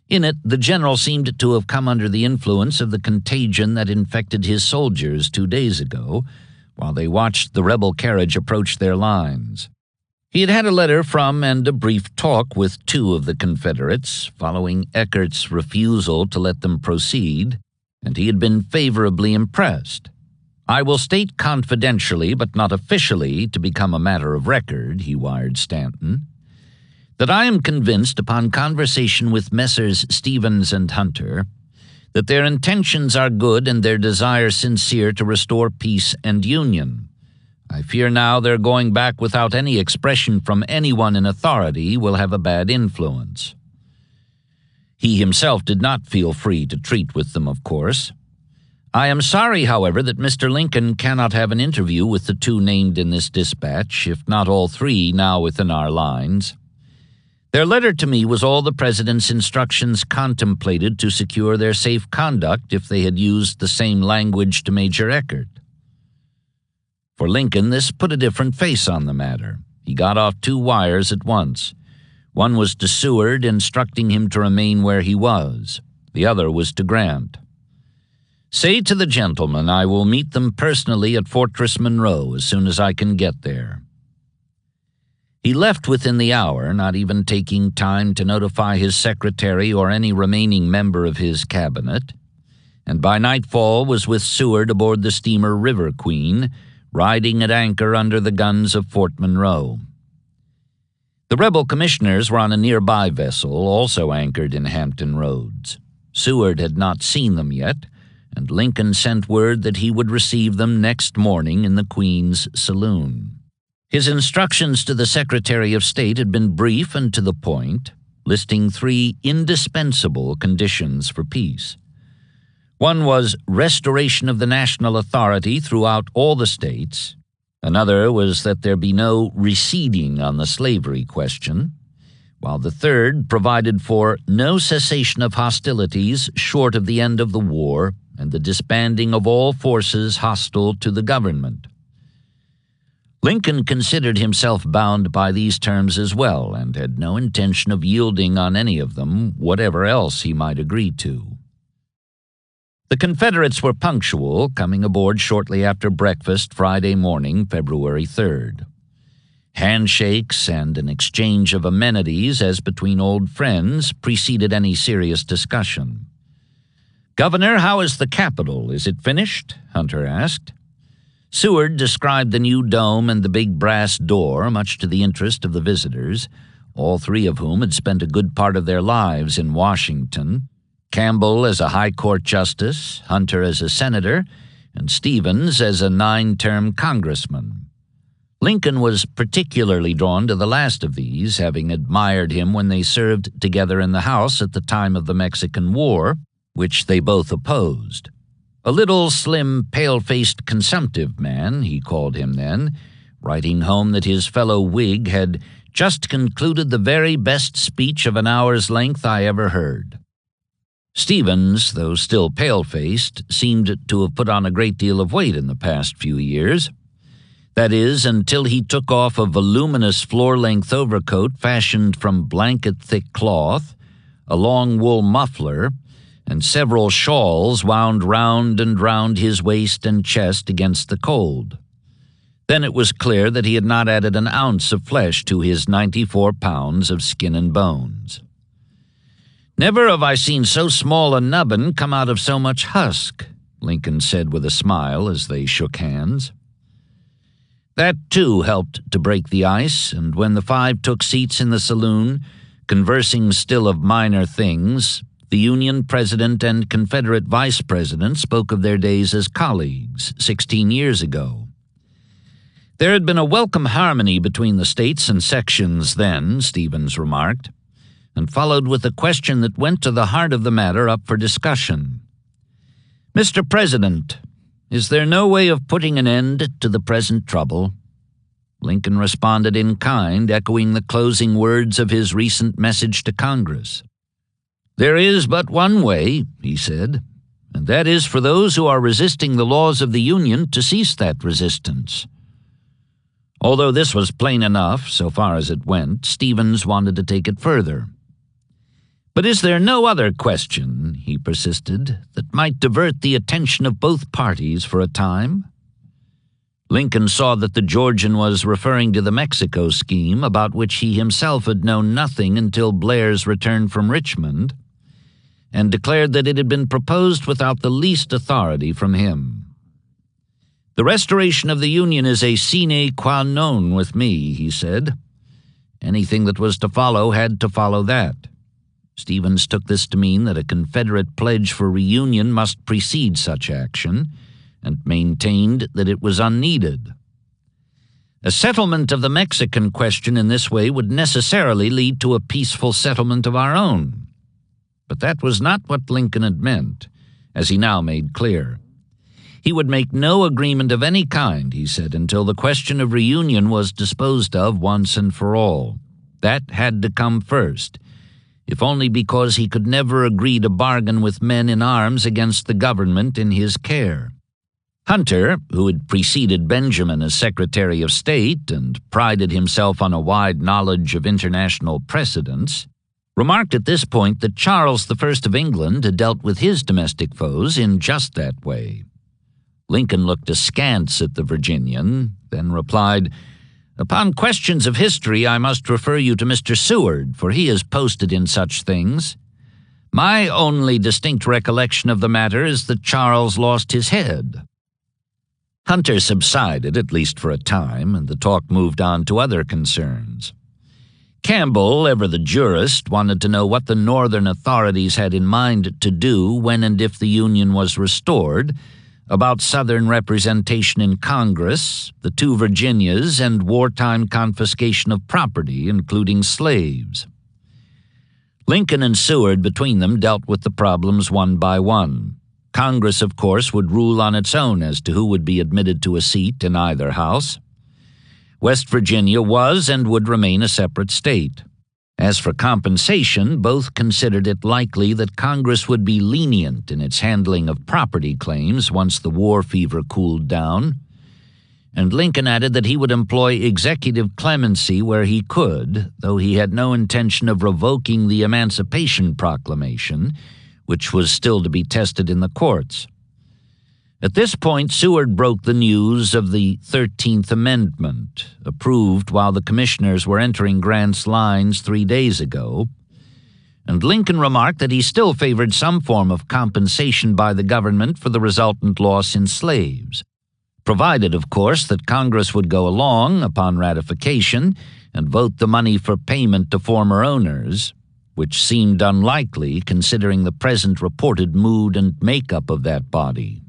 In it, the general seemed to have come under the influence of the contagion that infected his soldiers 2 days ago, while they watched the rebel carriage approach their lines. He had had a letter from and a brief talk with 2 of the Confederates, following Eckert's refusal to let them proceed, and he had been favorably impressed. "I will state confidentially, but not officially, to become a matter of record," he wired Stanton, "that I am convinced upon conversation with Messrs. Stevens and Hunter that their intentions are good and their desire sincere to restore peace and union. I fear now their going back without any expression from anyone in authority will have a bad influence." He himself did not feel free to treat with them, of course. "I am sorry, however, that Mr. Lincoln cannot have an interview with the 2 named in this dispatch, if not all 3 now within our lines. Their letter to me was all the President's instructions contemplated to secure their safe conduct if they had used the same language to Major Eckert." For Lincoln, this put a different face on the matter. He got off 2 wires at once. One was to Seward, instructing him to remain where he was. The other was to Grant. "Say to the gentlemen I will meet them personally at Fortress Monroe as soon as I can get there." He left within the hour, not even taking time to notify his secretary or any remaining member of his cabinet, and by nightfall was with Seward aboard the steamer River Queen, riding at anchor under the guns of Fort Monroe. The rebel commissioners were on a nearby vessel, also anchored in Hampton Roads. Seward had not seen them yet, and Lincoln sent word that he would receive them next morning in the Queen's saloon. His instructions to the Secretary of State had been brief and to the point. listing 3 indispensable conditions for peace. One was restoration of the national authority throughout all the states. Another was that there be no receding on the slavery question, while the third provided for no cessation of hostilities short of the end of the war and the disbanding of all forces hostile to the government. Lincoln considered himself bound by these terms as well and had no intention of yielding on any of them, whatever else he might agree to. The Confederates were punctual, coming aboard shortly after breakfast Friday morning, February 3rd. Handshakes and an exchange of amenities as between old friends preceded any serious discussion. "Governor, how is the Capitol? Is it finished?" Hunter asked. Seward described the new dome and the big brass door, much to the interest of the visitors, all 3 of whom had spent a good part of their lives in Washington, Campbell as a high court justice, Hunter as a senator, and Stevens as a 9-term congressman. Lincoln was particularly drawn to the last of these, having admired him when they served together in the House at the time of the Mexican War, which they both opposed. A little, slim, pale-faced, consumptive man, he called him then, writing home that his fellow Whig had just concluded the very best speech of an hour's length I ever heard. Stevens, though still pale-faced, seemed to have put on a great deal of weight in the past few years. That is, until he took off a voluminous floor-length overcoat fashioned from blanket-thick cloth, a long wool muffler, and several shawls wound round and round his waist and chest against the cold. Then it was clear that he had not added an ounce of flesh to his 94 pounds of skin and bones. "Never have I seen so small a nubbin come out of so much husk," Lincoln said with a smile as they shook hands. That, too, helped to break the ice, and when the 5 took seats in the saloon, conversing still of minor things, the Union president and Confederate vice president spoke of their days as colleagues 16 years ago. There had been a welcome harmony between the states and sections then, Stevens remarked, and followed with a question that went to the heart of the matter up for discussion. "Mr. President, is there no way of putting an end to the present trouble?" Lincoln responded in kind, echoing the closing words of his recent message to Congress. "There is but one way," he said, "and that is for those who are resisting the laws of the Union to cease that resistance." Although this was plain enough, so far as it went, Stevens wanted to take it further. "But is there no other question," he persisted, "that might divert the attention of both parties for a time?" Lincoln saw that the Georgian was referring to the Mexico scheme, about which he himself had known nothing until Blair's return from Richmond, and declared that it had been proposed without the least authority from him. "The restoration of the Union is a sine qua non with me," he said. Anything that was to follow had to follow that. Stevens took this to mean that a Confederate pledge for reunion must precede such action, and maintained that it was unneeded. A settlement of the Mexican question in this way would necessarily lead to a peaceful settlement of our own. But that was not what Lincoln had meant, as he now made clear. He would make no agreement of any kind, he said, until the question of reunion was disposed of once and for all. That had to come first, if only because he could never agree to bargain with men in arms against the government in his care. Hunter, who had preceded Benjamin as Secretary of State and prided himself on a wide knowledge of international precedents, remarked at this point that Charles I of England had dealt with his domestic foes in just that way. Lincoln looked askance at the Virginian, then replied, "Upon questions of history I must refer you to Mr. Seward, for he is posted in such things. My only distinct recollection of the matter is that Charles lost his head." Hunter subsided, at least for a time, and the talk moved on to other concerns. Campbell, ever the jurist, wanted to know what the Northern authorities had in mind to do when and if the Union was restored, about Southern representation in Congress, the 2 Virginias, and wartime confiscation of property, including slaves. Lincoln and Seward between them dealt with the problems one by one. Congress, of course, would rule on its own as to who would be admitted to a seat in either house. West Virginia was and would remain a separate state. As for compensation, both considered it likely that Congress would be lenient in its handling of property claims once the war fever cooled down, and Lincoln added that he would employ executive clemency where he could, though he had no intention of revoking the Emancipation Proclamation, which was still to be tested in the courts. At this point, Seward broke the news of the 13th Amendment, approved while the commissioners were entering Grant's lines 3 days ago, and Lincoln remarked that he still favored some form of compensation by the government for the resultant loss in slaves, provided, of course, that Congress would go along, upon ratification, and vote the money for payment to former owners, which seemed unlikely considering the present reported mood and makeup of that body.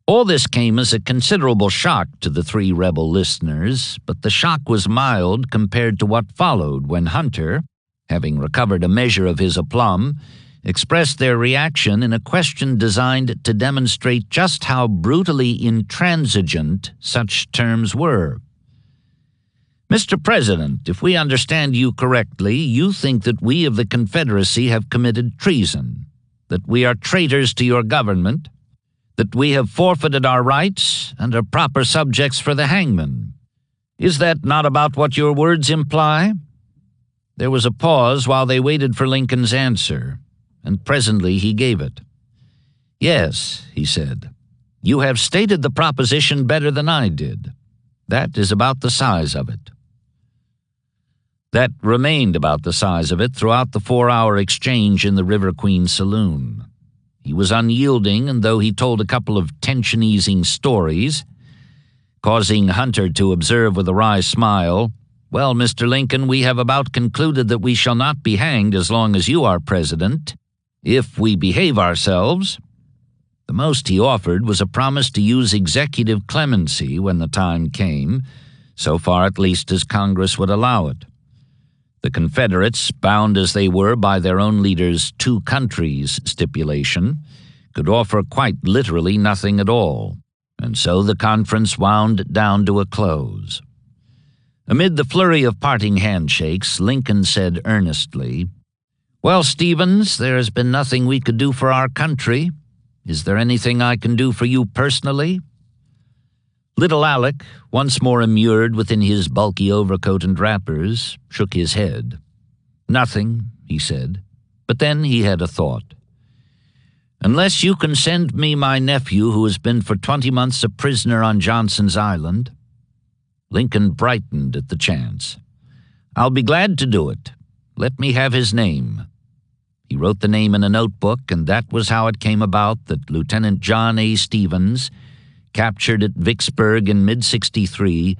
All this came as a considerable shock to the three rebel listeners, but the shock was mild compared to what followed when Hunter, having recovered a measure of his aplomb, expressed their reaction in a question designed to demonstrate just how brutally intransigent such terms were. "Mr. President, if we understand you correctly, you think that we of the Confederacy have committed treason, that we are traitors to your government, that we have forfeited our rights and are proper subjects for the hangman. Is that not about what your words imply?" There was a pause while they waited for Lincoln's answer, and presently he gave it. "Yes," he said, "you have stated the proposition better than I did. That is about the size of it." That remained about the size of it throughout the 4-hour exchange in the River Queen saloon. He was unyielding, and though he told a couple of tension-easing stories, causing Hunter to observe with a wry smile, "Well, Mr. Lincoln, we have about concluded that we shall not be hanged as long as you are president, if we behave ourselves," the most he offered was a promise to use executive clemency when the time came, so far at least as Congress would allow it. The Confederates, bound as they were by their own leader's two countries stipulation, could offer quite literally nothing at all, and so the conference wound down to a close. Amid the flurry of parting handshakes, Lincoln said earnestly, "Well, Stevens, there has been nothing we could do for our country. Is there anything I can do for you personally?" Little Alec, once more immured within his bulky overcoat and wrappers, shook his head. "Nothing," he said, but then he had a thought. "Unless you can send me my nephew who has been for 20 months a prisoner on Johnston's Island." Lincoln brightened at the chance. "I'll be glad to do it. Let me have his name." He wrote the name in a notebook, and that was how it came about that Lieutenant John A. Stevens, captured at Vicksburg in mid-63,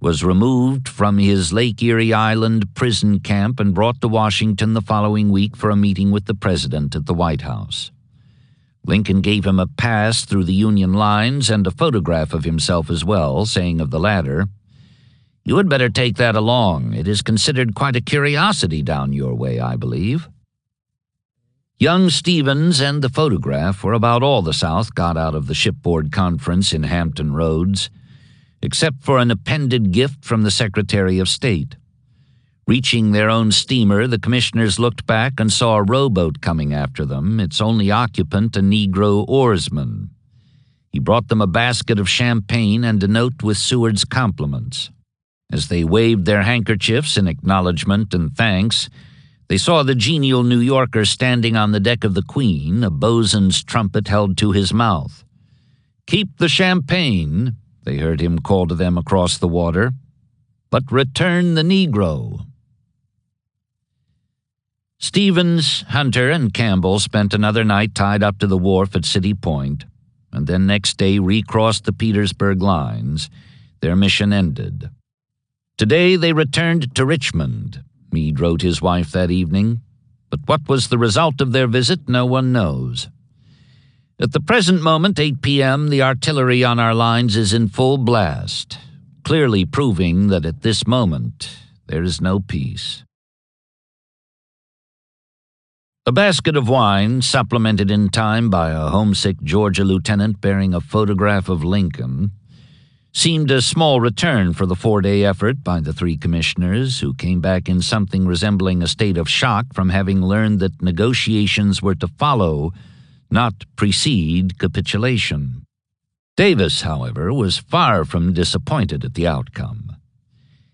was removed from his Lake Erie Island prison camp and brought to Washington the following week for a meeting with the President at the White House. Lincoln gave him a pass through the Union lines and a photograph of himself as well, saying of the latter, "You had better take that along. It is considered quite a curiosity down your way, I believe." Young Stevens and the photograph were about all the South got out of the shipboard conference in Hampton Roads, except for an appended gift from the Secretary of State. Reaching their own steamer, the commissioners looked back and saw a rowboat coming after them, its only occupant a Negro oarsman. He brought them a basket of champagne and a note with Seward's compliments. As they waved their handkerchiefs in acknowledgment and thanks, they saw the genial New Yorker standing on the deck of the Queen, a bosun's trumpet held to his mouth. "Keep the champagne," they heard him call to them across the water, "but return the Negro." Stevens, Hunter, and Campbell spent another night tied up to the wharf at City Point, and then next day recrossed the Petersburg lines, their mission ended. Today they returned to Richmond, Meade wrote his wife that evening, but what was the result of their visit no one knows. At the present moment, 8 p.m., the artillery on our lines is in full blast, clearly proving that at this moment there is no peace. A basket of wine, supplemented in time by a homesick Georgia lieutenant bearing a photograph of Lincoln, seemed a small return for the 4-day effort by the 3 commissioners, who came back in something resembling a state of shock from having learned that negotiations were to follow, not precede, capitulation. Davis, however, was far from disappointed at the outcome.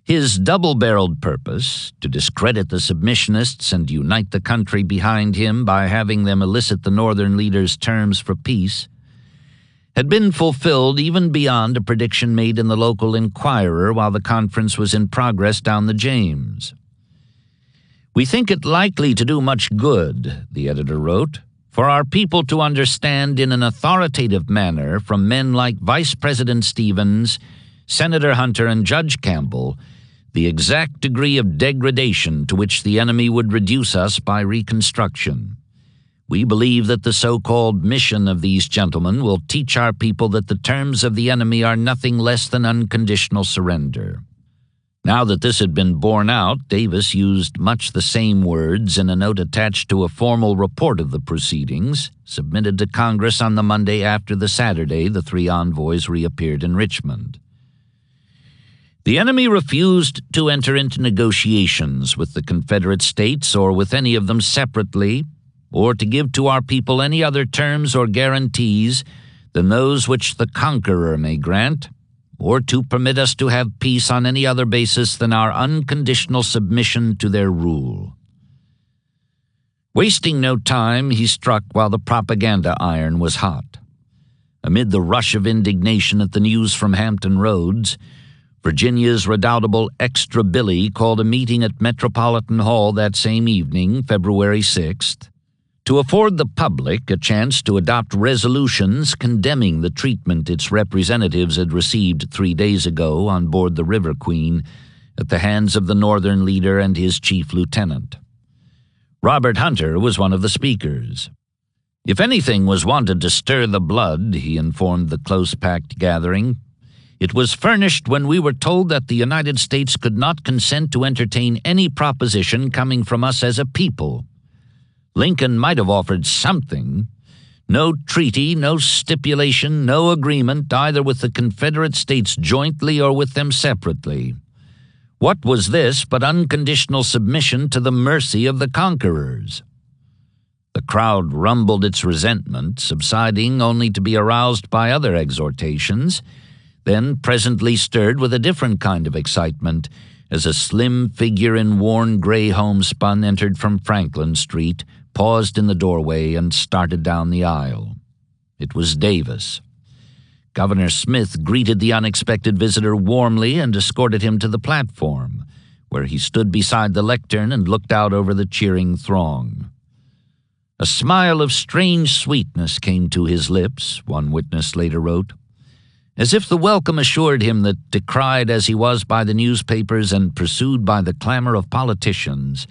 His double-barreled purpose, to discredit the submissionists and unite the country behind him by having them elicit the Northern leaders' terms for peace, had been fulfilled even beyond a prediction made in the local Inquirer while the conference was in progress down the James. "We think it likely to do much good," the editor wrote, "for our people to understand in an authoritative manner from men like Vice President Stevens, Senator Hunter, and Judge Campbell the exact degree of degradation to which the enemy would reduce us by reconstruction. We believe that the so-called mission of these gentlemen will teach our people that the terms of the enemy are nothing less than unconditional surrender." Now that this had been borne out, Davis used much the same words in a note attached to a formal report of the proceedings, submitted to Congress on the Monday after the Saturday the 3 envoys reappeared in Richmond. "The enemy refused to enter into negotiations with the Confederate States or with any of them separately, or to give to our people any other terms or guarantees than those which the conqueror may grant, or to permit us to have peace on any other basis than our unconditional submission to their rule." Wasting no time, he struck while the propaganda iron was hot. Amid the rush of indignation at the news from Hampton Roads, Virginia's redoubtable Extra Billy called a meeting at Metropolitan Hall that same evening, February 6th, to afford the public a chance to adopt resolutions condemning the treatment its representatives had received 3 days ago on board the River Queen at the hands of the Northern leader and his chief lieutenant. Robert Hunter was one of the speakers. If anything was wanted to stir the blood, he informed the close-packed gathering, it was furnished when we were told that the United States could not consent to entertain any proposition coming from us as a people. Lincoln might have offered something. No treaty, no stipulation, no agreement, either with the Confederate States jointly or with them separately. What was this but unconditional submission to the mercy of the conquerors? The crowd rumbled its resentment, subsiding only to be aroused by other exhortations, then presently stirred with a different kind of excitement as a slim figure in worn gray homespun entered from Franklin Street, paused in the doorway, and started down the aisle. It was Davis. Governor Smith greeted the unexpected visitor warmly and escorted him to the platform, where he stood beside the lectern and looked out over the cheering throng. A smile of strange sweetness came to his lips, one witness later wrote, as if the welcome assured him that, decried as he was by the newspapers and pursued by the clamor of politicians,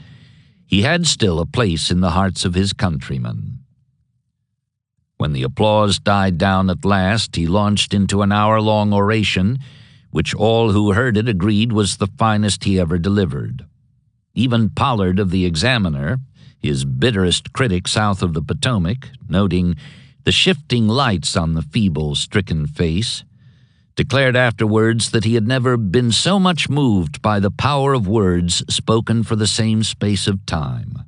he had still a place in the hearts of his countrymen. When the applause died down at last, he launched into an hour-long oration, which all who heard it agreed was the finest he ever delivered. Even Pollard of the Examiner, his bitterest critic south of the Potomac, noting the shifting lights on the feeble, stricken face, declared afterwards that he had never been so much moved by the power of words spoken for the same space of time.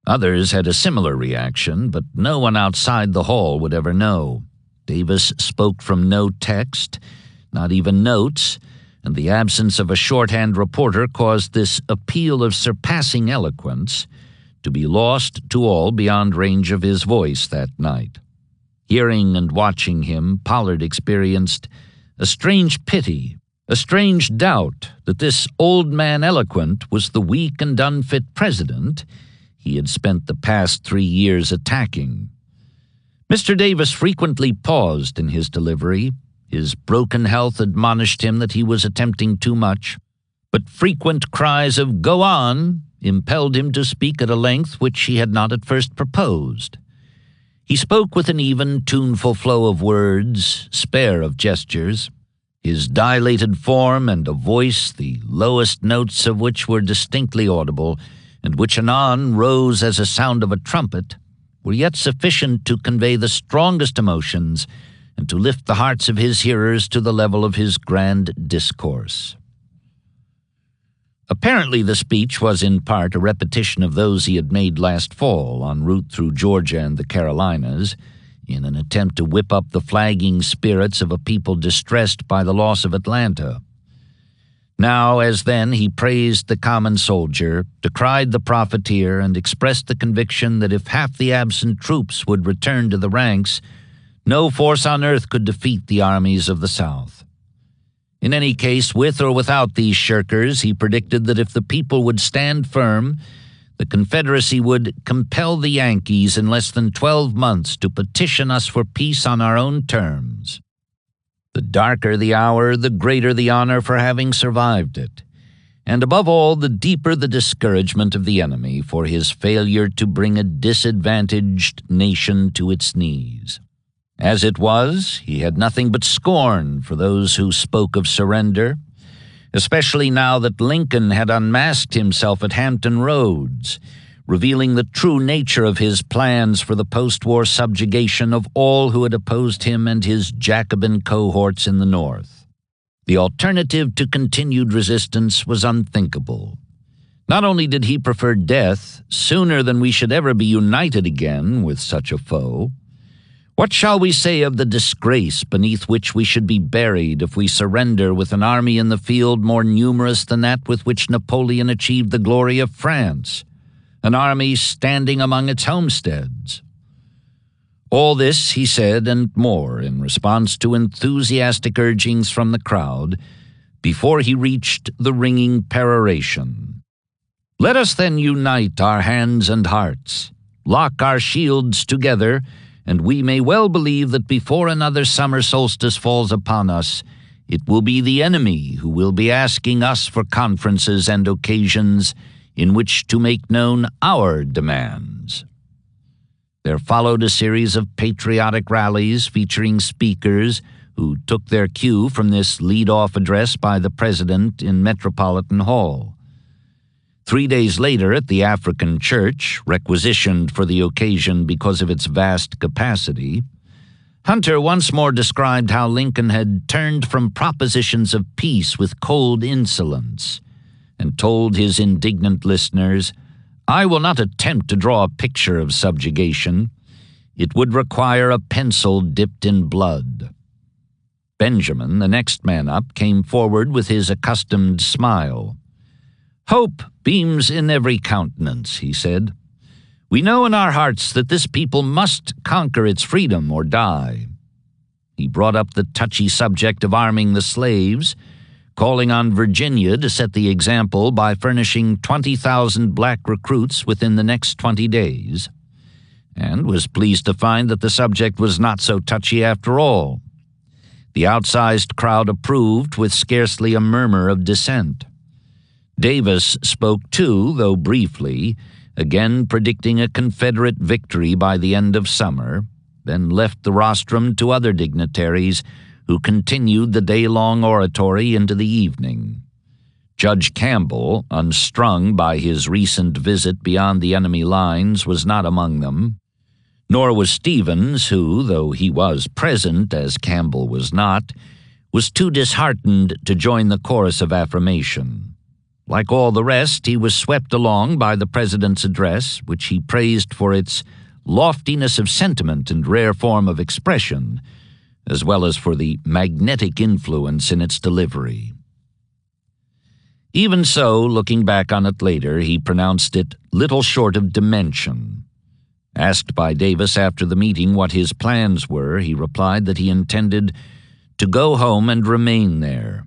Others had a similar reaction, but no one outside the hall would ever know. Davis spoke from no text, not even notes, and the absence of a shorthand reporter caused this appeal of surpassing eloquence to be lost to all beyond range of his voice that night. Hearing and watching him, Pollard experienced a strange pity, a strange doubt that this old man eloquent was the weak and unfit president he had spent the past 3 years attacking. Mr. Davis frequently paused in his delivery. His broken health admonished him that he was attempting too much, but frequent cries of "Go on!" impelled him to speak at a length which he had not at first proposed. He spoke with an even, tuneful flow of words, spare of gestures. His dilated form and a voice, the lowest notes of which were distinctly audible, and which anon rose as a sound of a trumpet, were yet sufficient to convey the strongest emotions and to lift the hearts of his hearers to the level of his grand discourse. Apparently the speech was in part a repetition of those he had made last fall en route through Georgia and the Carolinas, in an attempt to whip up the flagging spirits of a people distressed by the loss of Atlanta. Now, as then, he praised the common soldier, decried the profiteer, and expressed the conviction that if half the absent troops would return to the ranks, no force on earth could defeat the armies of the South. In any case, with or without these shirkers, he predicted that if the people would stand firm, the Confederacy would compel the Yankees in less than 12 months to petition us for peace on our own terms. The darker the hour, the greater the honor for having survived it, and above all, the deeper the discouragement of the enemy for his failure to bring a disadvantaged nation to its knees. As it was, he had nothing but scorn for those who spoke of surrender, especially now that Lincoln had unmasked himself at Hampton Roads, revealing the true nature of his plans for the post-war subjugation of all who had opposed him and his Jacobin cohorts in the North. The alternative to continued resistance was unthinkable. Not only did he prefer death sooner than we should ever be united again with such a foe, what shall we say of the disgrace beneath which we should be buried if we surrender with an army in the field more numerous than that with which Napoleon achieved the glory of France, an army standing among its homesteads? All this he said and more in response to enthusiastic urgings from the crowd before he reached the ringing peroration. Let us then unite our hands and hearts, lock our shields together, and we may well believe that before another summer solstice falls upon us, it will be the enemy who will be asking us for conferences and occasions in which to make known our demands. There followed a series of patriotic rallies featuring speakers who took their cue from this lead-off address by the President in Metropolitan Hall. 3 days later, at the African Church, requisitioned for the occasion because of its vast capacity, Hunter once more described how Lincoln had turned from propositions of peace with cold insolence, and told his indignant listeners, "I will not attempt to draw a picture of subjugation. It would require a pencil dipped in blood." Benjamin, the next man up, came forward with his accustomed smile. "Hope beams in every countenance," he said. "We know in our hearts that this people must conquer its freedom or die." He brought up the touchy subject of arming the slaves, calling on Virginia to set the example by furnishing 20,000 black recruits within the next 20 days, and was pleased to find that the subject was not so touchy after all. The outsized crowd approved with scarcely a murmur of dissent. Davis spoke too, though briefly, again predicting a Confederate victory by the end of summer, then left the rostrum to other dignitaries who continued the day-long oratory into the evening. Judge Campbell, unstrung by his recent visit beyond the enemy lines, was not among them, nor was Stevens, who, though he was present as Campbell was not, was too disheartened to join the chorus of affirmation. Like all the rest, he was swept along by the President's address, which he praised for its loftiness of sentiment and rare form of expression, as well as for the magnetic influence in its delivery. Even so, looking back on it later, he pronounced it little short of dementia. Asked by Davis after the meeting what his plans were, he replied that he intended to go home and remain there.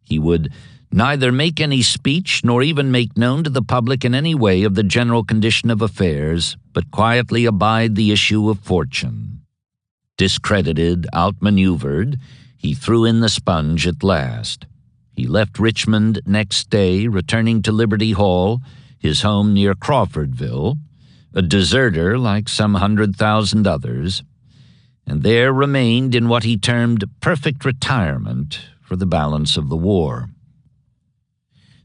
He would neither make any speech nor even make known to the public in any way of the general condition of affairs, but quietly abide the issue of fortune. Discredited, outmaneuvered, he threw in the sponge at last. He left Richmond next day, returning to Liberty Hall, his home near Crawfordville, a deserter like some 100,000 others, and there remained in what he termed perfect retirement for the balance of the war.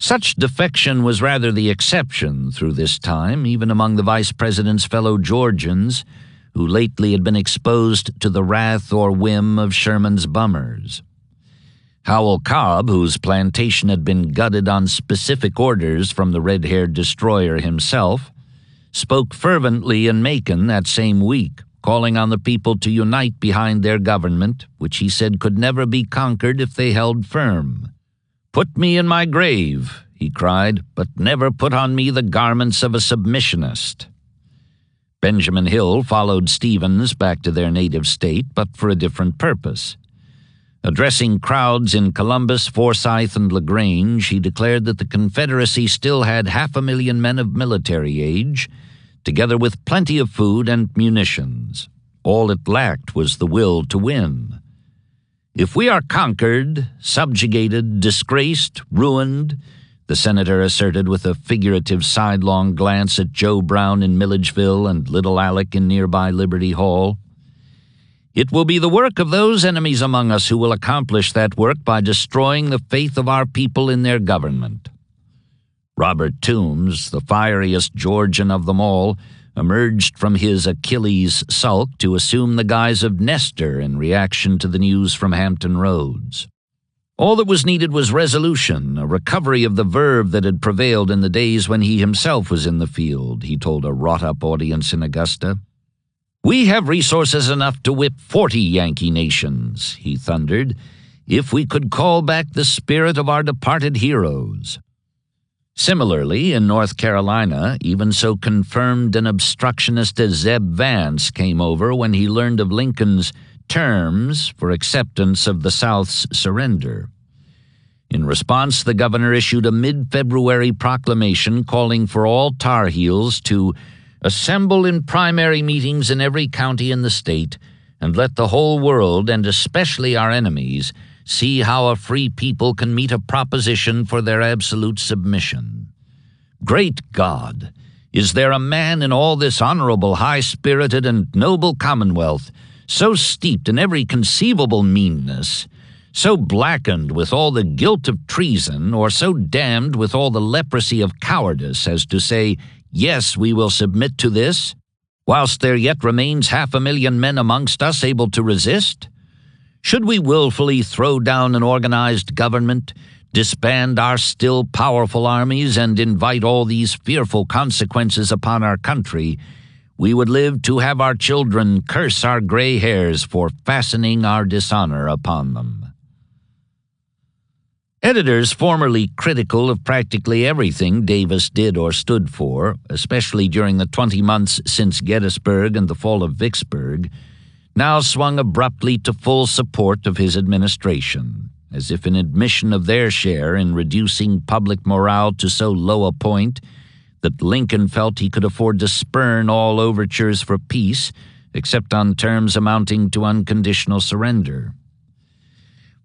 Such defection was rather the exception through this time, even among the vice president's fellow Georgians, who lately had been exposed to the wrath or whim of Sherman's bummers. Howell Cobb, whose plantation had been gutted on specific orders from the red-haired destroyer himself, spoke fervently in Macon that same week, calling on the people to unite behind their government, which he said could never be conquered if they held firm. "Put me in my grave," he cried, "but never put on me the garments of a submissionist." Benjamin Hill followed Stevens back to their native state, but for a different purpose. Addressing crowds in Columbus, Forsyth, and LaGrange, he declared that the Confederacy still had 500,000 men of military age, together with plenty of food and munitions. All it lacked was the will to win. "If we are conquered, subjugated, disgraced, ruined," the senator asserted with a figurative sidelong glance at Joe Brown in Milledgeville and Little Alec in nearby Liberty Hall, "it will be the work of those enemies among us who will accomplish that work by destroying the faith of our people in their government." Robert Toombs, the fieriest Georgian of them all, emerged from his Achilles sulk to assume the guise of Nestor in reaction to the news from Hampton Roads. All that was needed was resolution, a recovery of the verve that had prevailed in the days when he himself was in the field, he told a wrought-up audience in Augusta. "We have resources enough to whip 40 Yankee nations," he thundered, "if we could call back the spirit of our departed heroes." Similarly, in North Carolina, even so confirmed an obstructionist as Zeb Vance came over when he learned of Lincoln's terms for acceptance of the South's surrender. In response, the governor issued a mid-February proclamation calling for all Tar Heels to assemble in primary meetings in every county in the state and let the whole world, and especially our enemies, see how a free people can meet a proposition for their absolute submission. Great God! Is there a man in all this honorable, high-spirited, and noble commonwealth so steeped in every conceivable meanness, so blackened with all the guilt of treason, or so damned with all the leprosy of cowardice as to say, "Yes, we will submit to this," whilst there yet remains 500,000 men amongst us able to resist? Should we willfully throw down an organized government, disband our still powerful armies, and invite all these fearful consequences upon our country, we would live to have our children curse our gray hairs for fastening our dishonor upon them. Editors formerly critical of practically everything Davis did or stood for, especially during the 20 months since Gettysburg and the fall of Vicksburg, now swung abruptly to full support of his administration, as if in admission of their share in reducing public morale to so low a point that Lincoln felt he could afford to spurn all overtures for peace except on terms amounting to unconditional surrender.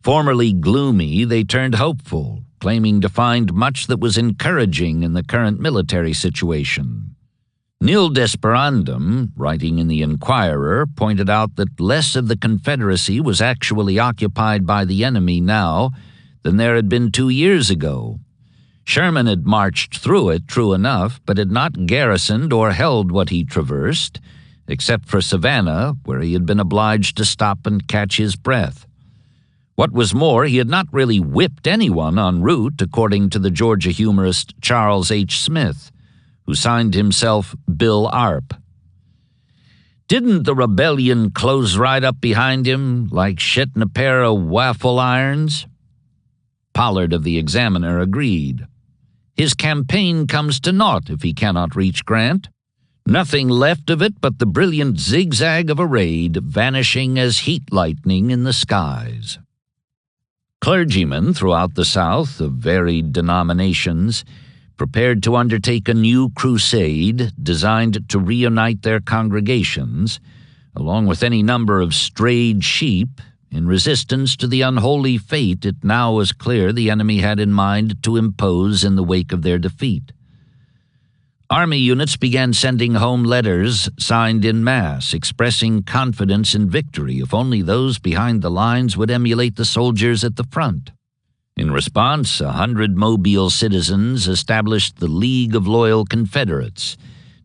Formerly gloomy, they turned hopeful, claiming to find much that was encouraging in the current military situation. Nil Desperandum, writing in the Inquirer, pointed out that less of the Confederacy was actually occupied by the enemy now than there had been 2 years ago. Sherman had marched through it, true enough, but had not garrisoned or held what he traversed, except for Savannah, where he had been obliged to stop and catch his breath. What was more, he had not really whipped anyone en route, according to the Georgia humorist Charles H. Smith, who signed himself Bill Arp. Didn't the rebellion close right up behind him like shit in a pair of waffle irons? Pollard of the Examiner agreed. His campaign comes to naught if he cannot reach Grant. Nothing left of it but the brilliant zigzag of a raid, vanishing as heat lightning in the skies. Clergymen throughout the South, of varied denominations, prepared to undertake a new crusade designed to reunite their congregations, along with any number of strayed sheep, in resistance to the unholy fate it now was clear the enemy had in mind to impose in the wake of their defeat. Army units began sending home letters signed in mass, expressing confidence in victory if only those behind the lines would emulate the soldiers at the front. In response, 100 Mobile citizens established the League of Loyal Confederates,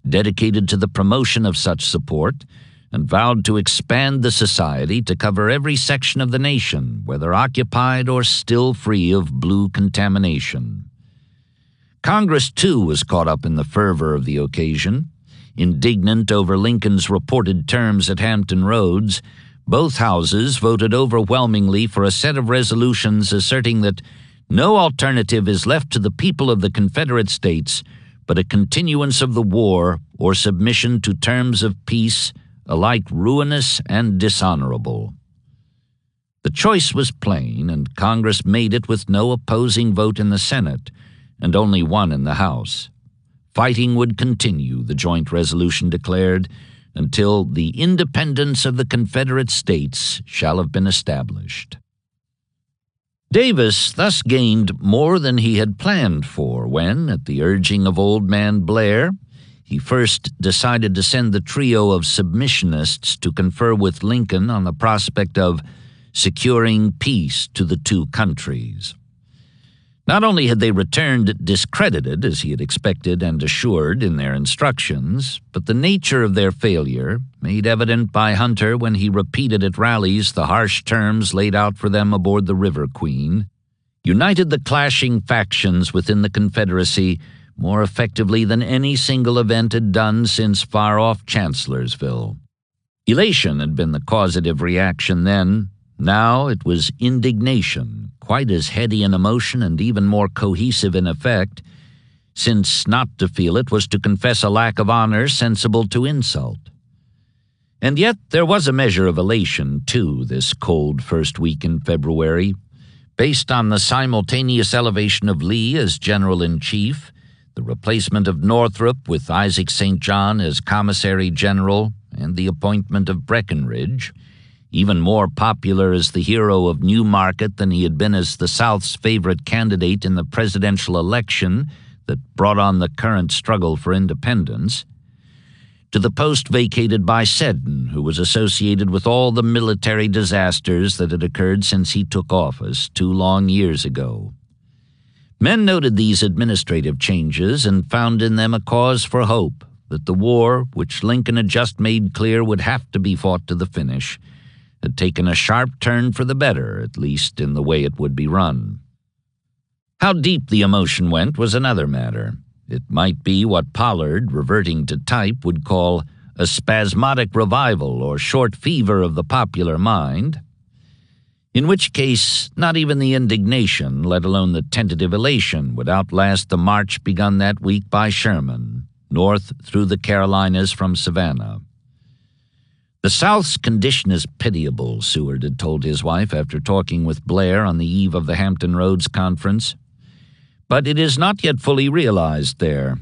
dedicated to the promotion of such support, and vowed to expand the society to cover every section of the nation, whether occupied or still free of blue contamination. Congress, too, was caught up in the fervor of the occasion. Indignant over Lincoln's reported terms at Hampton Roads, both houses voted overwhelmingly for a set of resolutions asserting that no alternative is left to the people of the Confederate States but a continuance of the war or submission to terms of peace, alike ruinous and dishonorable. The choice was plain, and Congress made it with no opposing vote in the Senate and only one in the House. Fighting would continue, the joint resolution declared, until the independence of the Confederate States shall have been established. Davis thus gained more than he had planned for when, at the urging of Old Man Blair, he first decided to send the trio of submissionists to confer with Lincoln on the prospect of securing peace to the two countries. Not only had they returned discredited, as he had expected and assured in their instructions, but the nature of their failure, made evident by Hunter when he repeated at rallies the harsh terms laid out for them aboard the River Queen, united the clashing factions within the Confederacy more effectively than any single event had done since far-off Chancellorsville. Elation had been the causative reaction then. Now it was indignation, quite as heady in emotion and even more cohesive in effect, since not to feel it was to confess a lack of honor sensible to insult. And yet there was a measure of elation, too, this cold first week in February, based on the simultaneous elevation of Lee as General-in-Chief, the replacement of Northrop with Isaac St. John as Commissary General, and the appointment of Breckinridge, even more popular as the hero of Newmarket than he had been as the South's favorite candidate in the presidential election that brought on the current struggle for independence, to the post vacated by Seddon, who was associated with all the military disasters that had occurred since he took office 2 long years ago. Men noted these administrative changes and found in them a cause for hope that the war, which Lincoln had just made clear would have to be fought to the finish, had taken a sharp turn for the better, at least in the way it would be run. How deep the emotion went was another matter. It might be what Pollard, reverting to type, would call a spasmodic revival or short fever of the popular mind, in which case not even the indignation, let alone the tentative elation, would outlast the march begun that week by Sherman, north through the Carolinas from Savannah. The South's condition is pitiable, Seward had told his wife after talking with Blair on the eve of the Hampton Roads Conference, but it is not yet fully realized there.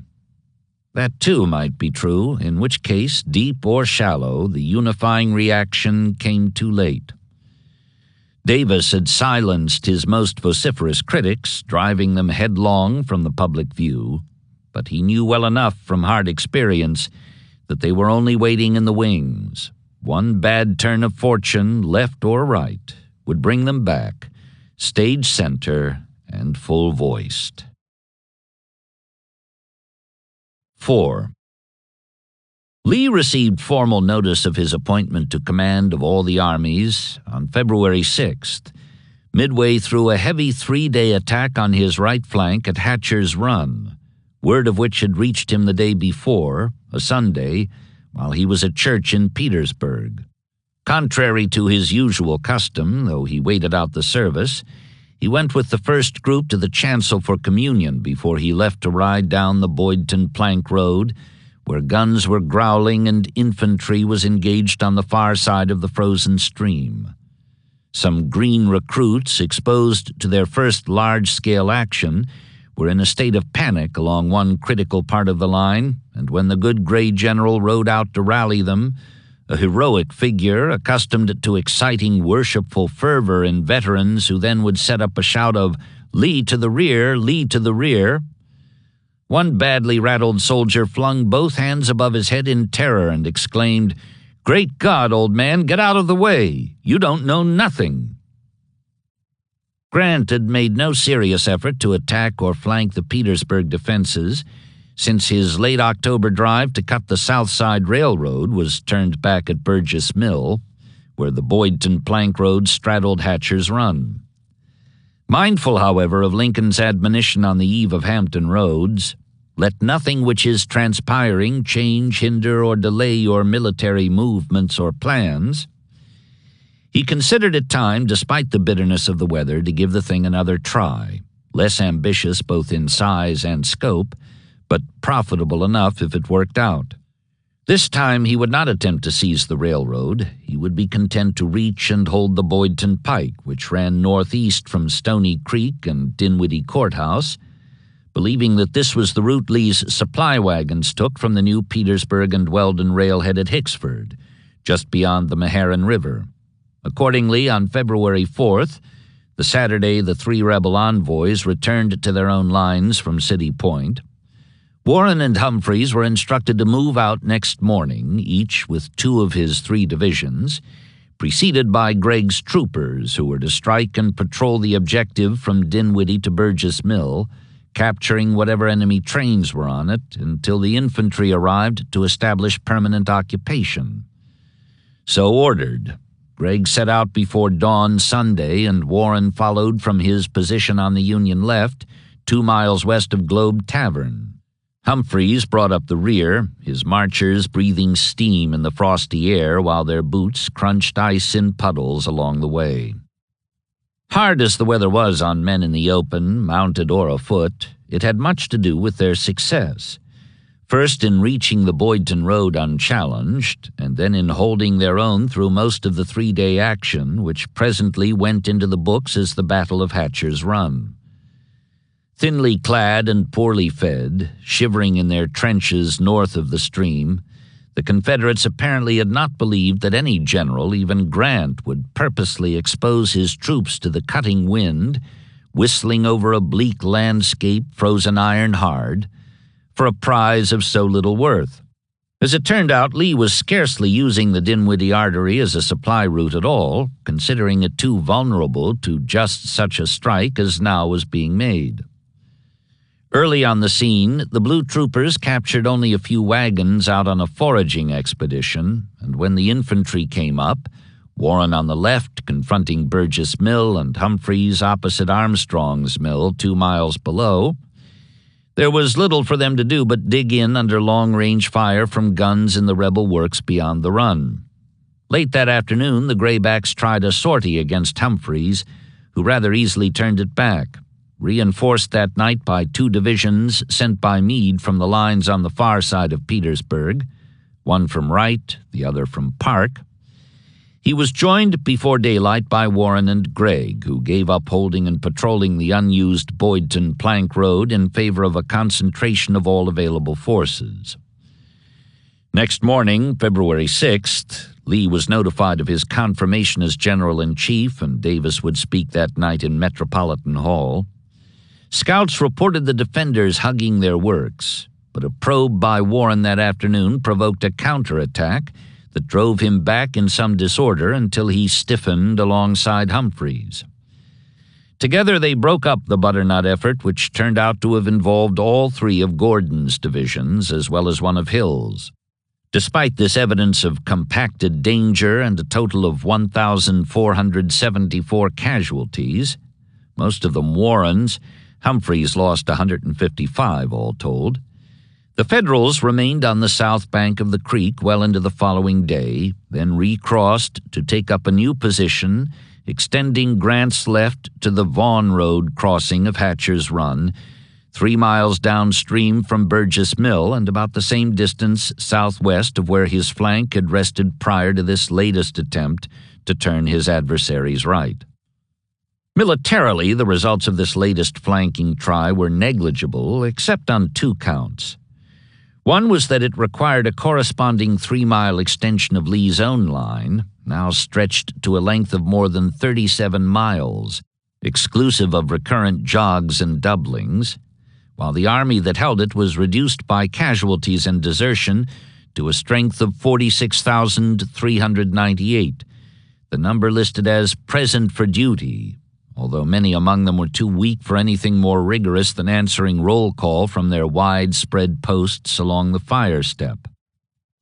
That, too, might be true, in which case, deep or shallow, the unifying reaction came too late. Davis had silenced his most vociferous critics, driving them headlong from the public view, but he knew well enough from hard experience that they were only waiting in the wings. One bad turn of fortune, left or right, would bring them back, stage center and full-voiced. 4. Lee received formal notice of his appointment to command of all the armies on February 6th, midway through a heavy 3-day attack on his right flank at Hatcher's Run, word of which had reached him the day before, a Sunday, while he was at church in Petersburg. Contrary to his usual custom, though he waited out the service, he went with the first group to the chancel for communion before he left to ride down the Boydton Plank Road, where guns were growling and infantry was engaged on the far side of the frozen stream. Some green recruits, exposed to their first large-scale action, were in a state of panic along one critical part of the line, and when the good gray general rode out to rally them, a heroic figure accustomed to exciting worshipful fervor in veterans who then would set up a shout of "Lee to the rear, Lee to the rear," one badly rattled soldier flung both hands above his head in terror and exclaimed, "Great God, old man, get out of the way! You don't know nothing!" Grant had made no serious effort to attack or flank the Petersburg defenses since his late October drive to cut the South Side Railroad was turned back at Burgess Mill, where the Boydton Plank Road straddled Hatcher's Run. Mindful, however, of Lincoln's admonition on the eve of Hampton Roads, "Let nothing which is transpiring change, hinder, or delay your military movements or plans," he considered it time, despite the bitterness of the weather, to give the thing another try, less ambitious both in size and scope, but profitable enough if it worked out. This time he would not attempt to seize the railroad. He would be content to reach and hold the Boydton Pike, which ran northeast from Stony Creek and Dinwiddie Courthouse, believing that this was the route Lee's supply wagons took from the new Petersburg and Weldon railhead at Hicksford, just beyond the Meharon River. Accordingly, on February 4th, the Saturday the three rebel envoys returned to their own lines from City Point. Warren and Humphreys were instructed to move out next morning, each with two of his three divisions, preceded by Gregg's troopers, who were to strike and patrol the objective from Dinwiddie to Burgess Mill, capturing whatever enemy trains were on it until the infantry arrived to establish permanent occupation. So ordered, Gregg set out before dawn Sunday, and Warren followed from his position on the Union left, 2 miles west of Globe Tavern. Humphreys brought up the rear, his marchers breathing steam in the frosty air while their boots crunched ice in puddles along the way. Hard as the weather was on men in the open, mounted or afoot, it had much to do with their success. First in reaching the Boydton Road unchallenged, and then in holding their own through most of the 3-day action, which presently went into the books as the Battle of Hatcher's Run. Thinly clad and poorly fed, shivering in their trenches north of the stream, the Confederates apparently had not believed that any general, even Grant, would purposely expose his troops to the cutting wind, whistling over a bleak landscape frozen iron hard, for a prize of so little worth. As it turned out, Lee was scarcely using the Dinwiddie artery as a supply route at all, considering it too vulnerable to just such a strike as now was being made. Early on the scene, the Blue Troopers captured only a few wagons out on a foraging expedition, and when the infantry came up, Warren on the left confronting Burgess Mill and Humphreys opposite Armstrong's Mill 2 miles below, there was little for them to do but dig in under long-range fire from guns in the rebel works beyond the run. Late that afternoon, the Graybacks tried a sortie against Humphreys, who rather easily turned it back. Reinforced that night by 2 divisions sent by Meade from the lines on the far side of Petersburg, one from Wright, the other from Park, he was joined before daylight by Warren and Gregg, who gave up holding and patrolling the unused Boydton Plank Road in favor of a concentration of all available forces. Next morning, February 6th, Lee was notified of his confirmation as General-in-Chief, and Davis would speak that night in Metropolitan Hall. Scouts reported the defenders hugging their works, but a probe by Warren that afternoon provoked a counterattack that drove him back in some disorder until he stiffened alongside Humphreys. Together they broke up the butternut effort, which turned out to have involved all 3 of Gordon's divisions as well as one of Hill's. Despite this evidence of compacted danger and a total of 1,474 casualties, most of them Warren's, Humphreys lost 155 all told. The Federals remained on the south bank of the creek well into the following day, then recrossed to take up a new position, extending Grant's left to the Vaughan Road crossing of Hatcher's Run, 3 miles downstream from Burgess Mill and about the same distance southwest of where his flank had rested prior to this latest attempt to turn his adversaries right. Militarily, the results of this latest flanking try were negligible, except on 2 counts. One was that it required a corresponding 3-mile extension of Lee's own line, now stretched to a length of more than 37 miles, exclusive of recurrent jogs and doublings, while the army that held it was reduced by casualties and desertion to a strength of 46,398, the number listed as present for duty, although many among them were too weak for anything more rigorous than answering roll call from their widespread posts along the fire step.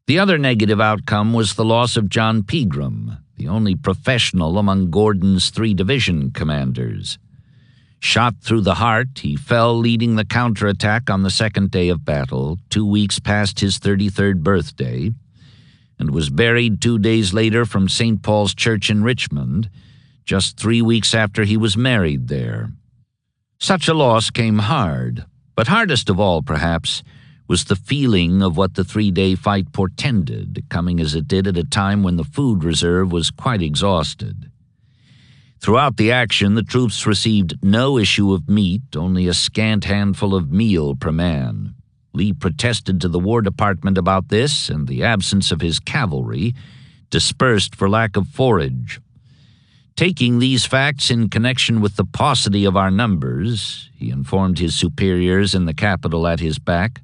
The other negative outcome was the loss of John Pegram, the only professional among Gordon's 3 division commanders. Shot through the heart, he fell leading the counterattack on the second day of battle, 2 weeks past his 33rd birthday, and was buried 2 days later from St. Paul's Church in Richmond, just 3 weeks after he was married there. Such a loss came hard, but hardest of all, perhaps, was the feeling of what the 3-day fight portended, coming as it did at a time when the food reserve was quite exhausted. Throughout the action, the troops received no issue of meat, only a scant handful of meal per man. Lee protested to the War Department about this, and the absence of his cavalry dispersed for lack of forage. Taking these facts in connection with the paucity of our numbers, he informed his superiors in the capital at his back,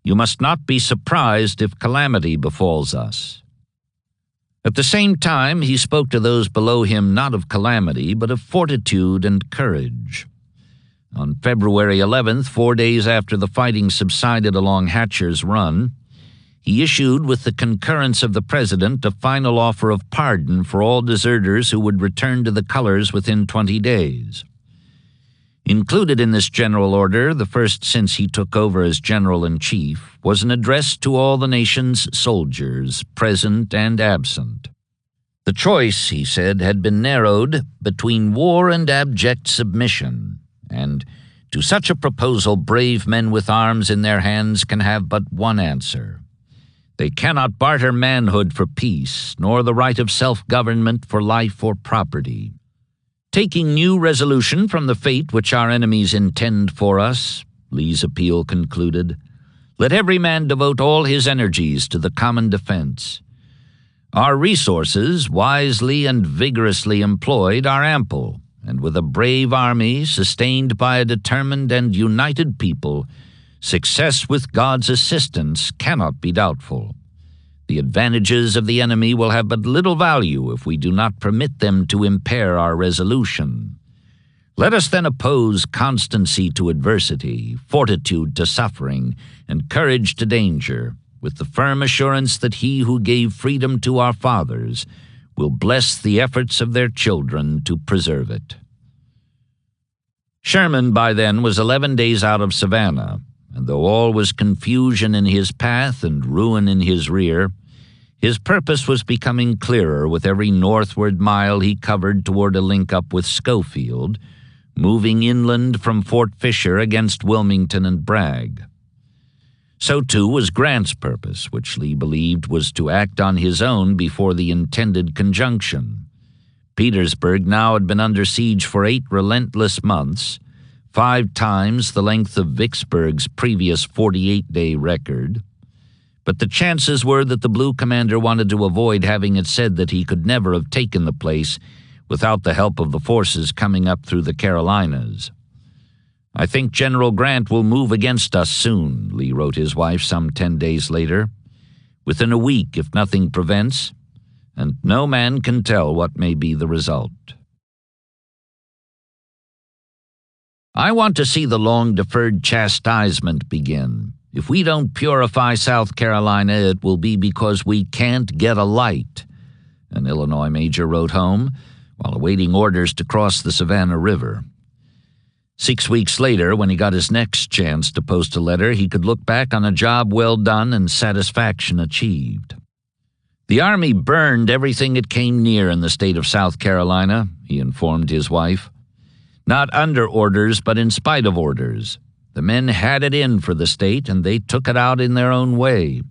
"You must not be surprised if calamity befalls us." At the same time, he spoke to those below him not of calamity, but of fortitude and courage. On February 11th, 4 days after the fighting subsided along Hatcher's Run, he issued, with the concurrence of the President, a final offer of pardon for all deserters who would return to the colors within 20 days. Included in this general order, the first since he took over as General-in-Chief, was an address to all the nation's soldiers, present and absent. The choice, he said, had been narrowed between war and abject submission, and to such a proposal brave men with arms in their hands can have but one answer. They cannot barter manhood for peace, nor the right of self-government for life or property. Taking new resolution from the fate which our enemies intend for us, Lee's appeal concluded, let every man devote all his energies to the common defense. Our resources, wisely and vigorously employed, are ample, and with a brave army sustained by a determined and united people, success with God's assistance cannot be doubtful. The advantages of the enemy will have but little value if we do not permit them to impair our resolution. Let us then oppose constancy to adversity, fortitude to suffering, and courage to danger, with the firm assurance that He who gave freedom to our fathers will bless the efforts of their children to preserve it. Sherman by then was 11 days out of Savannah, and though all was confusion in his path and ruin in his rear, his purpose was becoming clearer with every northward mile he covered toward a link-up with Schofield, moving inland from Fort Fisher against Wilmington and Bragg. So too was Grant's purpose, which Lee believed was to act on his own before the intended conjunction. Petersburg now had been under siege for 8 relentless months, 5 times the length of Vicksburg's previous 48-day record. But the chances were that the Blue commander wanted to avoid having it said that he could never have taken the place without the help of the forces coming up through the Carolinas. I think General Grant will move against us soon, Lee wrote his wife some 10 days later. Within a week, if nothing prevents, and no man can tell what may be the result. I want to see the long-deferred chastisement begin. If we don't purify South Carolina, it will be because we can't get a light, an Illinois major wrote home while awaiting orders to cross the Savannah River. 6 weeks later, when he got his next chance to post a letter, he could look back on a job well done and satisfaction achieved. The Army burned everything it came near in the state of South Carolina, he informed his wife. Not under orders, but in spite of orders. The men had it in for the state, and they took it out in their own way.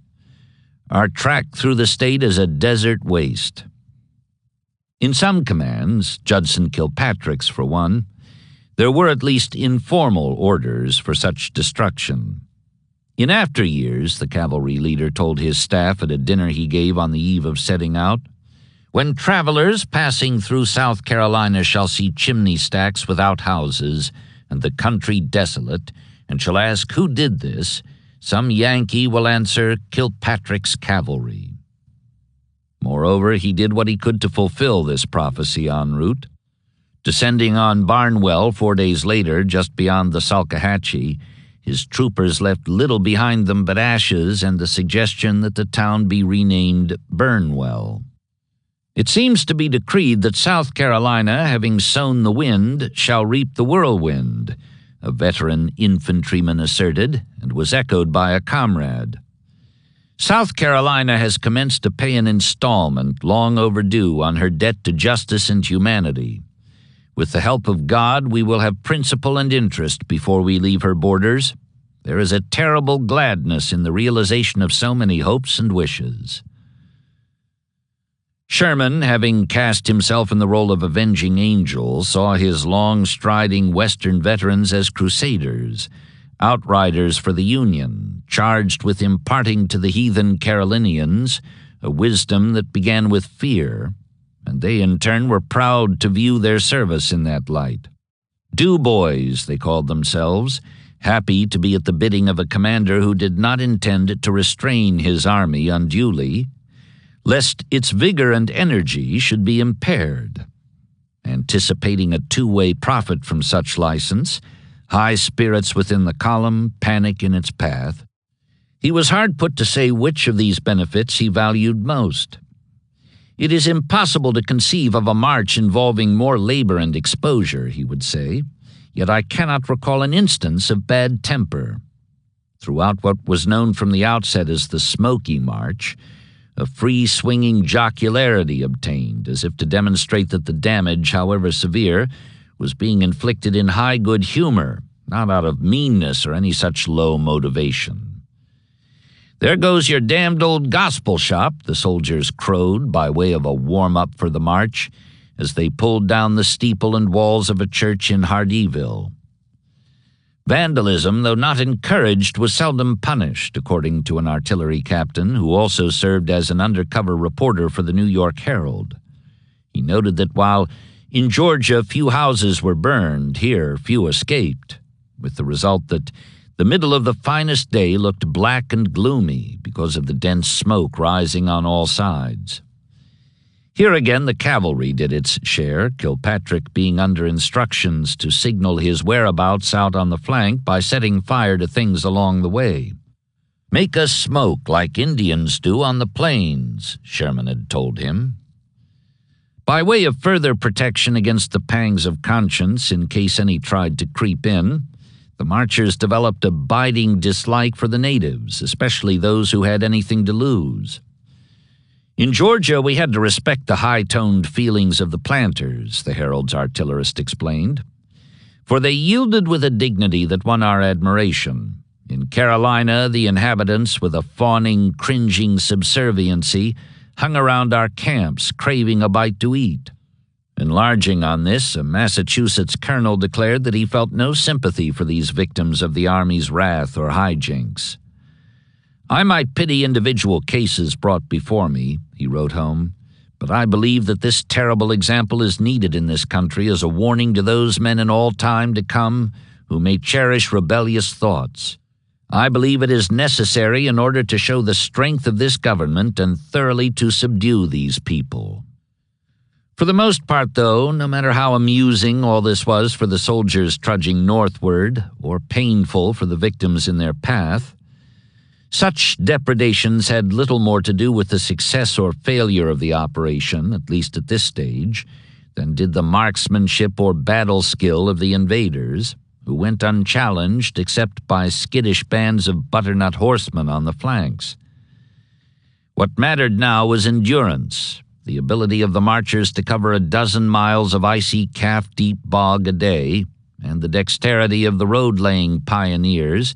Our track through the state is a desert waste. In some commands, Judson Kilpatrick's for one, there were at least informal orders for such destruction. In after years, the cavalry leader told his staff at a dinner he gave on the eve of setting out, when travelers passing through South Carolina shall see chimney stacks without houses and the country desolate, and shall ask who did this, some Yankee will answer Kilpatrick's cavalry. Moreover, he did what he could to fulfill this prophecy en route. Descending on Barnwell 4 days later, just beyond the Salkehatchie, his troopers left little behind them but ashes and the suggestion that the town be renamed Burnwell. It seems to be decreed that South Carolina, having sown the wind, shall reap the whirlwind, a veteran infantryman asserted, and was echoed by a comrade. South Carolina has commenced to pay an installment long overdue on her debt to justice and humanity. With the help of God, we will have principal and interest before we leave her borders. There is a terrible gladness in the realization of so many hopes and wishes. Sherman, having cast himself in the role of avenging angel, saw his long-striding Western veterans as crusaders, outriders for the Union, charged with imparting to the heathen Carolinians a wisdom that began with fear, and they in turn were proud to view their service in that light. Do-boys, they called themselves, happy to be at the bidding of a commander who did not intend to restrain his army unduly, lest its vigor and energy should be impaired. Anticipating a two-way profit from such license, high spirits within the column, panic in its path, he was hard put to say which of these benefits he valued most. It is impossible to conceive of a march involving more labor and exposure, he would say, yet I cannot recall an instance of bad temper. Throughout what was known from the outset as the Smoky March, a free-swinging jocularity obtained, as if to demonstrate that the damage, however severe, was being inflicted in high good humor, not out of meanness or any such low motivation. "There goes your damned old gospel shop," the soldiers crowed by way of a warm-up for the march, as they pulled down the steeple and walls of a church in Hardeeville. Vandalism, though not encouraged, was seldom punished, according to an artillery captain who also served as an undercover reporter for the New York Herald. He noted that while in Georgia few houses were burned, here few escaped, with the result that the middle of the finest day looked black and gloomy because of the dense smoke rising on all sides. Here again the cavalry did its share, Kilpatrick being under instructions to signal his whereabouts out on the flank by setting fire to things along the way. "Make us smoke like Indians do on the plains," Sherman had told him. By way of further protection against the pangs of conscience in case any tried to creep in, the marchers developed a biting dislike for the natives, especially those who had anything to lose. In Georgia, we had to respect the high-toned feelings of the planters, the Herald's artillerist explained, for they yielded with a dignity that won our admiration. In Carolina, the inhabitants, with a fawning, cringing subserviency, hung around our camps, craving a bite to eat. Enlarging on this, a Massachusetts colonel declared that he felt no sympathy for these victims of the Army's wrath or hijinks. "I might pity individual cases brought before me," he wrote home, "but I believe that this terrible example is needed in this country as a warning to those men in all time to come who may cherish rebellious thoughts. I believe it is necessary in order to show the strength of this government and thoroughly to subdue these people." For the most part, though, no matter how amusing all this was for the soldiers trudging northward, or painful for the victims in their path, such depredations had little more to do with the success or failure of the operation, at least at this stage, than did the marksmanship or battle skill of the invaders, who went unchallenged except by skittish bands of butternut horsemen on the flanks. What mattered now was endurance, the ability of the marchers to cover a dozen miles of icy calf-deep bog a day, and the dexterity of the road-laying pioneers,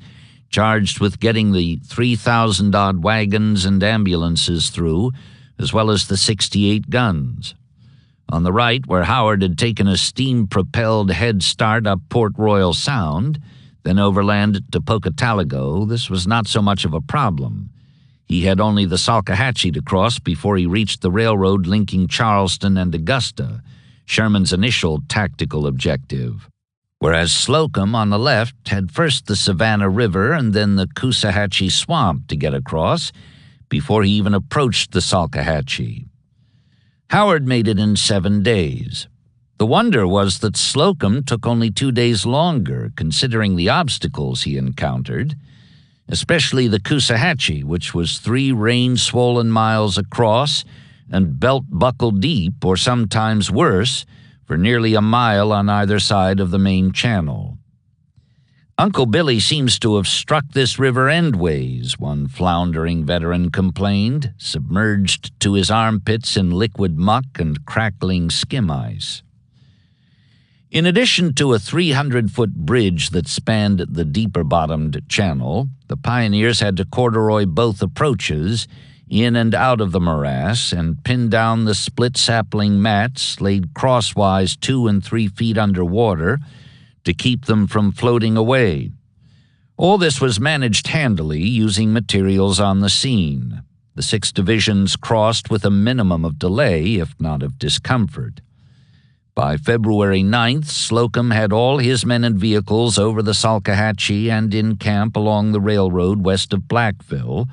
charged with getting the 3,000-odd wagons and ambulances through, as well as the 68 guns. On the right, where Howard had taken a steam-propelled head start up Port Royal Sound, then overland to Pocataligo, this was not so much of a problem. He had only the Salkehatchie to cross before he reached the railroad linking Charleston and Augusta, Sherman's initial tactical objective, whereas Slocum on the left had first the Savannah River and then the Coosawhatchie Swamp to get across before he even approached the Salkehatchie. Howard made it in 7 days. The wonder was that Slocum took only 2 days longer, considering the obstacles he encountered, especially the Coosawhatchee, which was 3 rain-swollen miles across and belt-buckle deep, or sometimes worse, for nearly a mile on either side of the main channel. Uncle Billy seems to have struck this river endways, one floundering veteran complained, submerged to his armpits in liquid muck and crackling skim ice. In addition to a 300-foot bridge that spanned the deeper-bottomed channel, the pioneers had to corduroy both approaches in and out of the morass and pin down the split sapling mats laid crosswise 2 and 3 feet under water to keep them from floating away. All this was managed handily using materials on the scene. The 6 divisions crossed with a minimum of delay, if not of discomfort. By February 9th, Slocum had all his men and vehicles over the Salkehatchie and in camp along the railroad west of Blackville,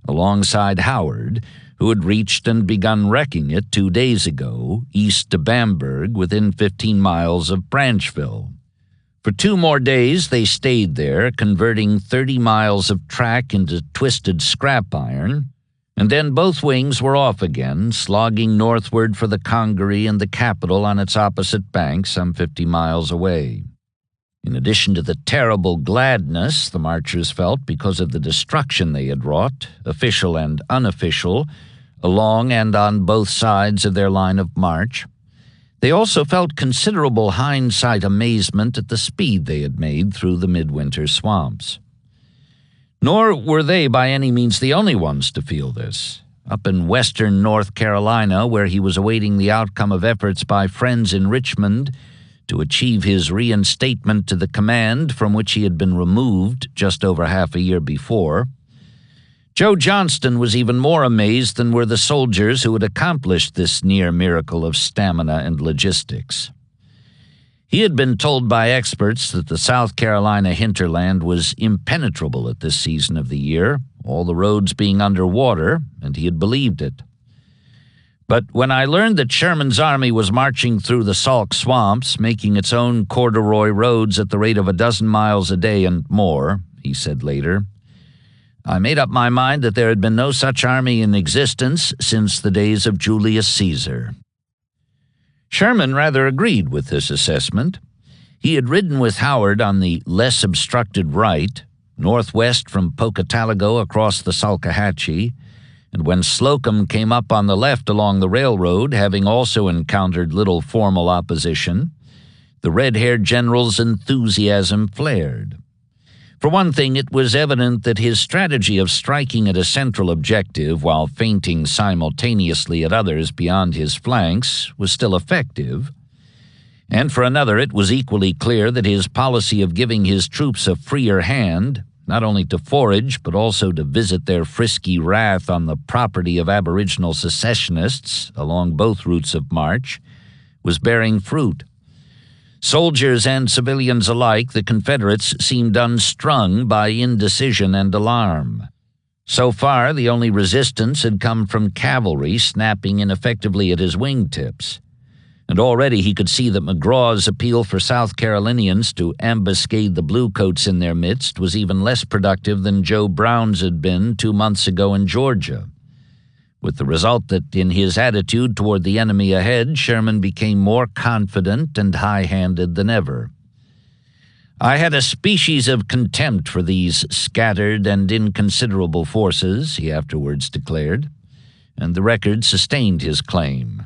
alongside Howard, who had reached and begun wrecking it 2 days ago, east to Bamberg, within 15 miles of Branchville. For 2 more days they stayed there, converting 30 miles of track into twisted scrap iron, and then both wings were off again, slogging northward for the Congaree and the capital on its opposite bank, some 50 miles away. In addition to the terrible gladness the marchers felt because of the destruction they had wrought, official and unofficial, along and on both sides of their line of march, they also felt considerable hindsight amazement at the speed they had made through the midwinter swamps. Nor were they by any means the only ones to feel this. Up in western North Carolina, where he was awaiting the outcome of efforts by friends in Richmond to achieve his reinstatement to the command from which he had been removed just over half a year before, Joe Johnston was even more amazed than were the soldiers who had accomplished this near miracle of stamina and logistics. He had been told by experts that the South Carolina hinterland was impenetrable at this season of the year, all the roads being underwater, and he had believed it. But when I learned that Sherman's army was marching through the Sauk swamps, making its own corduroy roads at the rate of 12 miles a day and more, he said later, I made up my mind that there had been no such army in existence since the days of Julius Caesar. Sherman rather agreed with this assessment. He had ridden with Howard on the less obstructed right, northwest from Pocataligo across the Salkehatchie, and when Slocum came up on the left along the railroad, having also encountered little formal opposition, the red-haired general's enthusiasm flared. For one thing, it was evident that his strategy of striking at a central objective while feinting simultaneously at others beyond his flanks was still effective. And for another, it was equally clear that his policy of giving his troops a freer hand, not only to forage but also to visit their frisky wrath on the property of aboriginal secessionists along both routes of march, was bearing fruit. Soldiers and civilians alike, the Confederates seemed unstrung by indecision and alarm. So far, the only resistance had come from cavalry snapping ineffectively at his wingtips. And already he could see that McGraw's appeal for South Carolinians to ambuscade the bluecoats in their midst was even less productive than Joe Brown's had been 2 months ago in Georgia, with the result that in his attitude toward the enemy ahead, Sherman became more confident and high-handed than ever. I had a species of contempt for these scattered and inconsiderable forces, he afterwards declared, and the record sustained his claim.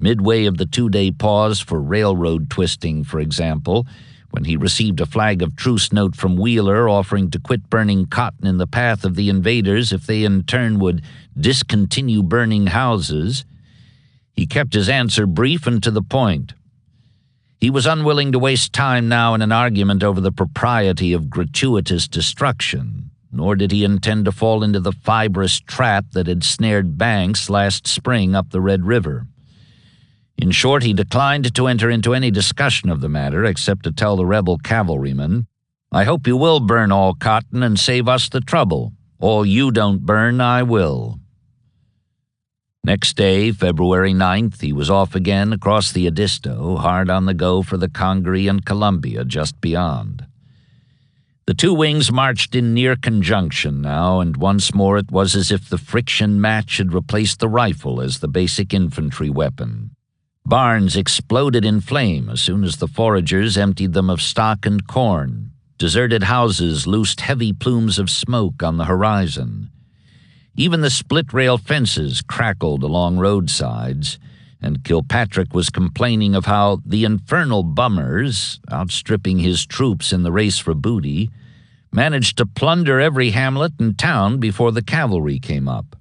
Midway of the 2-day pause for railroad twisting, for example, when he received a flag of truce note from Wheeler offering to quit burning cotton in the path of the invaders if they in turn would discontinue burning houses, he kept his answer brief and to the point. He was unwilling to waste time now in an argument over the propriety of gratuitous destruction, nor did he intend to fall into the fibrous trap that had snared Banks last spring up the Red River. In short, he declined to enter into any discussion of the matter except to tell the rebel cavalrymen, I hope you will burn all cotton and save us the trouble. All you don't burn, I will. Next day, February 9th, he was off again across the Edisto, hard on the go for the Congaree and Columbia just beyond. The two wings marched in near conjunction now, and once more it was as if the friction match had replaced the rifle as the basic infantry weapon. Barns exploded in flame as soon as the foragers emptied them of stock and corn. Deserted houses loosed heavy plumes of smoke on the horizon. Even the split-rail fences crackled along roadsides, and Kilpatrick was complaining of how the infernal bummers, outstripping his troops in the race for booty, managed to plunder every hamlet and town before the cavalry came up.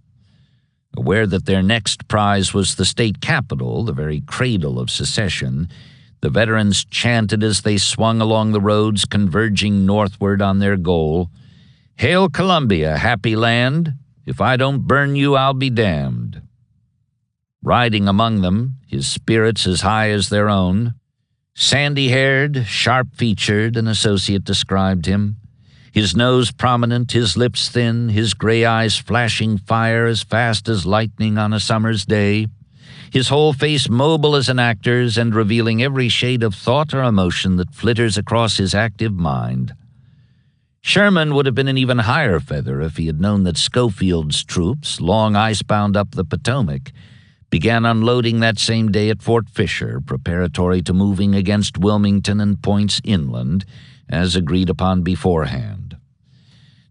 Aware that their next prize was the state capitol, the very cradle of secession, the veterans chanted as they swung along the roads converging northward on their goal, "Hail Columbia, happy land! If I don't burn you, I'll be damned." Riding among them, his spirits as high as their own, sandy-haired, sharp-featured, an associate described him, his nose prominent, his lips thin, his gray eyes flashing fire as fast as lightning on a summer's day, his whole face mobile as an actor's and revealing every shade of thought or emotion that flitters across his active mind. Sherman would have been an even higher feather if he had known that Schofield's troops, long icebound up the Potomac, began unloading that same day at Fort Fisher, preparatory to moving against Wilmington and points inland, as agreed upon beforehand.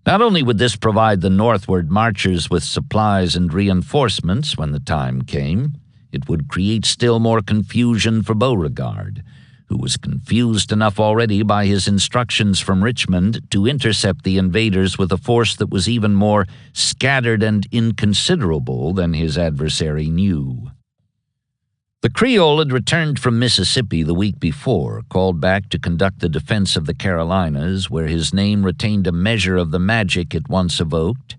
Not only would this provide the northward marchers with supplies and reinforcements when the time came, it would create still more confusion for Beauregard, who was confused enough already by his instructions from Richmond to intercept the invaders with a force that was even more scattered and inconsiderable than his adversary knew. The Creole had returned from Mississippi the week before, called back to conduct the defense of the Carolinas, where his name retained a measure of the magic it once evoked,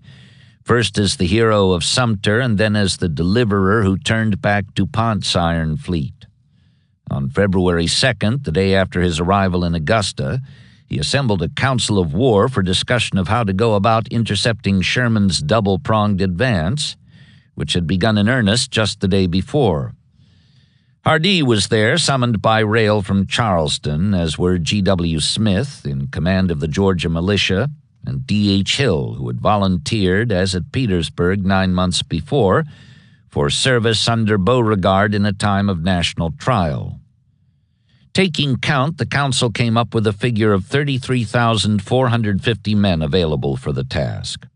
first as the hero of Sumter and then as the deliverer who turned back DuPont's iron fleet. On February 2nd, the day after his arrival in Augusta, he assembled a council of war for discussion of how to go about intercepting Sherman's double-pronged advance, which had begun in earnest just the day before. Hardee was there, summoned by rail from Charleston, as were G.W. Smith, in command of the Georgia militia, and D.H. Hill, who had volunteered, as at Petersburg 9 months before, for service under Beauregard in a time of national trial. Taking count, the council came up with a figure of 33,450 men available for the task.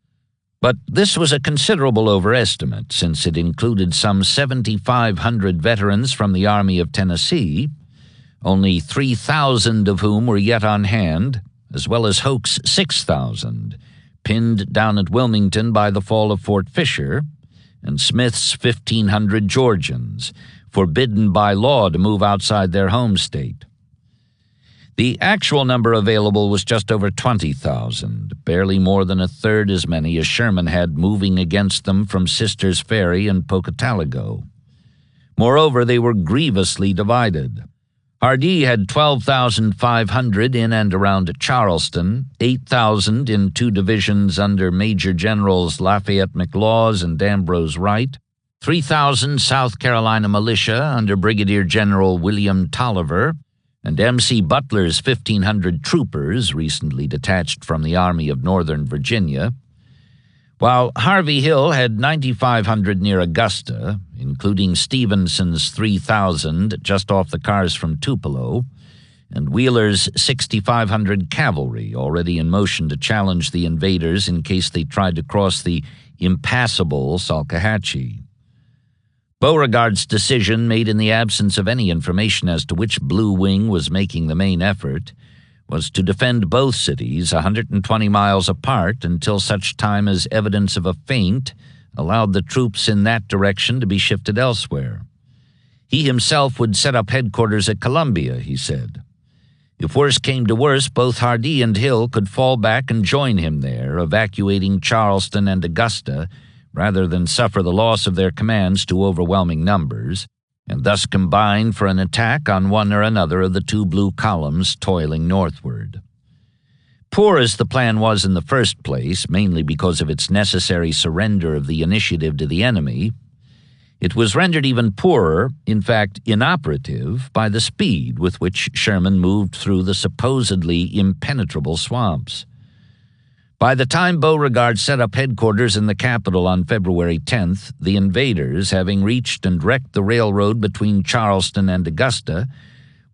But this was a considerable overestimate, since it included some 7,500 veterans from the Army of Tennessee, only 3,000 of whom were yet on hand, as well as Hoke's 6,000, pinned down at Wilmington by the fall of Fort Fisher, and Smith's 1,500 Georgians, forbidden by law to move outside their home state. The actual number available was just over 20,000, barely more than a third as many as Sherman had moving against them from Sisters Ferry and Pocataligo. Moreover, they were grievously divided. Hardee had 12,500 in and around Charleston, 8,000 in two divisions under Major Generals Lafayette McLaws and Ambrose Wright, 3,000 South Carolina militia under Brigadier General William Tolliver, and M.C. Butler's 1,500 troopers recently detached from the Army of Northern Virginia, while Harvey Hill had 9,500 near Augusta, including Stevenson's 3,000 just off the cars from Tupelo, and Wheeler's 6,500 cavalry already in motion to challenge the invaders in case they tried to cross the impassable Salkehatchie. Beauregard's decision, made in the absence of any information as to which Blue Wing was making the main effort, was to defend both cities 120 miles apart until such time as evidence of a feint allowed the troops in that direction to be shifted elsewhere. He himself would set up headquarters at Columbia, he said. If worse came to worse, both Hardee and Hill could fall back and join him there, evacuating Charleston and Augusta, rather than suffer the loss of their commands to overwhelming numbers, and thus combine for an attack on one or another of the two blue columns toiling northward. Poor as the plan was in the first place, mainly because of its necessary surrender of the initiative to the enemy, It was rendered even poorer, in fact inoperative, by the speed with which Sherman moved through the supposedly impenetrable swamps. By the time Beauregard set up headquarters in the capital on February 10th, the invaders, having reached and wrecked the railroad between Charleston and Augusta,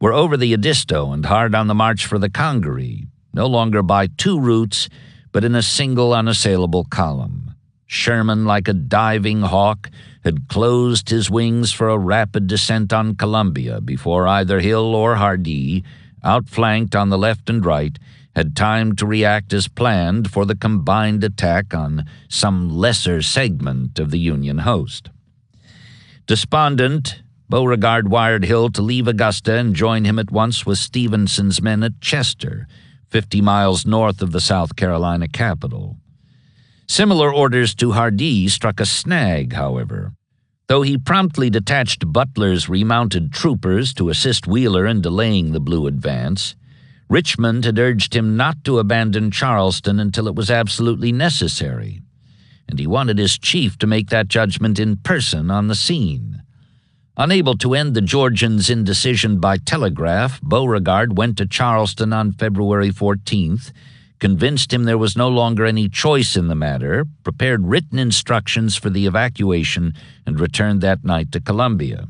were over the Edisto and hard on the march for the Congaree, no longer by two routes, but in a single unassailable column. Sherman, like a diving hawk, had closed his wings for a rapid descent on Columbia before either Hill or Hardee, outflanked on the left and right, had time to react as planned for the combined attack on some lesser segment of the Union host. Despondent, Beauregard wired Hill to leave Augusta and join him at once with Stevenson's men at Chester, 50 miles north of the South Carolina capital. Similar orders to Hardee struck a snag, however. Though he promptly detached Butler's remounted troopers to assist Wheeler in delaying the Blue advance, Richmond had urged him not to abandon Charleston until it was absolutely necessary, and he wanted his chief to make that judgment in person on the scene. Unable to end the Georgians' indecision by telegraph, Beauregard went to Charleston on February 14th, convinced him there was no longer any choice in the matter, prepared written instructions for the evacuation, and returned that night to Columbia,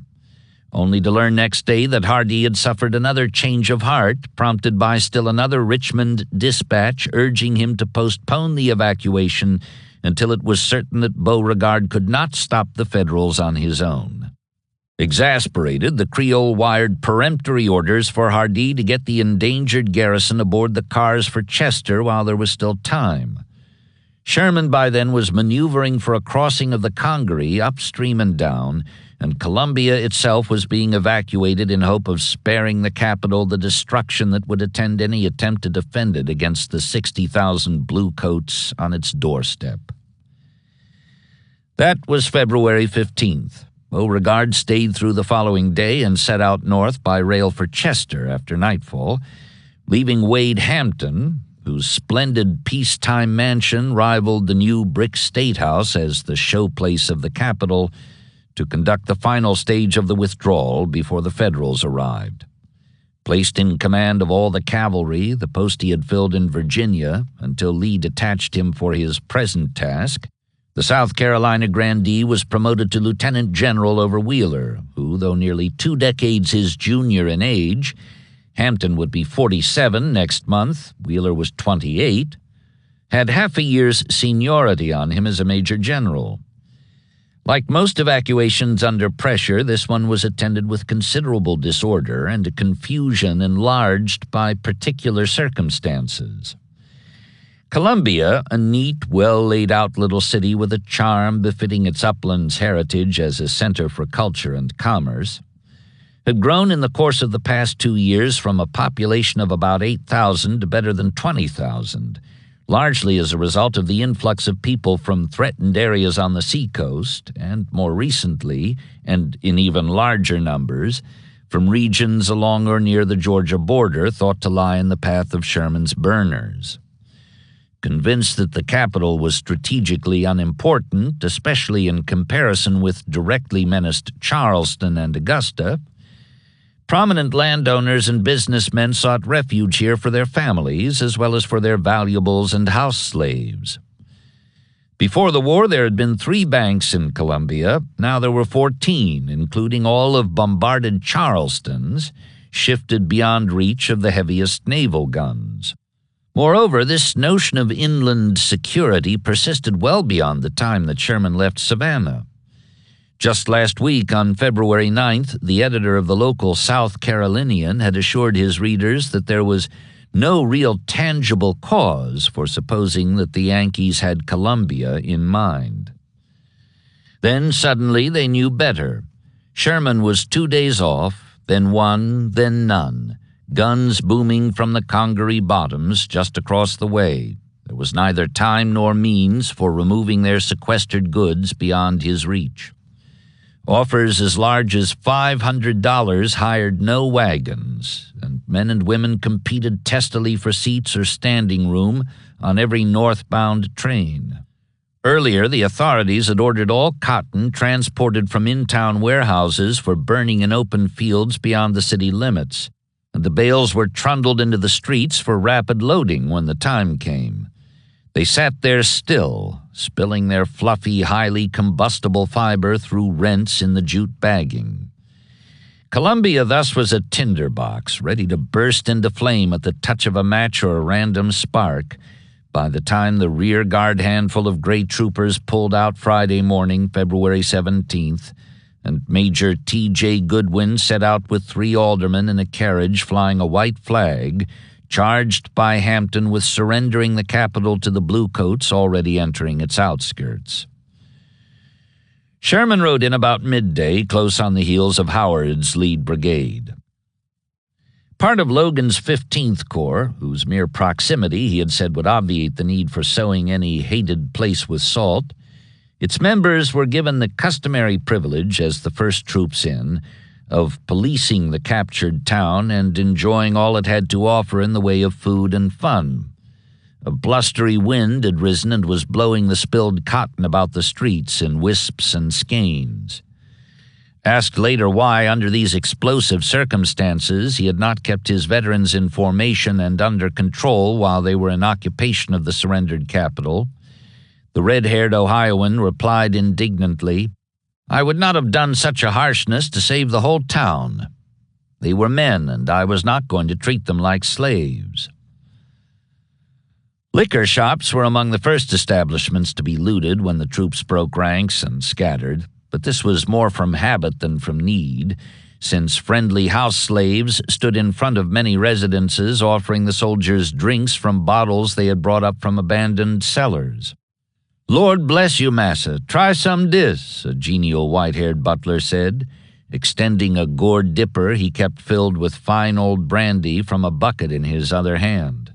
only to learn next day that Hardee had suffered another change of heart, prompted by still another Richmond dispatch urging him to postpone the evacuation until it was certain that Beauregard could not stop the Federals on his own. Exasperated, the Creole wired peremptory orders for Hardee to get the endangered garrison aboard the cars for Chester while there was still time. Sherman by then was maneuvering for a crossing of the Congaree upstream and down, and Columbia itself was being evacuated in hope of sparing the capital the destruction that would attend any attempt to defend it against the 60,000 bluecoats on its doorstep. That was February 15th. Beauregard stayed through the following day and set out north by rail for Chester after nightfall, leaving Wade Hampton, whose splendid peacetime mansion rivaled the new brick State House as the showplace of the capital, to conduct the final stage of the withdrawal before the Federals arrived. Placed in command of all the cavalry, the post he had filled in Virginia until Lee detached him for his present task, the South Carolina grandee was promoted to lieutenant general over Wheeler, who, though nearly 2 decades his junior in age, Hampton would be 47 next month, Wheeler was 28, had half a year's seniority on him as a major general. Like most evacuations under pressure, this one was attended with considerable disorder and a confusion enlarged by particular circumstances. Columbia, a neat, well-laid-out little city with a charm befitting its uplands heritage as a center for culture and commerce, had grown in the course of the past 2 years from a population of about 8,000 to better than 20,000, largely as a result of the influx of people from threatened areas on the seacoast, and more recently, and in even larger numbers, from regions along or near the Georgia border thought to lie in the path of Sherman's burners. Convinced that the capital was strategically unimportant, especially in comparison with directly menaced Charleston and Augusta, prominent landowners and businessmen sought refuge here for their families as well as for their valuables and house slaves. Before the war, there had been 3 banks in Columbia. Now there were 14, including all of bombarded Charleston's, shifted beyond reach of the heaviest naval guns. Moreover, this notion of inland security persisted well beyond the time that Sherman left Savannah. Just last week, on February 9th, the editor of the local South Carolinian had assured his readers that there was no real tangible cause for supposing that the Yankees had Columbia in mind. Then suddenly they knew better. Sherman was 2 days off, then 1, then none, guns booming from the Congaree bottoms just across the way. There was neither time nor means for removing their sequestered goods beyond his reach. Offers as large as $500 hired no wagons, and men and women competed testily for seats or standing room on every northbound train. Earlier, the authorities had ordered all cotton transported from in-town warehouses for burning in open fields beyond the city limits, and the bales were trundled into the streets for rapid loading when the time came. They sat there still, spilling their fluffy, highly combustible fiber through rents in the jute bagging. Columbia thus was a tinderbox, ready to burst into flame at the touch of a match or a random spark, by the time the rear guard handful of gray troopers pulled out Friday morning, February 17th, and Major T.J. Goodwin set out with 3 aldermen in a carriage flying a white flag, charged by Hampton with surrendering the capital to the Bluecoats already entering its outskirts. Sherman rode in about midday, close on the heels of Howard's lead brigade. Part of Logan's 15th Corps, whose mere proximity he had said would obviate the need for sowing any hated place with salt, its members were given the customary privilege, as the first troops in, of policing the captured town and enjoying all it had to offer in the way of food and fun. A blustery wind had risen and was blowing the spilled cotton about the streets in wisps and skeins. Asked later why, under these explosive circumstances, he had not kept his veterans in formation and under control while they were in occupation of the surrendered capital, the red-haired Ohioan replied indignantly, "I would not have done such a harshness to save the whole town. They were men, and I was not going to treat them like slaves." Liquor shops were among the first establishments to be looted when the troops broke ranks and scattered, but this was more from habit than from need, since friendly house slaves stood in front of many residences offering the soldiers drinks from bottles they had brought up from abandoned cellars. "Lord bless you, massa, try some dis," a genial white-haired butler said, extending a gourd dipper he kept filled with fine old brandy from a bucket in his other hand.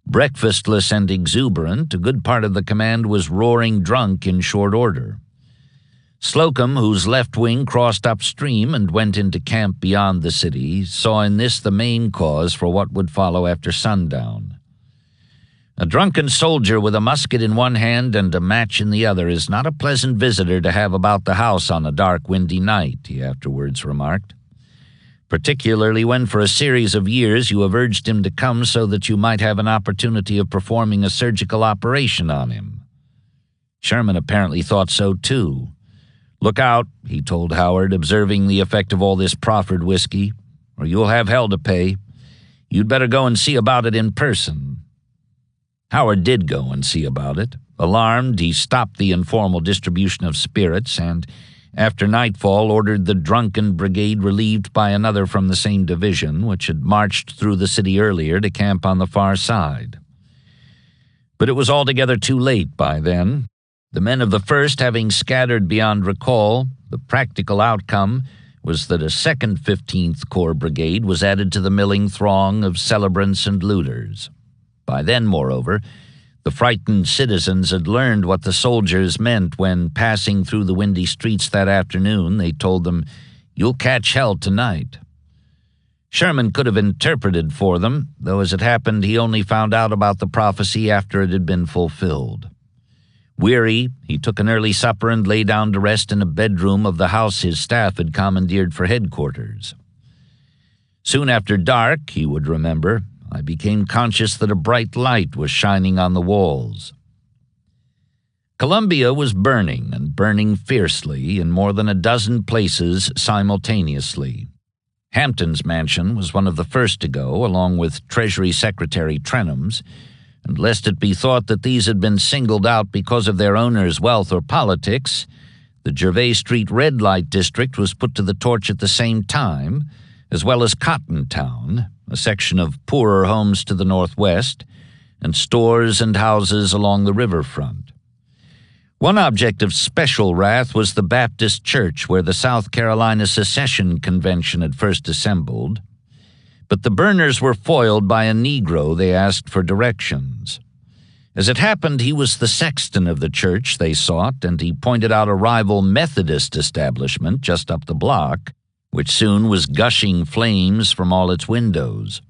Breakfastless and exuberant, a good part of the command was roaring drunk in short order. Slocum, whose left wing crossed upstream and went into camp beyond the city, saw in this the main cause for what would follow after sundown. A drunken soldier with a musket in one hand and a match in the other is not a pleasant visitor to have about the house on a dark, windy night, he afterwards remarked, particularly when for a series of years you have urged him to come so that you might have an opportunity of performing a surgical operation on him. Sherman apparently thought so too. "Look out," he told Howard, observing the effect of all this proffered whiskey, "or you'll have hell to pay. You'd better go and see about it in person." Howard did go and see about it. Alarmed, he stopped the informal distribution of spirits and, after nightfall, ordered the drunken brigade relieved by another from the same division, which had marched through the city earlier to camp on the far side. But it was altogether too late by then. The men of the first having scattered beyond recall, the practical outcome was that a second 15th Corps brigade was added to the milling throng of celebrants and looters. By then, moreover, the frightened citizens had learned what the soldiers meant when, passing through the windy streets that afternoon, they told them, "You'll catch hell tonight." Sherman could have interpreted for them, though as it happened he only found out about the prophecy after it had been fulfilled. Weary, he took an early supper and lay down to rest in a bedroom of the house his staff had commandeered for headquarters. Soon after dark, he would remember, I became conscious that a bright light was shining on the walls. Columbia was burning, and burning fiercely, in more than a dozen places simultaneously. Hampton's mansion was one of the first to go, along with Treasury Secretary Trenham's, and lest it be thought that these had been singled out because of their owner's wealth or politics, the Gervais Street red light district was put to the torch at the same time, as well as Cotton Town, a section of poorer homes to the northwest, and stores and houses along the riverfront. One object of special wrath was the Baptist church where the South Carolina Secession Convention had first assembled, but the burners were foiled by a Negro they asked for directions. As it happened, he was the sexton of the church they sought, and he pointed out a rival Methodist establishment just up the block, which soon was gushing flames from all its windows.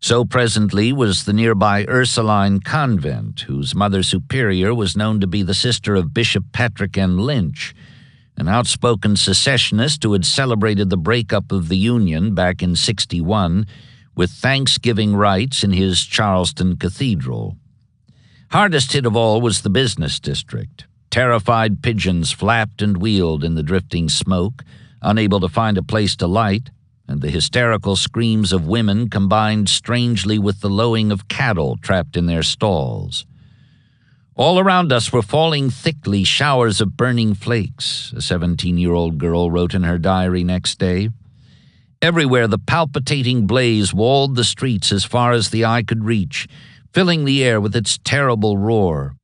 So presently was the nearby Ursuline convent, whose Mother Superior was known to be the sister of Bishop Patrick N. Lynch, an outspoken secessionist who had celebrated the breakup of the Union back in '61 with Thanksgiving rites in his Charleston cathedral. Hardest hit of all was the business district. Terrified pigeons flapped and wheeled in the drifting smoke, unable to find a place to light, and the hysterical screams of women combined strangely with the lowing of cattle trapped in their stalls. All around us were falling thickly showers of burning flakes, a 17-year-old girl wrote in her diary next day. Everywhere the palpitating blaze walled the streets as far as the eye could reach, filling the air with its terrible roar.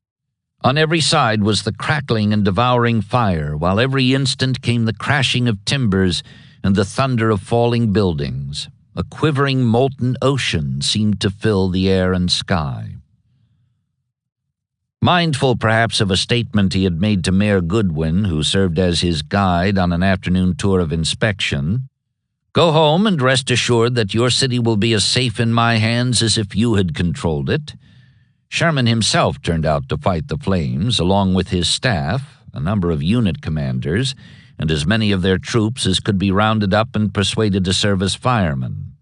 On every side was the crackling and devouring fire, while every instant came the crashing of timbers and the thunder of falling buildings. A quivering molten ocean seemed to fill the air and sky. Mindful perhaps of a statement he had made to Mayor Goodwin, who served as his guide on an afternoon tour of inspection, "Go home and rest assured that your city will be as safe in my hands as if you had controlled it," Sherman himself turned out to fight the flames, along with his staff, a number of unit commanders, and as many of their troops as could be rounded up and persuaded to serve as firemen.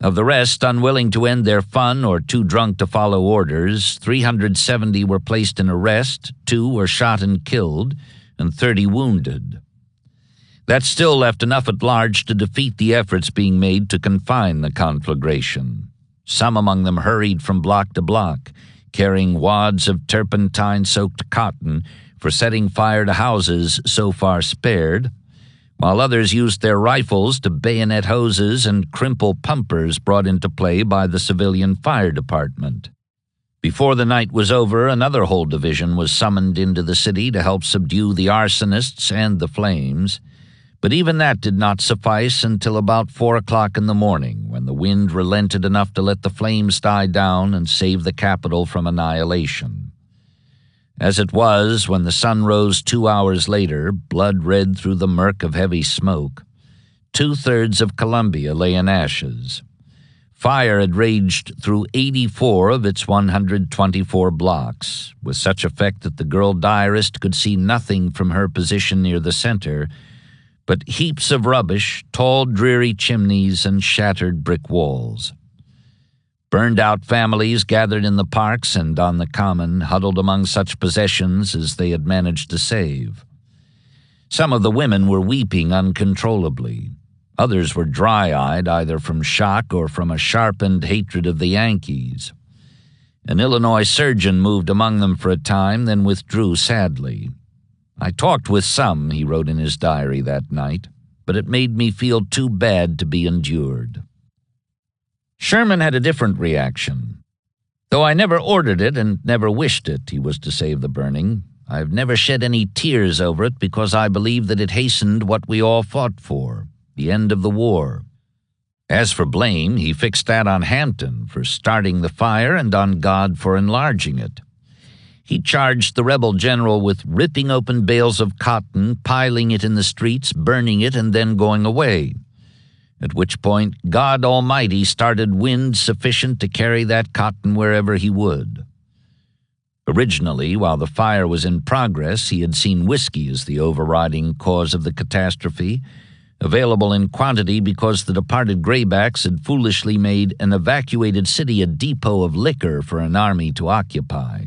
Of the rest, unwilling to end their fun or too drunk to follow orders, 370 were placed in arrest, 2 were shot and killed, and 30 wounded. That still left enough at large to defeat the efforts being made to confine the conflagration. Some among them hurried from block to block, carrying wads of turpentine-soaked cotton for setting fire to houses so far spared, while others used their rifles to bayonet hoses and crimple pumpers brought into play by the civilian fire department. Before the night was over, another whole division was summoned into the city to help subdue the arsonists and the flames, but even that did not suffice until about 4 o'clock in the morning, when the wind relented enough to let the flames die down and save the capital from annihilation. As it was, when the sun rose 2 hours later, blood-red through the murk of heavy smoke, 2/3 of Columbia lay in ashes. Fire had raged through 84 of its 124 blocks, with such effect that the girl diarist could see nothing from her position near the center, but heaps of rubbish, tall, dreary chimneys, and shattered brick walls. Burned-out families gathered in the parks and on the common, huddled among such possessions as they had managed to save. Some of the women were weeping uncontrollably. Others were dry-eyed, either from shock or from a sharpened hatred of the Yankees. An Illinois surgeon moved among them for a time, then withdrew sadly. "I talked with some," he wrote in his diary that night, "but it made me feel too bad to be endured." Sherman had a different reaction. "Though I never ordered it and never wished it," he was to say of the burning, "I've never shed any tears over it because I believe that it hastened what we all fought for, the end of the war." As for blame, he fixed that on Hampton for starting the fire and on God for enlarging it. He charged the rebel general with ripping open bales of cotton, piling it in the streets, burning it, and then going away, at which point God Almighty started wind sufficient to carry that cotton wherever he would. Originally, while the fire was in progress, he had seen whiskey as the overriding cause of the catastrophe, available in quantity because the departed graybacks had foolishly made an evacuated city a depot of liquor for an army to occupy.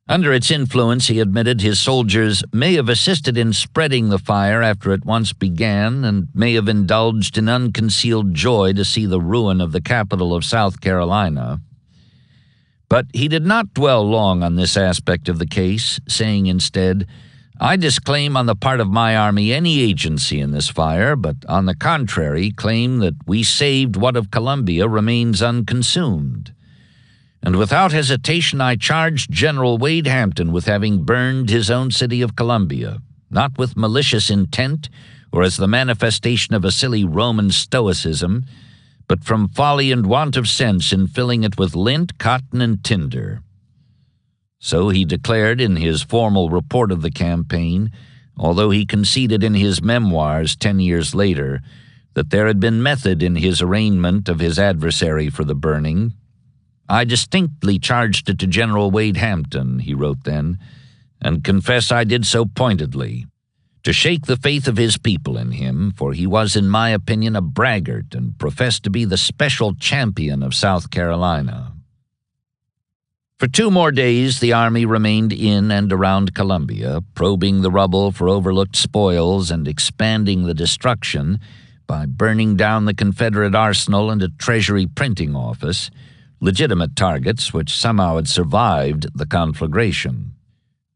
Under its influence, he admitted, his soldiers may have assisted in spreading the fire after it once began and may have indulged in unconcealed joy to see the ruin of the capital of South Carolina. But he did not dwell long on this aspect of the case, saying instead, "I disclaim on the part of my army any agency in this fire, but on the contrary claim that we saved what of Columbia remains unconsumed. And without hesitation I charged General Wade Hampton with having burned his own city of Columbia, not with malicious intent or as the manifestation of a silly Roman stoicism, but from folly and want of sense in filling it with lint, cotton, and tinder." So he declared in his formal report of the campaign, although he conceded in his memoirs 10 years later that there had been method in his arraignment of his adversary for the burning. "I distinctly charged it to General Wade Hampton," he wrote then, "and confess I did so pointedly, to shake the faith of his people in him, for he was, in my opinion, a braggart and professed to be the special champion of South Carolina." For 2 more days the army remained in and around Columbia, probing the rubble for overlooked spoils and expanding the destruction by burning down the Confederate arsenal and a Treasury printing office, legitimate targets which somehow had survived the conflagration.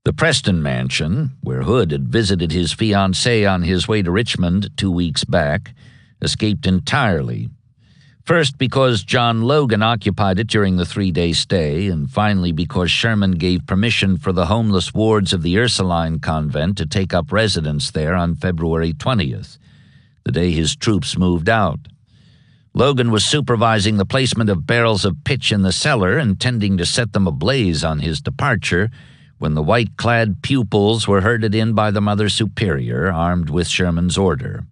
The Preston mansion, where Hood had visited his fiancée on his way to Richmond 2 weeks back, escaped entirely. First because John Logan occupied it during the 3-day stay, and finally because Sherman gave permission for the homeless wards of the Ursuline convent to take up residence there on February 20th, the day his troops moved out. Logan was supervising the placement of barrels of pitch in the cellar, intending to set them ablaze on his departure, when the white-clad pupils were herded in by the Mother Superior, armed with Sherman's order.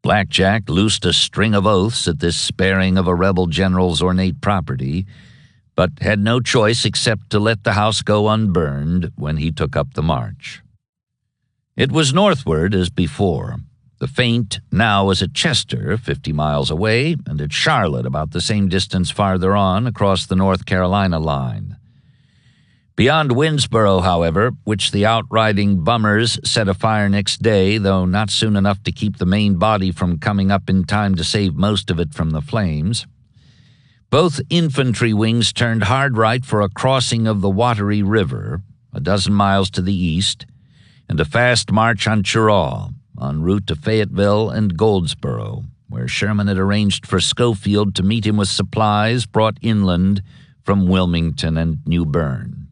Blackjack loosed a string of oaths at this sparing of a rebel general's ornate property, but had no choice except to let the house go unburned when he took up the march. It was northward as before. The feint now was at Chester, 50 miles away, and at Charlotte, about the same distance farther on, across the North Carolina line. Beyond Winnsboro, however, which the outriding bummers set afire next day, though not soon enough to keep the main body from coming up in time to save most of it from the flames, both infantry wings turned hard right for a crossing of the Wateree River, a dozen miles to the east, and a fast march on Cheraw, en route to Fayetteville and Goldsboro, where Sherman had arranged for Schofield to meet him with supplies brought inland from Wilmington and New Bern.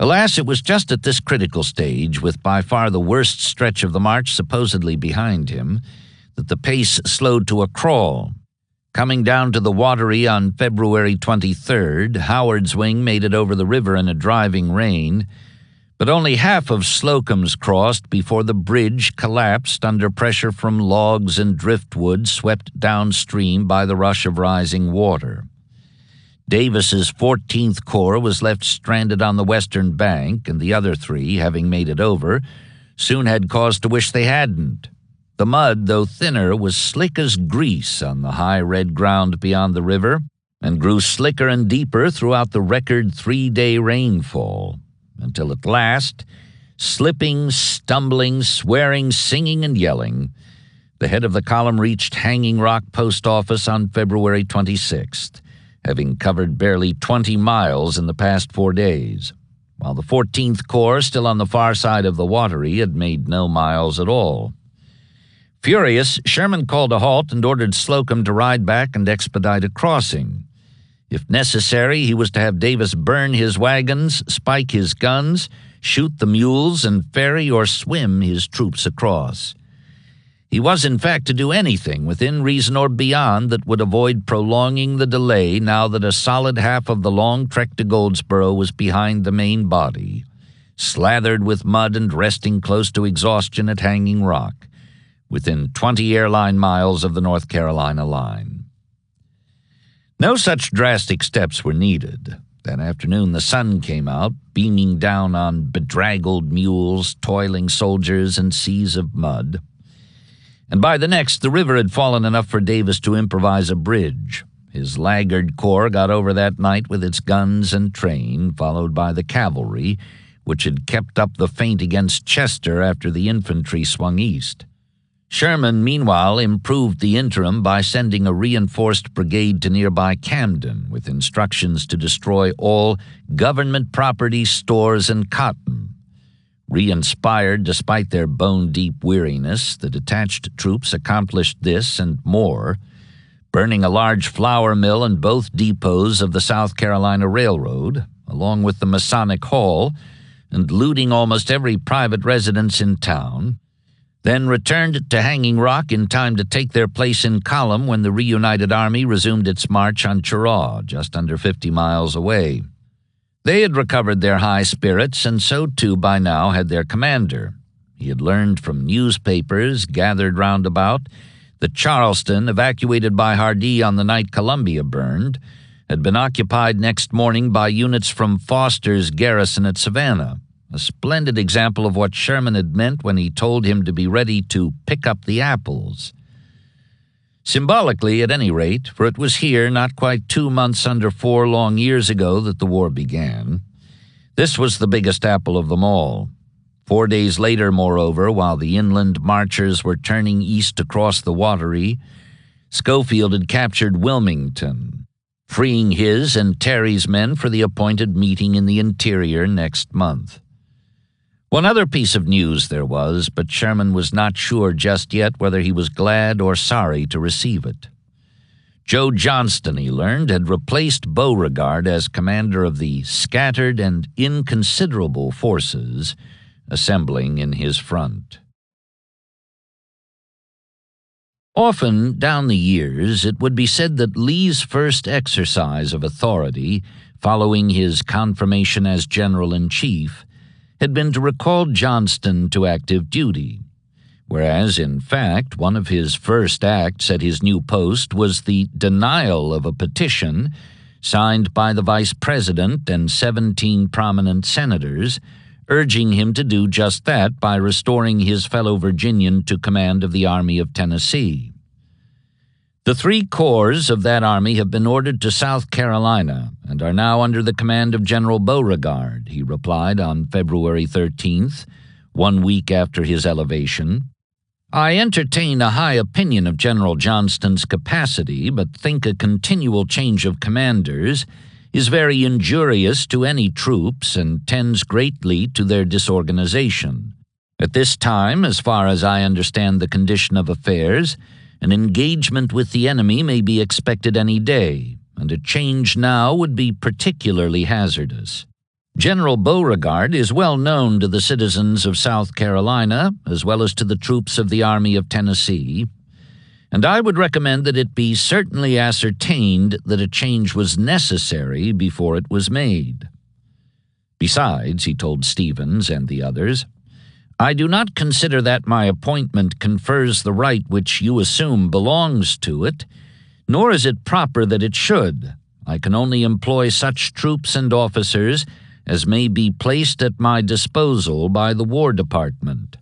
Alas, it was just at this critical stage, with by far the worst stretch of the march supposedly behind him, that the pace slowed to a crawl. Coming down to the Wateree on February 23rd, Howard's wing made it over the river in a driving rain, but only half of Slocum's crossed before the bridge collapsed under pressure from logs and driftwood swept downstream by the rush of rising water. Davis's 14th Corps was left stranded on the western bank, and the other 3, having made it over, soon had cause to wish they hadn't. The mud, though thinner, was slick as grease on the high red ground beyond the river, and grew slicker and deeper throughout the record 3-day rainfall, until at last, slipping, stumbling, swearing, singing, and yelling, the head of the column reached Hanging Rock Post Office on February 26th, having covered barely 20 miles in the past 4 days, while the 14th Corps, still on the far side of the Wateree, had made no miles at all. Furious, Sherman called a halt and ordered Slocum to ride back and expedite a crossing. If necessary, he was to have Davis burn his wagons, spike his guns, shoot the mules, and ferry or swim his troops across. He was, in fact, to do anything within reason or beyond that would avoid prolonging the delay now that a solid half of the long trek to Goldsboro was behind the main body, slathered with mud and resting close to exhaustion at Hanging Rock, within 20 airline miles of the North Carolina line. No such drastic steps were needed. That afternoon the sun came out, beaming down on bedraggled mules, toiling soldiers, and seas of mud. And by the next, the river had fallen enough for Davis to improvise a bridge. His laggard corps got over that night with its guns and train, followed by the cavalry, which had kept up the feint against Chester after the infantry swung east. Sherman, meanwhile, improved the interim by sending a reinforced brigade to nearby Camden with instructions to destroy all government property, stores, and cotton. Re-inspired despite their bone-deep weariness, the detached troops accomplished this and more, burning a large flour mill and both depots of the South Carolina Railroad, along with the Masonic Hall, and looting almost every private residence in town, then returned to Hanging Rock in time to take their place in column when the reunited army resumed its march on Cheraw, just under 50 miles away. They had recovered their high spirits, and so too by now had their commander. He had learned from newspapers gathered round about that Charleston, evacuated by Hardee on the night Columbia burned, had been occupied next morning by units from Foster's garrison at Savannah, a splendid example of what Sherman had meant when he told him to be ready to pick up the apples. Symbolically, at any rate, for it was here, not quite 2 months under 4 long years ago, that the war began. This was the biggest apple of them all. 4 days later, moreover, while the inland marchers were turning east across the Wateree, Schofield had captured Wilmington, freeing his and Terry's men for the appointed meeting in the interior next month. One other piece of news there was, but Sherman was not sure just yet whether he was glad or sorry to receive it. Joe Johnston, he learned, had replaced Beauregard as commander of the scattered and inconsiderable forces assembling in his front. Often, down the years, it would be said that Lee's first exercise of authority, following his confirmation as general-in-chief, had been to recall Johnston to active duty, whereas, in fact, one of his first acts at his new post was the denial of a petition signed by the vice president and 17 prominent senators, urging him to do just that by restoring his fellow Virginian to command of the Army of Tennessee. The 3 corps of that army have been ordered to South Carolina and are now under the command of General Beauregard, he replied on February 13th, 1 week after his elevation. I entertain a high opinion of General Johnston's capacity, but think a continual change of commanders is very injurious to any troops and tends greatly to their disorganization. At this time, as far as I understand the condition of affairs, an engagement with the enemy may be expected any day, and a change now would be particularly hazardous. General Beauregard is well known to the citizens of South Carolina, as well as to the troops of the Army of Tennessee, and I would recommend that it be certainly ascertained that a change was necessary before it was made. Besides, he told Stevens and the others, I do not consider that my appointment confers the right which you assume belongs to it, nor is it proper that it should. I can only employ such troops and officers as may be placed at my disposal by the War Department.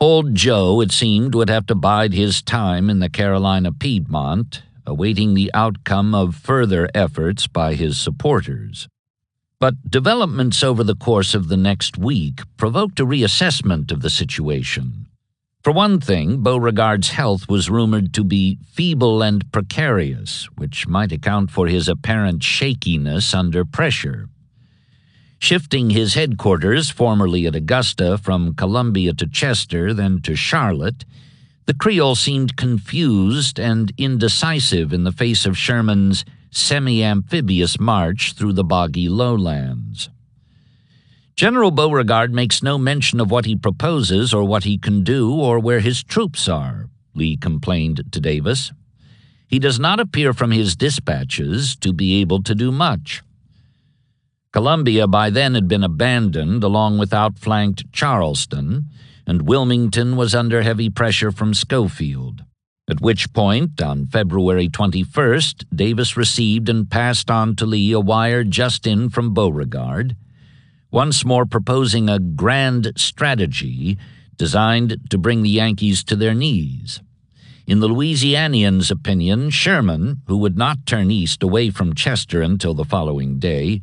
Old Joe, it seemed, would have to bide his time in the Carolina Piedmont, awaiting the outcome of further efforts by his supporters. But developments over the course of the next week provoked a reassessment of the situation. For one thing, Beauregard's health was rumored to be feeble and precarious, which might account for his apparent shakiness under pressure. Shifting his headquarters, formerly at Augusta, from Columbia to Chester, then to Charlotte, the Creole seemed confused and indecisive in the face of Sherman's semi-amphibious march through the boggy lowlands. General Beauregard makes no mention of what he proposes or what he can do or where his troops are, Lee complained to Davis. He does not appear from his dispatches to be able to do much. Columbia by then had been abandoned along with outflanked Charleston, and Wilmington was under heavy pressure from Schofield. At which point, on February 21st, Davis received and passed on to Lee a wire just in from Beauregard, once more proposing a grand strategy designed to bring the Yankees to their knees. In the Louisianian's opinion, Sherman, who would not turn east away from Chester until the following day,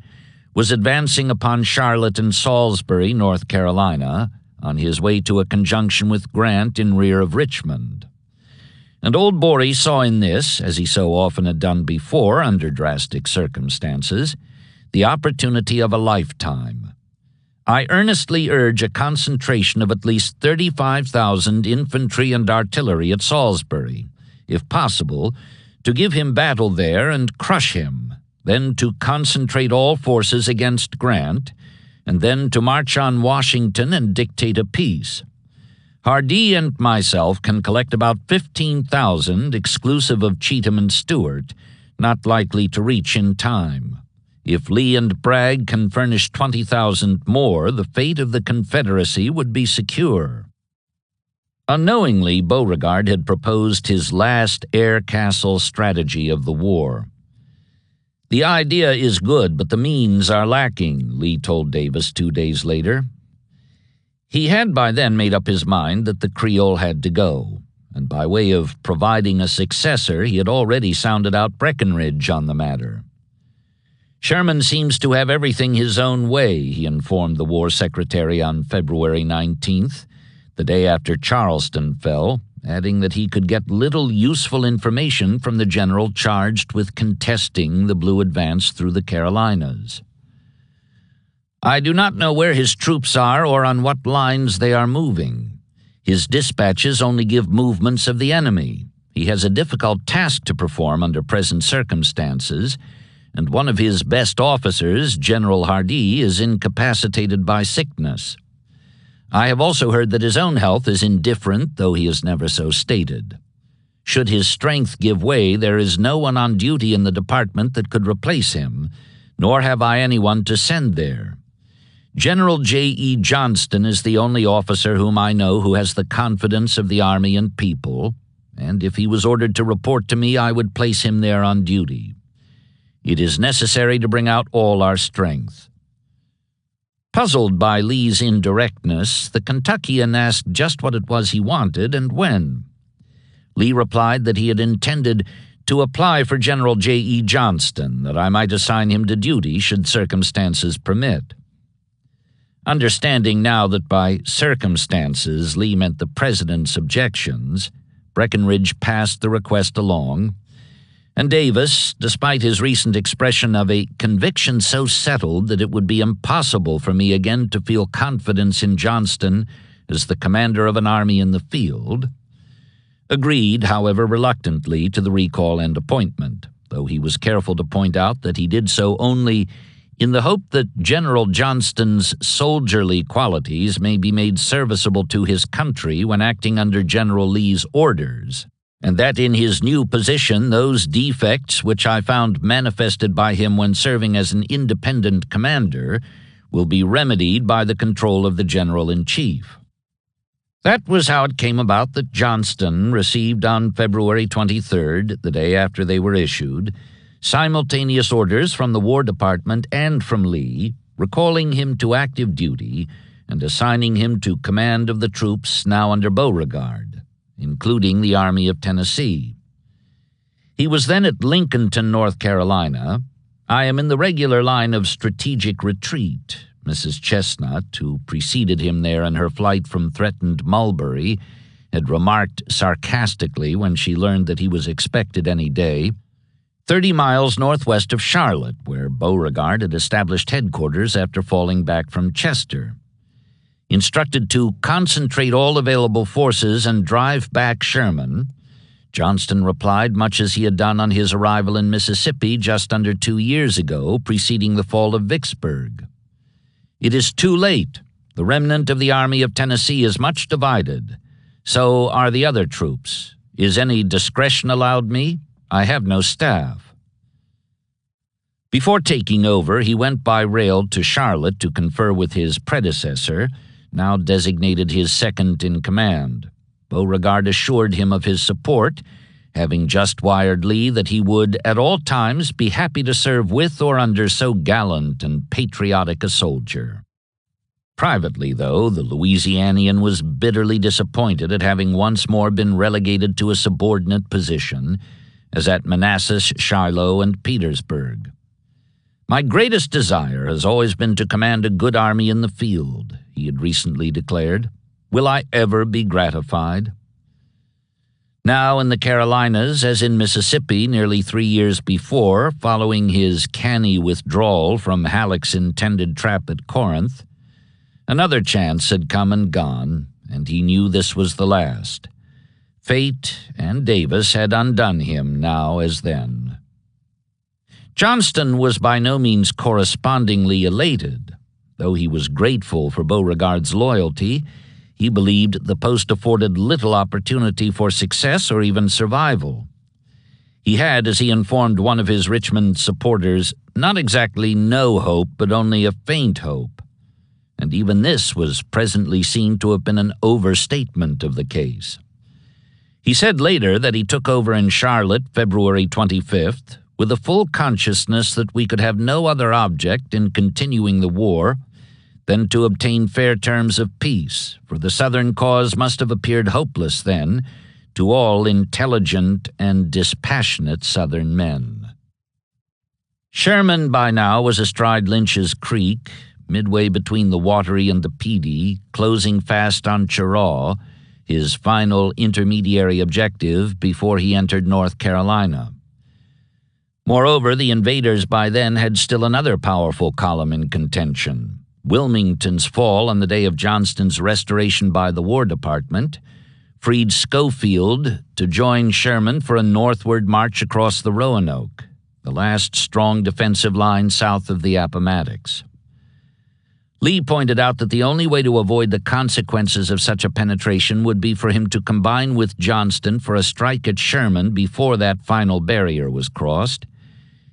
was advancing upon Charlotte and Salisbury, North Carolina, on his way to a conjunction with Grant in rear of Richmond. And old Bory saw in this, as he so often had done before under drastic circumstances, the opportunity of a lifetime. I earnestly urge a concentration of at least 35,000 infantry and artillery at Salisbury, if possible, to give him battle there and crush him, then to concentrate all forces against Grant, and then to march on Washington and dictate a peace. Hardee and myself can collect about 15,000, exclusive of Cheatham and Stewart, not likely to reach in time. If Lee and Bragg can furnish 20,000 more, the fate of the Confederacy would be secure. Unknowingly, Beauregard had proposed his last air castle strategy of the war. "The idea is good, but the means are lacking," Lee told Davis 2 days later. He had by then made up his mind that the Creole had to go, and by way of providing a successor, he had already sounded out Breckinridge on the matter. "Sherman seems to have everything his own way," he informed the War Secretary on February 19th, the day after Charleston fell, adding that he could get little useful information from the general charged with contesting the Blue advance through the Carolinas. "I do not know where his troops are or on what lines they are moving. His dispatches only give movements of the enemy. He has a difficult task to perform under present circumstances, and one of his best officers, General Hardee, is incapacitated by sickness. I have also heard that his own health is indifferent, though he has never so stated. Should his strength give way, there is no one on duty in the department that could replace him, nor have I anyone to send there. General J.E. Johnston is the only officer whom I know who has the confidence of the Army and people, and if he was ordered to report to me, I would place him there on duty. It is necessary to bring out all our strength." Puzzled by Lee's indirectness, the Kentuckian asked just what it was he wanted and when. Lee replied that he had intended to apply for General J.E. Johnston, that I might assign him to duty should circumstances permit. Understanding now that by circumstances Lee meant the President's objections, Breckinridge passed the request along, and Davis, despite his recent expression of a conviction so settled that it would be impossible for me again to feel confidence in Johnston as the commander of an army in the field, agreed, however reluctantly, to the recall and appointment, though he was careful to point out that he did so only in the hope that General Johnston's soldierly qualities may be made serviceable to his country when acting under General Lee's orders, and that in his new position those defects which I found manifested by him when serving as an independent commander will be remedied by the control of the General-in-Chief. That was how it came about that Johnston received on February 23rd, the day after they were issued, simultaneous orders from the War Department and from Lee, recalling him to active duty and assigning him to command of the troops now under Beauregard, including the Army of Tennessee. He was then at Lincolnton, North Carolina. "I am in the regular line of strategic retreat," Mrs. Chestnut, who preceded him there in her flight from threatened Mulberry, had remarked sarcastically when she learned that he was expected any day, 30 miles northwest of Charlotte, where Beauregard had established headquarters after falling back from Chester. Instructed to concentrate all available forces and drive back Sherman, Johnston replied much as he had done on his arrival in Mississippi just under 2 years ago, preceding the fall of Vicksburg. "It is too late. The remnant of the Army of Tennessee is much divided. So are the other troops. Is any discretion allowed me? I have no staff." Before taking over, he went by rail to Charlotte to confer with his predecessor, now designated his second-in-command. Beauregard assured him of his support, having just wired Lee that he would at all times be happy to serve with or under so gallant and patriotic a soldier. Privately, though, the Louisianian was bitterly disappointed at having once more been relegated to a subordinate position, as at Manassas, Shiloh, and Petersburg. "My greatest desire has always been to command a good army in the field," he had recently declared. "Will I ever be gratified?" Now in the Carolinas, as in Mississippi nearly 3 years before, following his canny withdrawal from Halleck's intended trap at Corinth, another chance had come and gone, and he knew this was the last. Fate and Davis had undone him now as then. Johnston was by no means correspondingly elated. Though he was grateful for Beauregard's loyalty, he believed the post afforded little opportunity for success or even survival. He had, as he informed one of his Richmond supporters, not exactly no hope, but only a faint hope. and even this was presently seen to have been an overstatement of the case. He said later that he took over in Charlotte February 25th with a full consciousness that we could have no other object in continuing the war than to obtain fair terms of peace, for the Southern cause must have appeared hopeless then to all intelligent and dispassionate Southern men. Sherman by now was astride Lynch's Creek, midway between the Wateree and the Pedee, closing fast on Cheraw, his final intermediary objective before he entered North Carolina. Moreover, the invaders by then had still another powerful column in contention. Wilmington's fall on the day of Johnston's restoration by the War Department freed Schofield to join Sherman for a northward march across the Roanoke, the last strong defensive line south of the Appomattox. Lee pointed out that the only way to avoid the consequences of such a penetration would be for him to combine with Johnston for a strike at Sherman before that final barrier was crossed,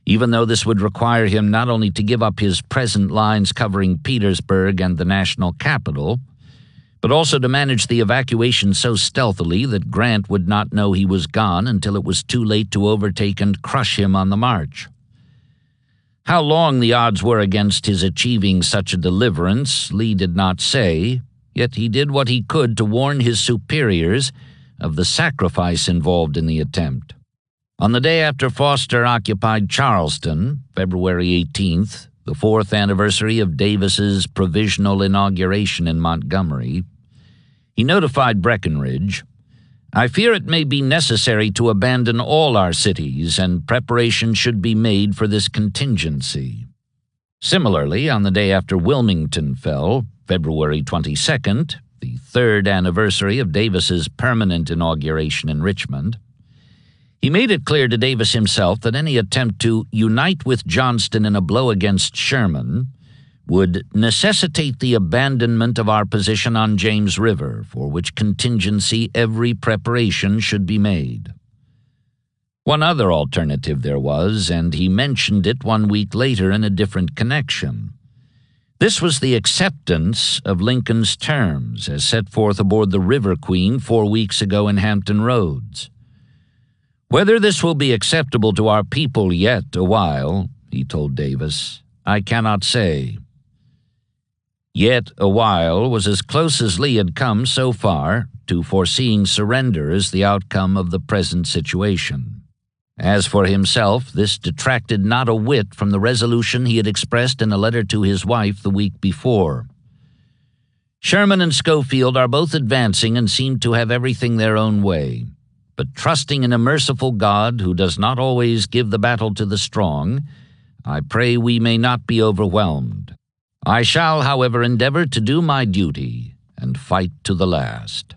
even though this would require him not only to give up his present lines covering Petersburg and the national capital, but also to manage the evacuation so stealthily that Grant would not know he was gone until it was too late to overtake and crush him on the march. How long the odds were against his achieving such a deliverance, Lee did not say, yet he did what he could to warn his superiors of the sacrifice involved in the attempt. On the day after Foster occupied Charleston, February 18th, the 4th anniversary of Davis's provisional inauguration in Montgomery, he notified Breckinridge, "I fear it may be necessary to abandon all our cities, and preparation should be made for this contingency." Similarly, on the day after Wilmington fell, February 22nd, the 3rd anniversary of Davis's permanent inauguration in Richmond, he made it clear to Davis himself that any attempt to unite with Johnston in a blow against Sherman would necessitate the abandonment of our position on James River, for which contingency every preparation should be made. One other alternative there was, and he mentioned it 1 week later in a different connection. This was the acceptance of Lincoln's terms, as set forth aboard the River Queen 4 weeks ago in Hampton Roads. "Whether this will be acceptable to our people yet awhile," he told Davis, "I cannot say." Yet a while was as close as Lee had come so far to foreseeing surrender as the outcome of the present situation. As for himself, this detracted not a whit from the resolution he had expressed in a letter to his wife the week before. "Sherman and Schofield are both advancing and seem to have everything their own way. But trusting in a merciful God who does not always give the battle to the strong, I pray we may not be overwhelmed. I shall, however, endeavor to do my duty and fight to the last."